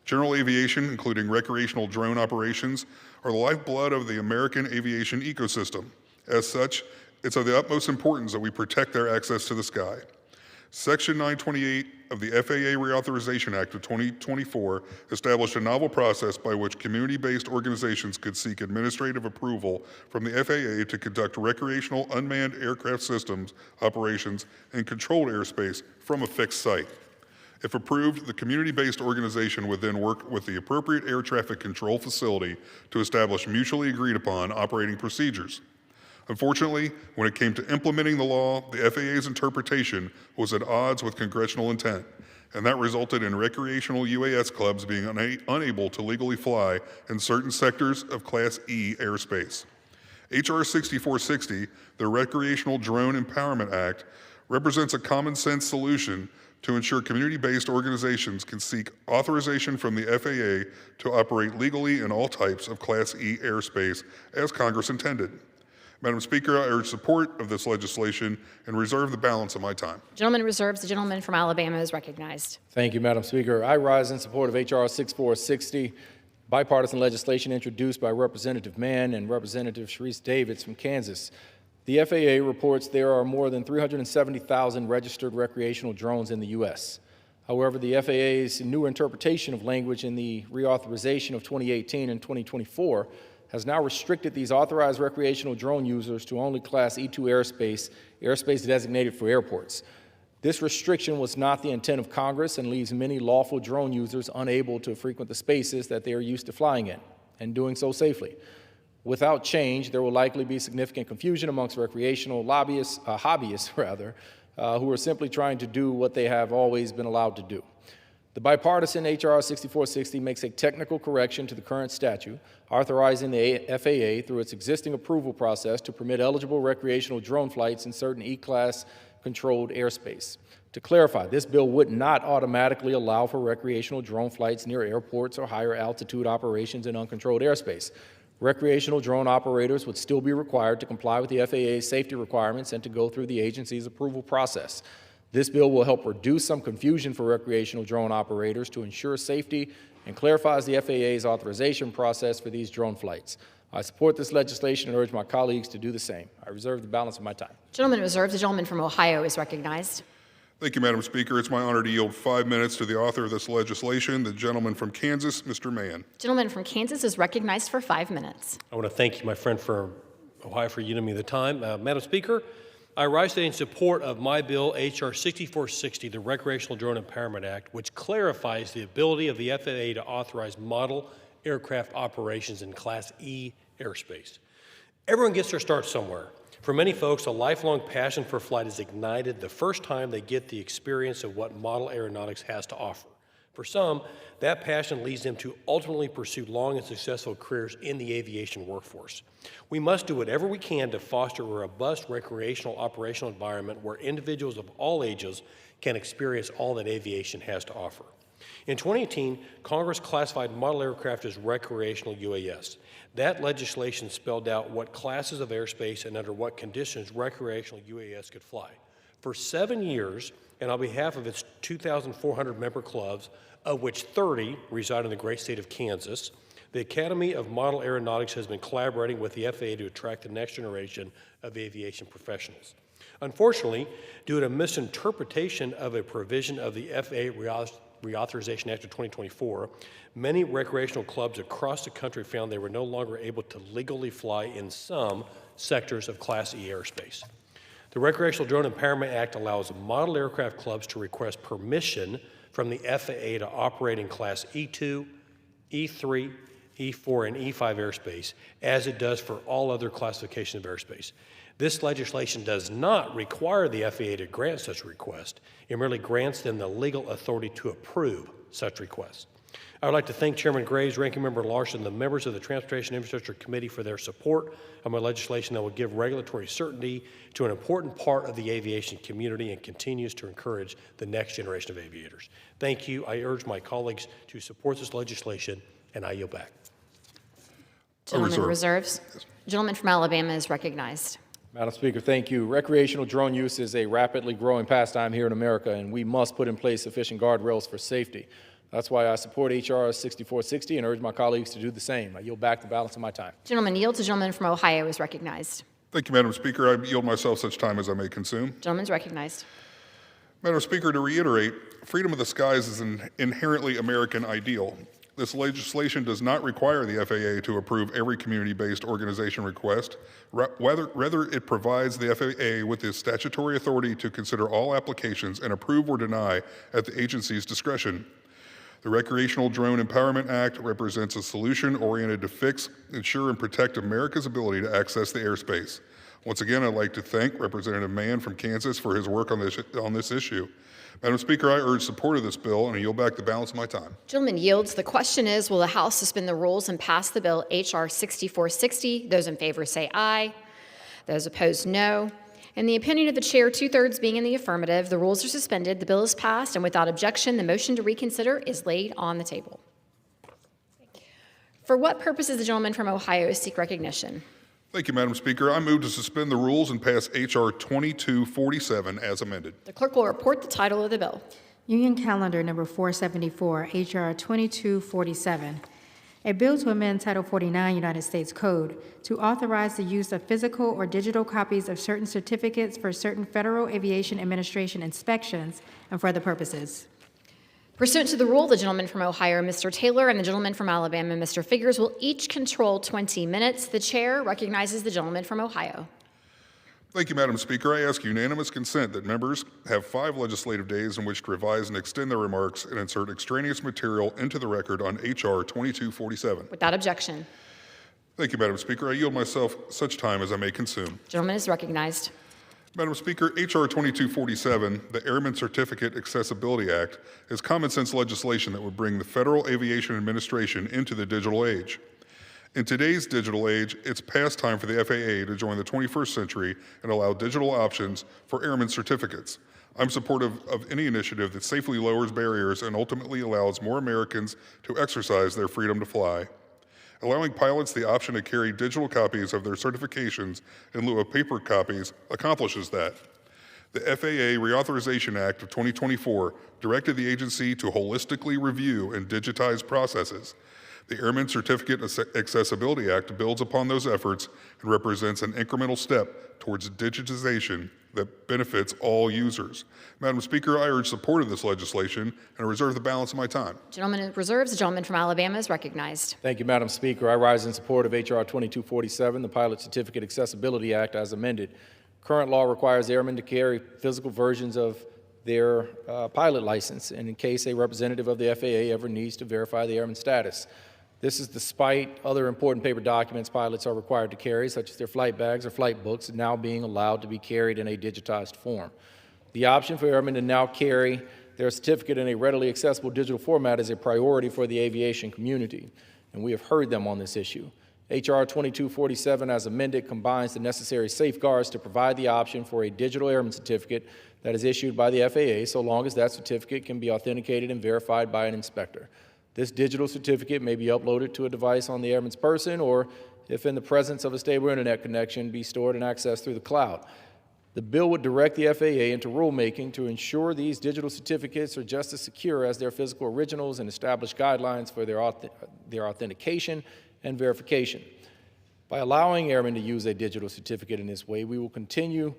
General aviation, including recreational drone operations, are the lifeblood of the American aviation ecosystem. As such, it's of the utmost importance that we protect their access to the sky. Section 928 of the FAA Reauthorization Act of 2024 established a novel process by which community-based organizations could seek administrative approval from the FAA to conduct recreational unmanned aircraft systems operations in controlled airspace from a fixed site. If approved, the community-based organization would then work with the appropriate air traffic control facility to establish mutually agreed upon operating procedures. Unfortunately, when it came to implementing the law, the FAA's interpretation was at odds with congressional intent, and that resulted in recreational UAS clubs being unable to legally fly in certain sectors of Class E airspace. H.R. 6460, the Recreational Drone Empowerment Act, represents a common sense solution to ensure community-based organizations can seek authorization from the FAA to operate legally in all types of Class E airspace as Congress intended. Madam Speaker, I urge support of this legislation and reserve the balance of my time. Gentleman reserves. The gentleman from Alabama is recognized. Thank you, Madam Speaker. I rise in support of H.R. 6460, bipartisan legislation introduced by Representative Mann and Representative Sharice Davids from Kansas. The FAA reports there are more than 370,000 registered recreational drones in the U.S. However, the FAA's new interpretation of language in the reauthorization of 2018 and 2024 has now restricted these authorized recreational drone users to only Class E2 airspace designated for airports. This restriction was not the intent of Congress and leaves many lawful drone users unable to frequent the spaces that they are used to flying in, and doing so safely. Without change, there will likely be significant confusion amongst recreational hobbyists, who are simply trying to do what they have always been allowed to do. The bipartisan H.R. 6460 makes a technical correction to the current statute, authorizing the FAA through its existing approval process to permit eligible recreational drone flights in certain E-class controlled airspace. To clarify, this bill would not automatically allow for recreational drone flights near airports or higher altitude operations in uncontrolled airspace. Recreational drone operators would still be required to comply with the FAA's safety requirements and to go through the agency's approval process. This bill will help reduce some confusion for recreational drone operators to ensure safety and clarifies the FAA's authorization process for these drone flights. I support this legislation and urge my colleagues to do the same. I reserve the balance of my time. Gentleman reserves. The gentleman from Ohio is recognized. Thank you, Madam Speaker. It's my honor to yield 5 minutes to the author of this legislation, the gentleman from Kansas, Mr. Mann. Gentleman from Kansas is recognized for 5 minutes. I want to thank you, my friend from Ohio, for yielding me the time. Madam Speaker, I rise today in support of my bill, H.R. 6460, the Recreational Drone Empowerment Act, which clarifies the ability of the FAA to authorize model aircraft operations in Class E airspace. Everyone gets their start somewhere. For many folks, a lifelong passion for flight is ignited the first time they get the experience of what model aeronautics has to offer. For some, that passion leads them to ultimately pursue long and successful careers in the aviation workforce. We must do whatever we can to foster a robust recreational operational environment where individuals of all ages can experience all that aviation has to offer. In 2018, Congress classified model aircraft as recreational UAS. That legislation spelled out what classes of airspace and under what conditions recreational UAS could fly. For 7 years, and on behalf of its 2,400 member clubs, of which 30 reside in the great state of Kansas, the Academy of Model Aeronautics has been collaborating with the FAA to attract the next generation of aviation professionals. Unfortunately, due to a misinterpretation of a provision of the FAA Reauthorization Act of 2024, many recreational clubs across the country found they were no longer able to legally fly in some sectors of Class E airspace. The Recreational Drone Empowerment Act allows model aircraft clubs to request permission from the FAA to operate in Class E2, E3, E4 and E5 airspace, as it does for all other classifications of airspace. This legislation does not require the FAA to grant such a request. It merely grants them the legal authority to approve such requests. I would like to thank Chairman Graves, Ranking Member Larson, and the members of the Transportation Infrastructure Committee for their support of my legislation that will give regulatory certainty to an important part of the aviation community and continues to encourage the next generation of aviators. Thank you. I urge my colleagues to support this legislation, and I yield back. Gentleman reserves. Gentleman from Alabama is recognized. Madam Speaker, thank you. Recreational drone use is a rapidly growing pastime here in America, and we must put in place sufficient guardrails for safety. That's why I support H.R. 6460 and urge my colleagues to do the same. I yield back the balance of my time. Gentleman yields. The gentleman from Ohio is recognized. Thank you, Madam Speaker. I yield myself such time as I may consume. Gentleman's recognized. Madam Speaker, to reiterate, freedom of the skies is an inherently American ideal. This legislation does not require the FAA to approve every community-based organization request. Rather, it provides the FAA with the statutory authority to consider all applications and approve or deny at the agency's discretion. The Recreational Drone Empowerment Act represents a solution oriented to fix, ensure, and protect America's ability to access the airspace. Once again, I'd like to thank Representative Mann from Kansas for his work on this issue. Madam Speaker, I urge support of this bill, and I yield back the balance of my time. Gentleman yields. The question is, will the House suspend the rules and pass the bill H.R. 6460? Those in favor say aye. Those opposed, no. In the opinion of the chair, 2/3 being in the affirmative, the rules are suspended, the bill is passed, and without objection, the motion to reconsider is laid on the table. For what purpose does the gentleman from Ohio seek recognition? Thank you, Madam Speaker. I move to suspend the rules and pass H.R. 2247 as amended. The clerk will report the title of the bill. Union Calendar Number 474, H.R. 2247. A bill to amend Title 49 United States Code to authorize the use of physical or digital copies of certain certificates for certain Federal Aviation Administration inspections and for other purposes. Pursuant to the rule, the gentleman from Ohio, Mr. Taylor, and the gentleman from Alabama, Mr. Figures, will each control 20 minutes. The chair recognizes the gentleman from Ohio. Thank you, Madam Speaker. I ask unanimous consent that members have 5 legislative days in which to revise and extend their remarks and insert extraneous material into the record on H.R. 2247. Without objection. Thank you, Madam Speaker. I yield myself such time as I may consume. Gentleman is recognized. Madam Speaker, H.R. 2247, the Airman Certificate Accessibility Act, is common sense legislation that would bring the Federal Aviation Administration into the digital age. In today's digital age, it's past time for the FAA to join the 21st century and allow digital options for airman certificates. I'm supportive of any initiative that safely lowers barriers and ultimately allows more Americans to exercise their freedom to fly. Allowing pilots the option to carry digital copies of their certifications in lieu of paper copies accomplishes that. The FAA Reauthorization Act of 2024 directed the agency to holistically review and digitize processes. The Airman Certificate Accessibility Act builds upon those efforts and represents an incremental step towards digitization that benefits all users. Madam Speaker, I urge support of this legislation and I reserve the balance of my time. Gentleman reserves. The gentleman from Alabama is recognized. Thank you, Madam Speaker. I rise in support of H.R. 2247, the Pilot Certificate Accessibility Act as amended. Current law requires airmen to carry physical versions of their pilot license, and in case a representative of the FAA ever needs to verify the airman status. This is despite other important paper documents pilots are required to carry, such as their flight bags or flight books, now being allowed to be carried in a digitized form. The option for airmen to now carry their certificate in a readily accessible digital format is a priority for the aviation community, and we have heard them on this issue. H.R. 2247, as amended, combines the necessary safeguards to provide the option for a digital airman certificate that is issued by the FAA, so long as that certificate can be authenticated and verified by an inspector. This digital certificate may be uploaded to a device on the airman's person, or if in the presence of a stable internet connection, be stored and accessed through the cloud. The bill would direct the FAA into rulemaking to ensure these digital certificates are just as secure as their physical originals and establish guidelines for their authentication and verification. By allowing airmen to use a digital certificate in this way, we will continue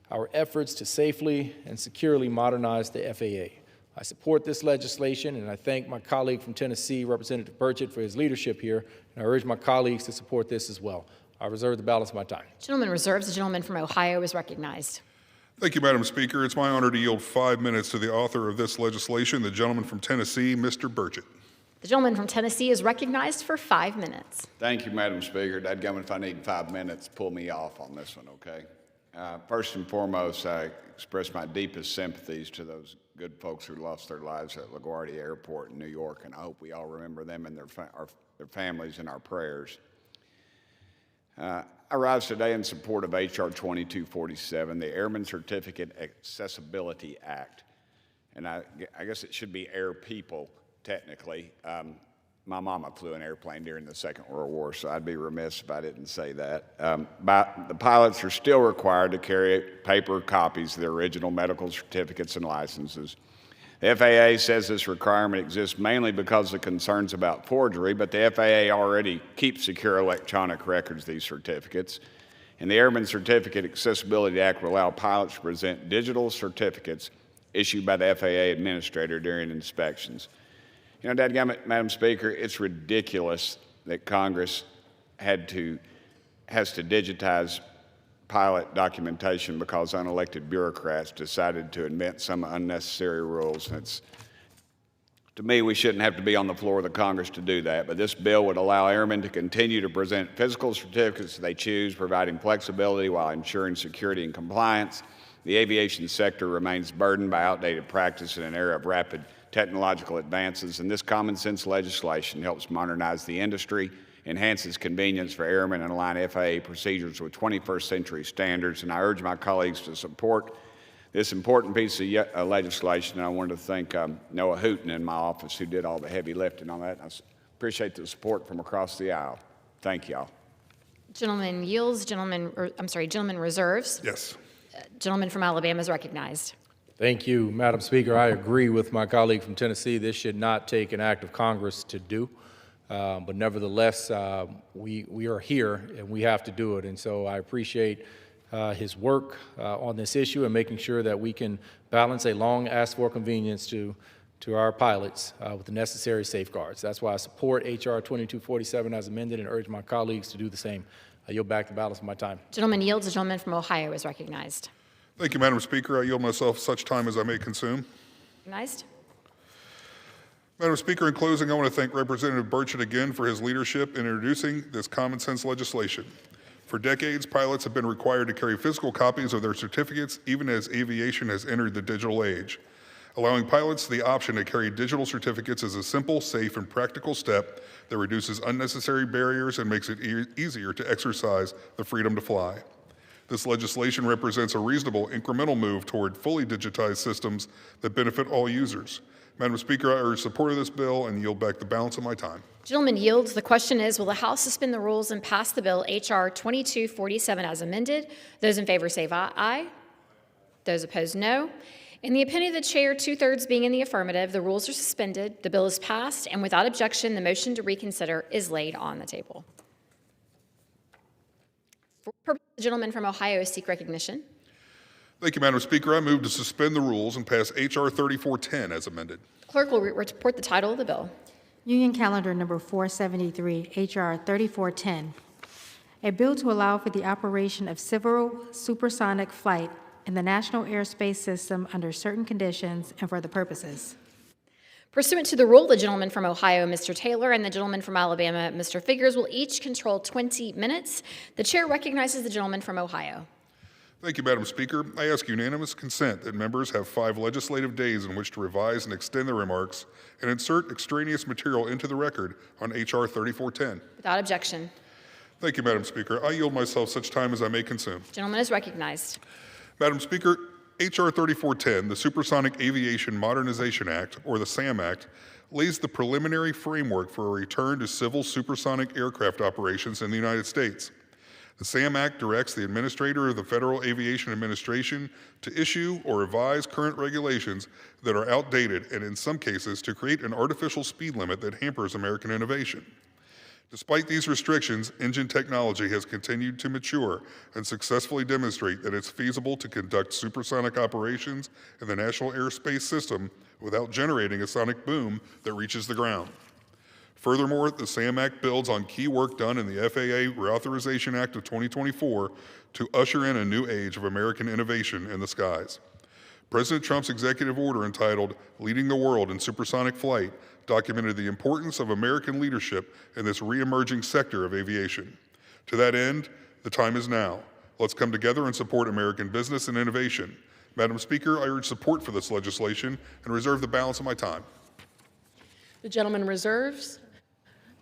our efforts to safely and securely modernize the FAA. I support this legislation, and I thank my colleague from Tennessee, Representative Burchett, for his leadership here, and I urge my colleagues to support this as well. I reserve the balance of my time. Gentleman reserves. The gentleman from Ohio is recognized. Thank you, Madam Speaker. It's my honor to yield 5 minutes to the author of this legislation, the gentleman from Tennessee, Mr. Burchett. The gentleman from Tennessee is recognized for 5 minutes. Thank you, Madam Speaker. Dadgummit, if I need 5 minutes, pull me off on this one, okay? First and foremost, I express my deepest sympathies to those good folks who lost their lives at LaGuardia Airport in New York, and I hope we all remember them and their families in our prayers. I rise today in support of H.R. 2247, the Airman Certificate Accessibility Act. And I guess it should be Air People, technically. My mama flew an airplane during the Second World War, so I'd be remiss if I didn't say that. The pilots are still required to carry paper copies of their original medical certificates and licenses. The FAA says this requirement exists mainly because of concerns about forgery, but the FAA already keeps secure electronic records of these certificates. And the Airman Certificate Accessibility Act will allow pilots to present digital certificates issued by the FAA administrator during inspections. You know, dadgummit, Madam Speaker, it's ridiculous that Congress has to digitize pilot documentation because unelected bureaucrats decided to invent some unnecessary rules. To me, we shouldn't have to be on the floor of the Congress to do that, but this bill would allow airmen to continue to present physical certificates they choose, providing flexibility while ensuring security and compliance. The aviation sector remains burdened by outdated practice in an era of rapid technological advances, and this common sense legislation helps modernize the industry, enhances convenience for airmen, and align FAA procedures with 21st century standards. And I urge my colleagues to support this important piece of legislation. And I wanted to thank Noah Hooten in my office who did all the heavy lifting on that. I appreciate the support from across the aisle. Thank y'all. Gentleman yields. Gentleman reserves. Yes. Gentleman from Alabama is recognized. Thank you, Madam Speaker. I agree with my colleague from Tennessee. This should not take an act of Congress to do. But nevertheless, we are here and we have to do it. And so I appreciate his work on this issue and making sure that we can balance a long asked for convenience to our pilots with the necessary safeguards. That's why I support H.R. 2247 as amended and urge my colleagues to do the same. I yield back the balance of my time. Gentleman yields. The gentleman from Ohio is recognized. Thank you, Madam Speaker. I yield myself such time as I may consume. Recognized. Madam Speaker, in closing, I want to thank Representative Burchett again for his leadership in introducing this common sense legislation. For decades, pilots have been required to carry physical copies of their certificates, even as aviation has entered the digital age. Allowing pilots the option to carry digital certificates is a simple, safe, and practical step that reduces unnecessary barriers and makes it easier to exercise the freedom to fly. This legislation represents a reasonable incremental move toward fully digitized systems that benefit all users. Madam Speaker, I urge support of this bill and yield back the balance of my time. Gentleman yields. The question is, will the House suspend the rules and pass the bill H.R. 2247 as amended? Those in favor say aye. Those opposed, no. In the opinion of the chair, 2/3 being in the affirmative, the rules are suspended, the bill is passed, and without objection, the motion to reconsider is laid on the table. The gentleman from Ohio seek recognition. Thank you, Madam Speaker. I move to suspend the rules and pass H.R. 3410 as amended. Clerk will report the title of the bill. Union Calendar Number 473, H.R. 3410, a bill to allow for the operation of civil supersonic flight in the national airspace system under certain conditions and for the purposes. Pursuant to the rule, the gentleman from Ohio, Mr. Taylor, and the gentleman from Alabama, Mr. Figures, will each control 20 minutes. The chair recognizes the gentleman from Ohio. Thank you, Madam Speaker. I ask unanimous consent that members have 5 legislative days in which to revise and extend their remarks and insert extraneous material into the record on H.R. 3410. Without objection. Thank you, Madam Speaker. I yield myself such time as I may consume. Gentleman is recognized. Madam Speaker, H.R. 3410, the Supersonic Aviation Modernization Act, or the SAM Act, lays the preliminary framework for a return to civil supersonic aircraft operations in the United States. The SAM Act directs the Administrator of the Federal Aviation Administration to issue or revise current regulations that are outdated and, in some cases, to create an artificial speed limit that hampers American innovation. Despite these restrictions, engine technology has continued to mature and successfully demonstrate that it's feasible to conduct supersonic operations in the national airspace system without generating a sonic boom that reaches the ground. Furthermore, the SAM Act builds on key work done in the FAA Reauthorization Act of 2024 to usher in a new age of American innovation in the skies. President Trump's executive order entitled Leading the World in Supersonic Flight documented the importance of American leadership in this re-emerging sector of aviation. To that end, the time is now. Let's come together and support American business and innovation. Madam Speaker, I urge support for this legislation and reserve the balance of my time. The gentleman reserves.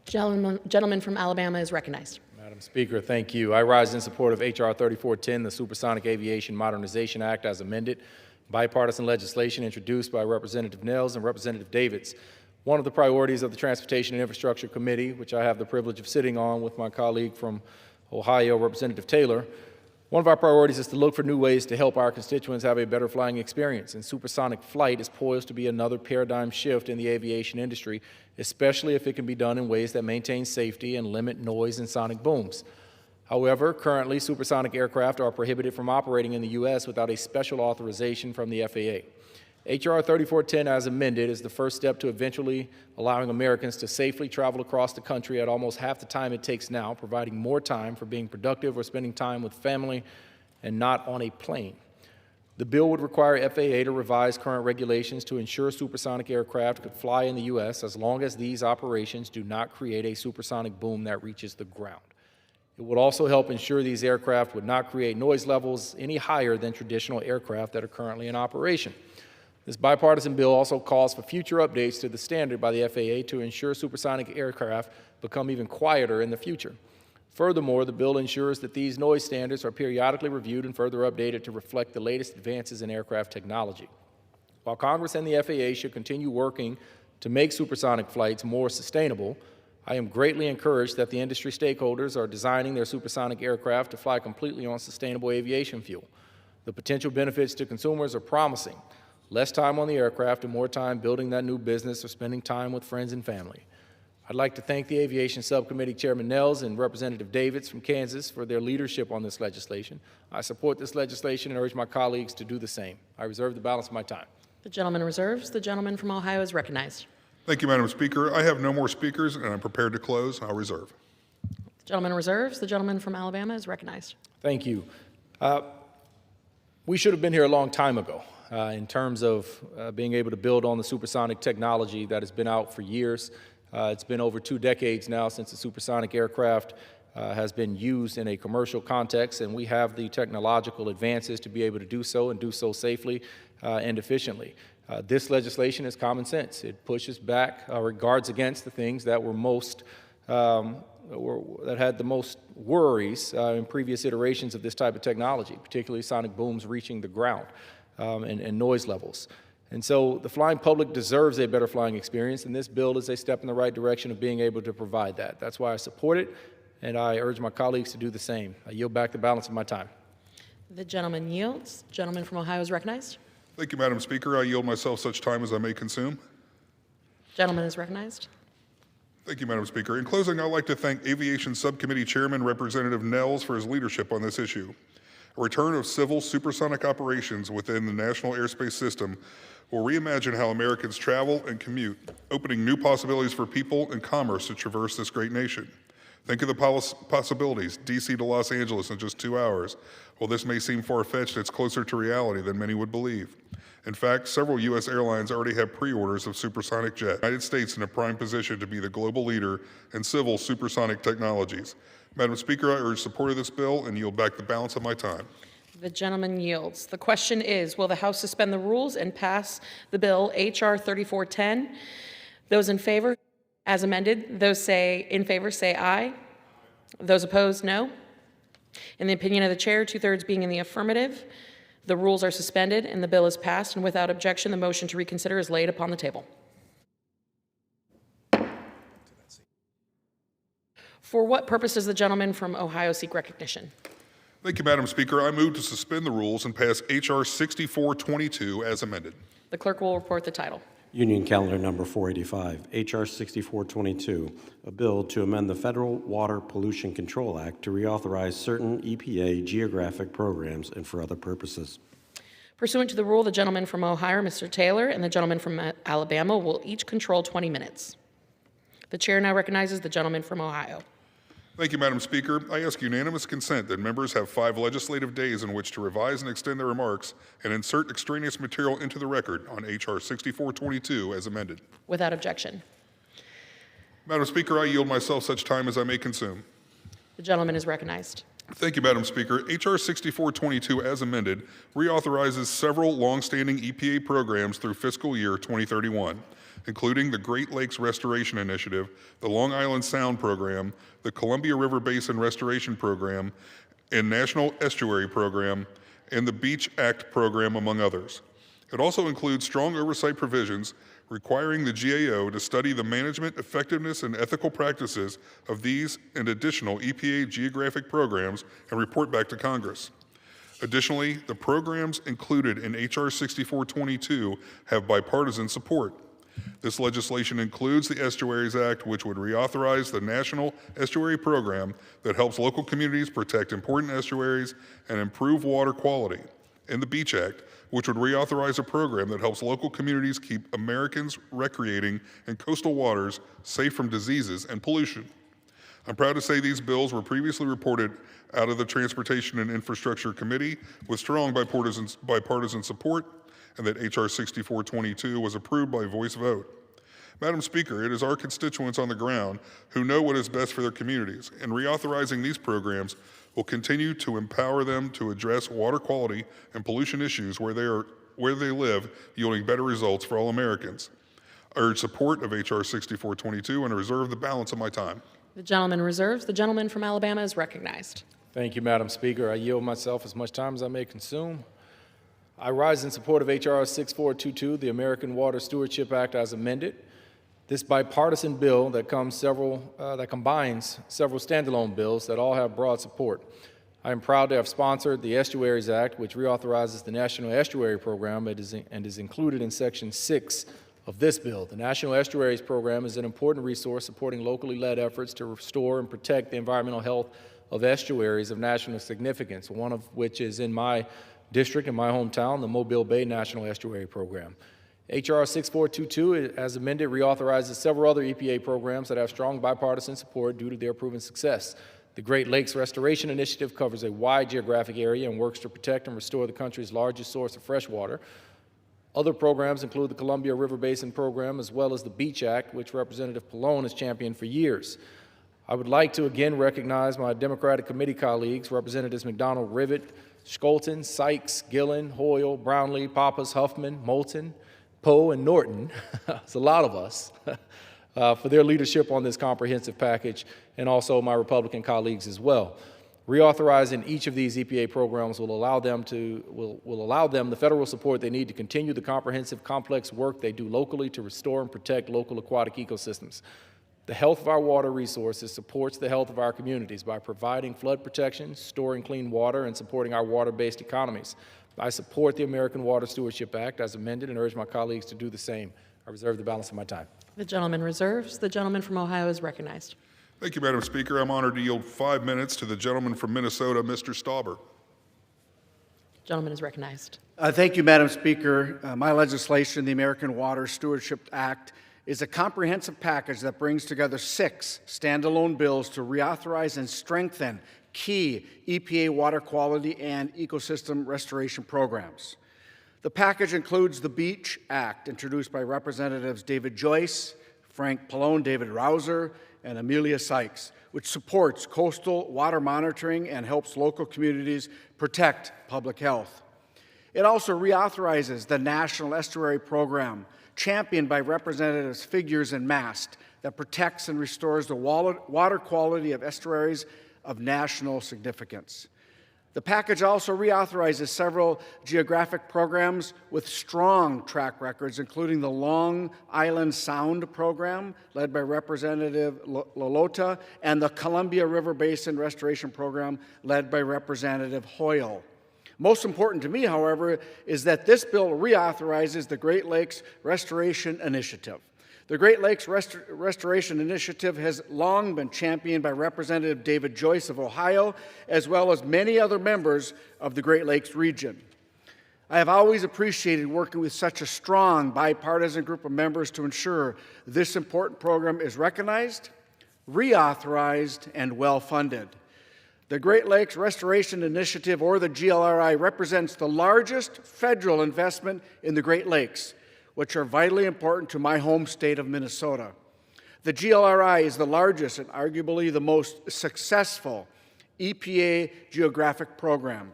Gentleman from Alabama is recognized. Madam Speaker, thank you. I rise in support of H.R. 3410, the Supersonic Aviation Modernization Act as amended, bipartisan legislation introduced by Representative Nels and Representative Davids. One of the priorities of the Transportation and Infrastructure Committee, which I have the privilege of sitting on with my colleague from Ohio, Representative Taylor, one of our priorities is to look for new ways to help our constituents have a better flying experience, and supersonic flight is poised to be another paradigm shift in the aviation industry, especially if it can be done in ways that maintain safety and limit noise and sonic booms. However, currently, supersonic aircraft are prohibited from operating in the U.S. without a special authorization from the FAA. H.R. 3410, as amended, is the first step to eventually allowing Americans to safely travel across the country at almost half the time it takes now, providing more time for being productive or spending time with family and not on a plane. The bill would require FAA to revise current regulations to ensure supersonic aircraft could fly in the U.S. as long as these operations do not create a supersonic boom that reaches the ground. It would also help ensure these aircraft would not create noise levels any higher than traditional aircraft that are currently in operation. This bipartisan bill also calls for future updates to the standard by the FAA to ensure supersonic aircraft become even quieter in the future. Furthermore, the bill ensures that these noise standards are periodically reviewed and further updated to reflect the latest advances in aircraft technology. While Congress and the FAA should continue working to make supersonic flights more sustainable, I am greatly encouraged that the industry stakeholders are designing their supersonic aircraft to fly completely on sustainable aviation fuel. The potential benefits to consumers are promising. Less time on the aircraft and more time building that new business or spending time with friends and family. I'd like to thank the Aviation Subcommittee Chairman Nels and Representative Davids from Kansas for their leadership on this legislation. I support this legislation and urge my colleagues to do the same. I reserve the balance of my time. The gentleman reserves. The gentleman from Ohio is recognized. Thank you, Madam Speaker. I have no more speakers, and I'm prepared to close. I'll reserve. The gentleman reserves. The gentleman from Alabama is recognized. Thank you. We should have been here a long time ago. In terms of being able to build on the supersonic technology that has been out for years. It's been over 2 decades now since the supersonic aircraft has been used in a commercial context, and we have the technological advances to be able to do so and do so safely and efficiently. This legislation is common sense. It pushes back or guards against the things that were most that had the most worries in previous iterations of this type of technology, particularly sonic booms reaching the ground. And noise levels. And so the flying public deserves a better flying experience, and this bill is a step in the right direction of being able to provide that. That's why I support it, and I urge my colleagues to do the same. I yield back the balance of my time. The gentleman yields. Gentleman from Ohio is recognized. Thank you, Madam Speaker. I yield myself such time as I may consume. Gentleman is recognized. Thank you, Madam Speaker. In closing, I'd like to thank Aviation Subcommittee Chairman Representative Nels for his leadership on this issue. A return of civil supersonic operations within the national airspace system will reimagine how Americans travel and commute, opening new possibilities for people and commerce to traverse this great nation. Think of the possibilities, D.C. to Los Angeles in just 2 hours. While this may seem far-fetched, it's closer to reality than many would believe. In fact, several U.S. airlines already have pre-orders of supersonic jets. The United States in a prime position to be the global leader in civil supersonic technologies. Madam Speaker, I urge support of this bill and yield back the balance of my time. The gentleman yields. The question is, will the House suspend the rules and pass the bill H.R. 3410? Those in favor, as amended, those in favor say aye. Those opposed, no. In the opinion of the chair, 2/3 being in the affirmative, the rules are suspended and the bill is passed, and without objection, the motion to reconsider is laid upon the table. For what purpose does the gentleman from Ohio seek recognition? Thank you, Madam Speaker. I move to suspend the rules and pass H.R. 6422 as amended. The clerk will report the title. Union Calendar Number 485, H.R. 6422, a bill to amend the Federal Water Pollution Control Act to reauthorize certain EPA geographic programs and for other purposes. Pursuant to the rule, the gentleman from Ohio, Mr. Taylor, and the gentleman from Alabama will each control 20 minutes. The chair now recognizes the gentleman from Ohio. Thank you, Madam Speaker. I ask unanimous consent that members have 5 legislative days in which to revise and extend their remarks and insert extraneous material into the record on H.R. 6422 as amended. Without objection. Madam Speaker, I yield myself such time as I may consume. The gentleman is recognized. Thank you, Madam Speaker. H.R. 6422 as amended reauthorizes several longstanding EPA programs through fiscal year 2031, including the Great Lakes Restoration Initiative, the Long Island Sound Program, the Columbia River Basin Restoration Program, and National Estuary Program, and the Beach Act Program, among others. It also includes strong oversight provisions requiring the GAO to study the management, effectiveness, and ethical practices of these and additional EPA geographic programs and report back to Congress. Additionally, the programs included in H.R. 6422 have bipartisan support. This legislation includes the Estuaries Act, which would reauthorize the National Estuary Program that helps local communities protect important estuaries and improve water quality, and the Beach Act, which would reauthorize a program that helps local communities keep Americans recreating in coastal waters safe from diseases and pollution. I'm proud to say these bills were previously reported out of the Transportation and Infrastructure Committee with strong bipartisan support, and that H.R. 6422 was approved by voice vote. Madam Speaker, it is our constituents on the ground who know what is best for their communities, and reauthorizing these programs will continue to empower them to address water quality and pollution issues where they live, yielding better results for all Americans. I urge support of H.R. 6422 and reserve the balance of my time. The gentleman reserves. The gentleman from Alabama is recognized. Thank you, Madam Speaker. I yield myself as much time as I may consume. I rise in support of H.R. 6422, the American Water Stewardship Act as amended. This bipartisan bill that combines several standalone bills that all have broad support. I am proud to have sponsored the Estuaries Act, which reauthorizes the National Estuary Program and is included in Section 6 of this bill. The National Estuaries Program is an important resource supporting locally led efforts to restore and protect the environmental health of estuaries of national significance, one of which is in my district, in my hometown, the Mobile Bay National Estuary Program. H.R. 6422, as amended, reauthorizes several other EPA programs that have strong bipartisan support due to their proven success. The Great Lakes Restoration Initiative covers a wide geographic area and works to protect and restore the country's largest source of fresh water. Other programs include the Columbia River Basin Program, as well as the Beach Act, which Representative Pallone has championed for years. I would like to again recognize my Democratic committee colleagues, Representatives McDonald, Rivet, Skolton, Sykes, Gillen, Hoyle, Brownlee, Pappas, Huffman, Moulton, Poe, and Norton, it's a lot of us, for their leadership on this comprehensive package, and also my Republican colleagues as well. Reauthorizing each of these EPA programs will allow them the federal support they need to continue the comprehensive, complex work they do locally to restore and protect local aquatic ecosystems. The health of our water resources supports the health of our communities by providing flood protection, storing clean water, and supporting our water-based economies. I support the American Water Stewardship Act as amended and urge my colleagues to do the same. I reserve the balance of my time. The gentleman reserves. The gentleman from Ohio is recognized. Thank you, Madam Speaker. I'm honored to yield 5 minutes to the gentleman from Minnesota, Mr. Stauber. The gentleman is recognized. Thank you, Madam Speaker. My legislation, the American Water Stewardship Act, is a comprehensive package that brings together 6 standalone bills to reauthorize and strengthen key EPA water quality and ecosystem restoration programs. The package includes the Beach Act, introduced by Representatives David Joyce, Frank Pallone, David Rouser, and Amelia Sykes, which supports coastal water monitoring and helps local communities protect public health. It also reauthorizes the National Estuary Program, championed by Representatives Figures and Mast, that protects and restores the water quality of estuaries of national significance. The package also reauthorizes several geographic programs with strong track records, including the Long Island Sound Program, led by Representative Lolota, and the Columbia River Basin Restoration Program, led by Representative Hoyle. Most important to me, however, is that this bill reauthorizes the Great Lakes Restoration Initiative. The Great Lakes Restoration Initiative has long been championed by Representative David Joyce of Ohio, as well as many other members of the Great Lakes region. I have always appreciated working with such a strong bipartisan group of members to ensure this important program is recognized, reauthorized, and well-funded. The Great Lakes Restoration Initiative, or the GLRI, represents the largest federal investment in the Great Lakes, which are vitally important to my home state of Minnesota. The GLRI is the largest and arguably the most successful EPA geographic program.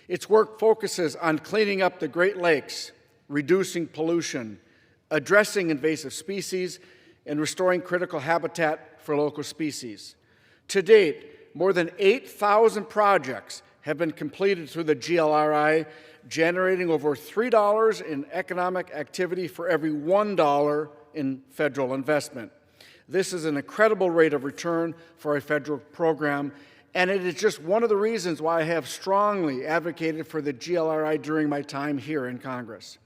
Its work focuses on cleaning up the Great Lakes, reducing pollution, addressing invasive species, and restoring critical habitat for local species. To date, more than 8,000 projects have been completed through the GLRI, generating over $3 in economic activity for every $1 in federal investment. This is an incredible rate of return for a federal program, and it is just one of the reasons why I have strongly advocated for the GLRI during my time here in Congress.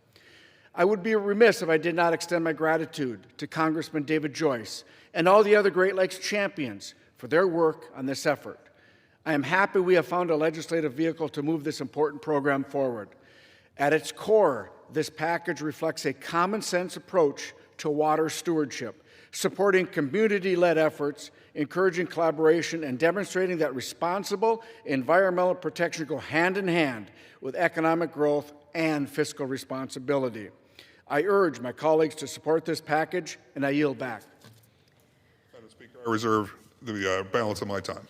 I would be remiss if I did not extend my gratitude to Congressman David Joyce and all the other Great Lakes champions for their work on this effort. I am happy we have found a legislative vehicle to move this important program forward. At its core, this package reflects a common-sense approach to water stewardship, supporting community-led efforts, encouraging collaboration, and demonstrating that responsible environmental protection go hand in hand with economic growth and fiscal responsibility. I urge my colleagues to support this package, and I yield back. Madam Speaker, I reserve the balance of my time.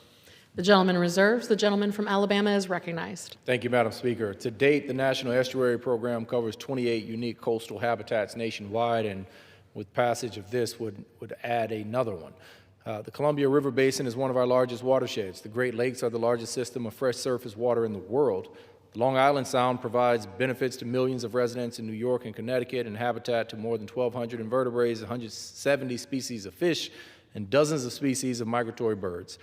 The gentleman reserves. The gentleman from Alabama is recognized. Thank you, Madam Speaker. To date, the National Estuary Program covers 28 unique coastal habitats nationwide, and with passage of this would add another one. The Columbia River Basin is one of our largest watersheds. The Great Lakes are the largest system of fresh surface water in the world. The Long Island Sound provides benefits to millions of residents in New York and Connecticut and habitat to more than 1,200 invertebrates, 170 species of fish, and dozens of species of migratory birds.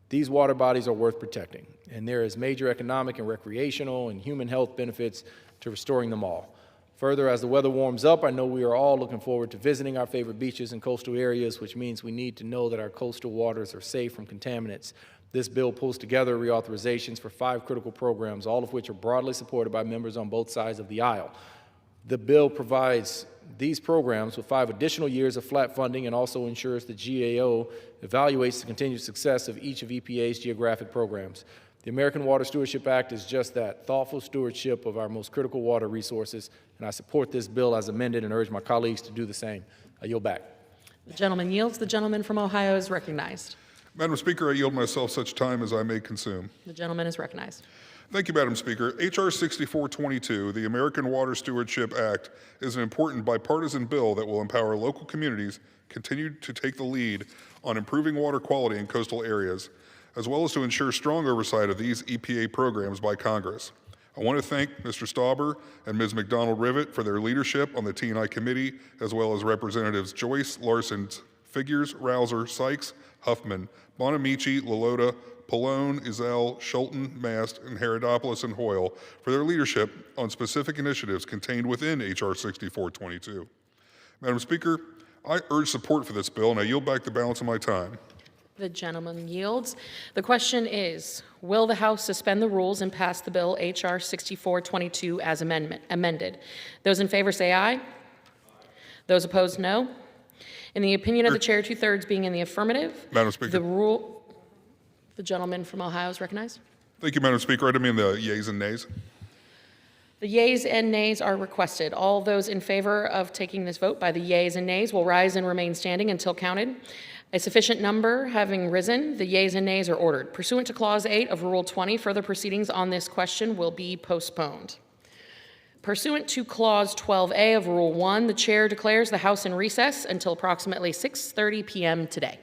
These water bodies are worth protecting, and there is major economic and recreational and human health benefits to restoring them all. Further, as the weather warms up, I know we are all looking forward to visiting our favorite beaches and coastal areas, which means we need to know that our coastal waters are safe from contaminants. This bill pulls together reauthorizations for 5 critical programs, all of which are broadly supported by members on both sides of the aisle. The bill provides these programs with 5 additional years of flat funding and also ensures the GAO evaluates the continued success of each of EPA's geographic programs. The American Water Stewardship Act is just that, thoughtful stewardship of our most critical water resources, and I support this bill as amended and urge my colleagues to do the same. I yield back. The gentleman yields. The gentleman from Ohio is recognized. Madam Speaker, I yield myself such time as I may consume. The gentleman is recognized. Thank you, Madam Speaker. H.R. 6422, the American Water Stewardship Act, is an important bipartisan bill that will empower local communities continue to take the lead on improving water quality in coastal areas, as well as to ensure strong oversight of these EPA programs by Congress. I want to thank Mr. Stauber and Ms. McDonald-Rivet for their leadership on the T&I committee, as well as Representatives Joyce, Larson, Figures, Rouser, Sykes, Huffman, Bonamici, Lalota, Pallone, Ezell, Schulten, Mast, and Herodopoulos and Hoyle for their leadership on specific initiatives contained within H.R. 6422. Madam Speaker, I urge support for this bill, and I yield back the balance of my time. The gentleman yields. The question is, will the House suspend the rules and pass the bill H.R. 6422 as amended? Those in favor say aye. Those opposed, no. In the opinion of the chair, 2/3 being in the affirmative, Madam Speaker. The gentleman from Ohio is recognized. Thank you, Madam Speaker. I didn't mean the yeas and nays. The yeas and nays are requested. All those in favor of taking this vote by the yeas and nays will rise and remain standing until counted. A sufficient number having risen, the yeas and nays are ordered. Pursuant to Clause 8 of Rule 20, further proceedings on this question will be postponed. Pursuant to Clause 12A of Rule 1, the chair declares the House in recess until approximately 6:30 p.m. today.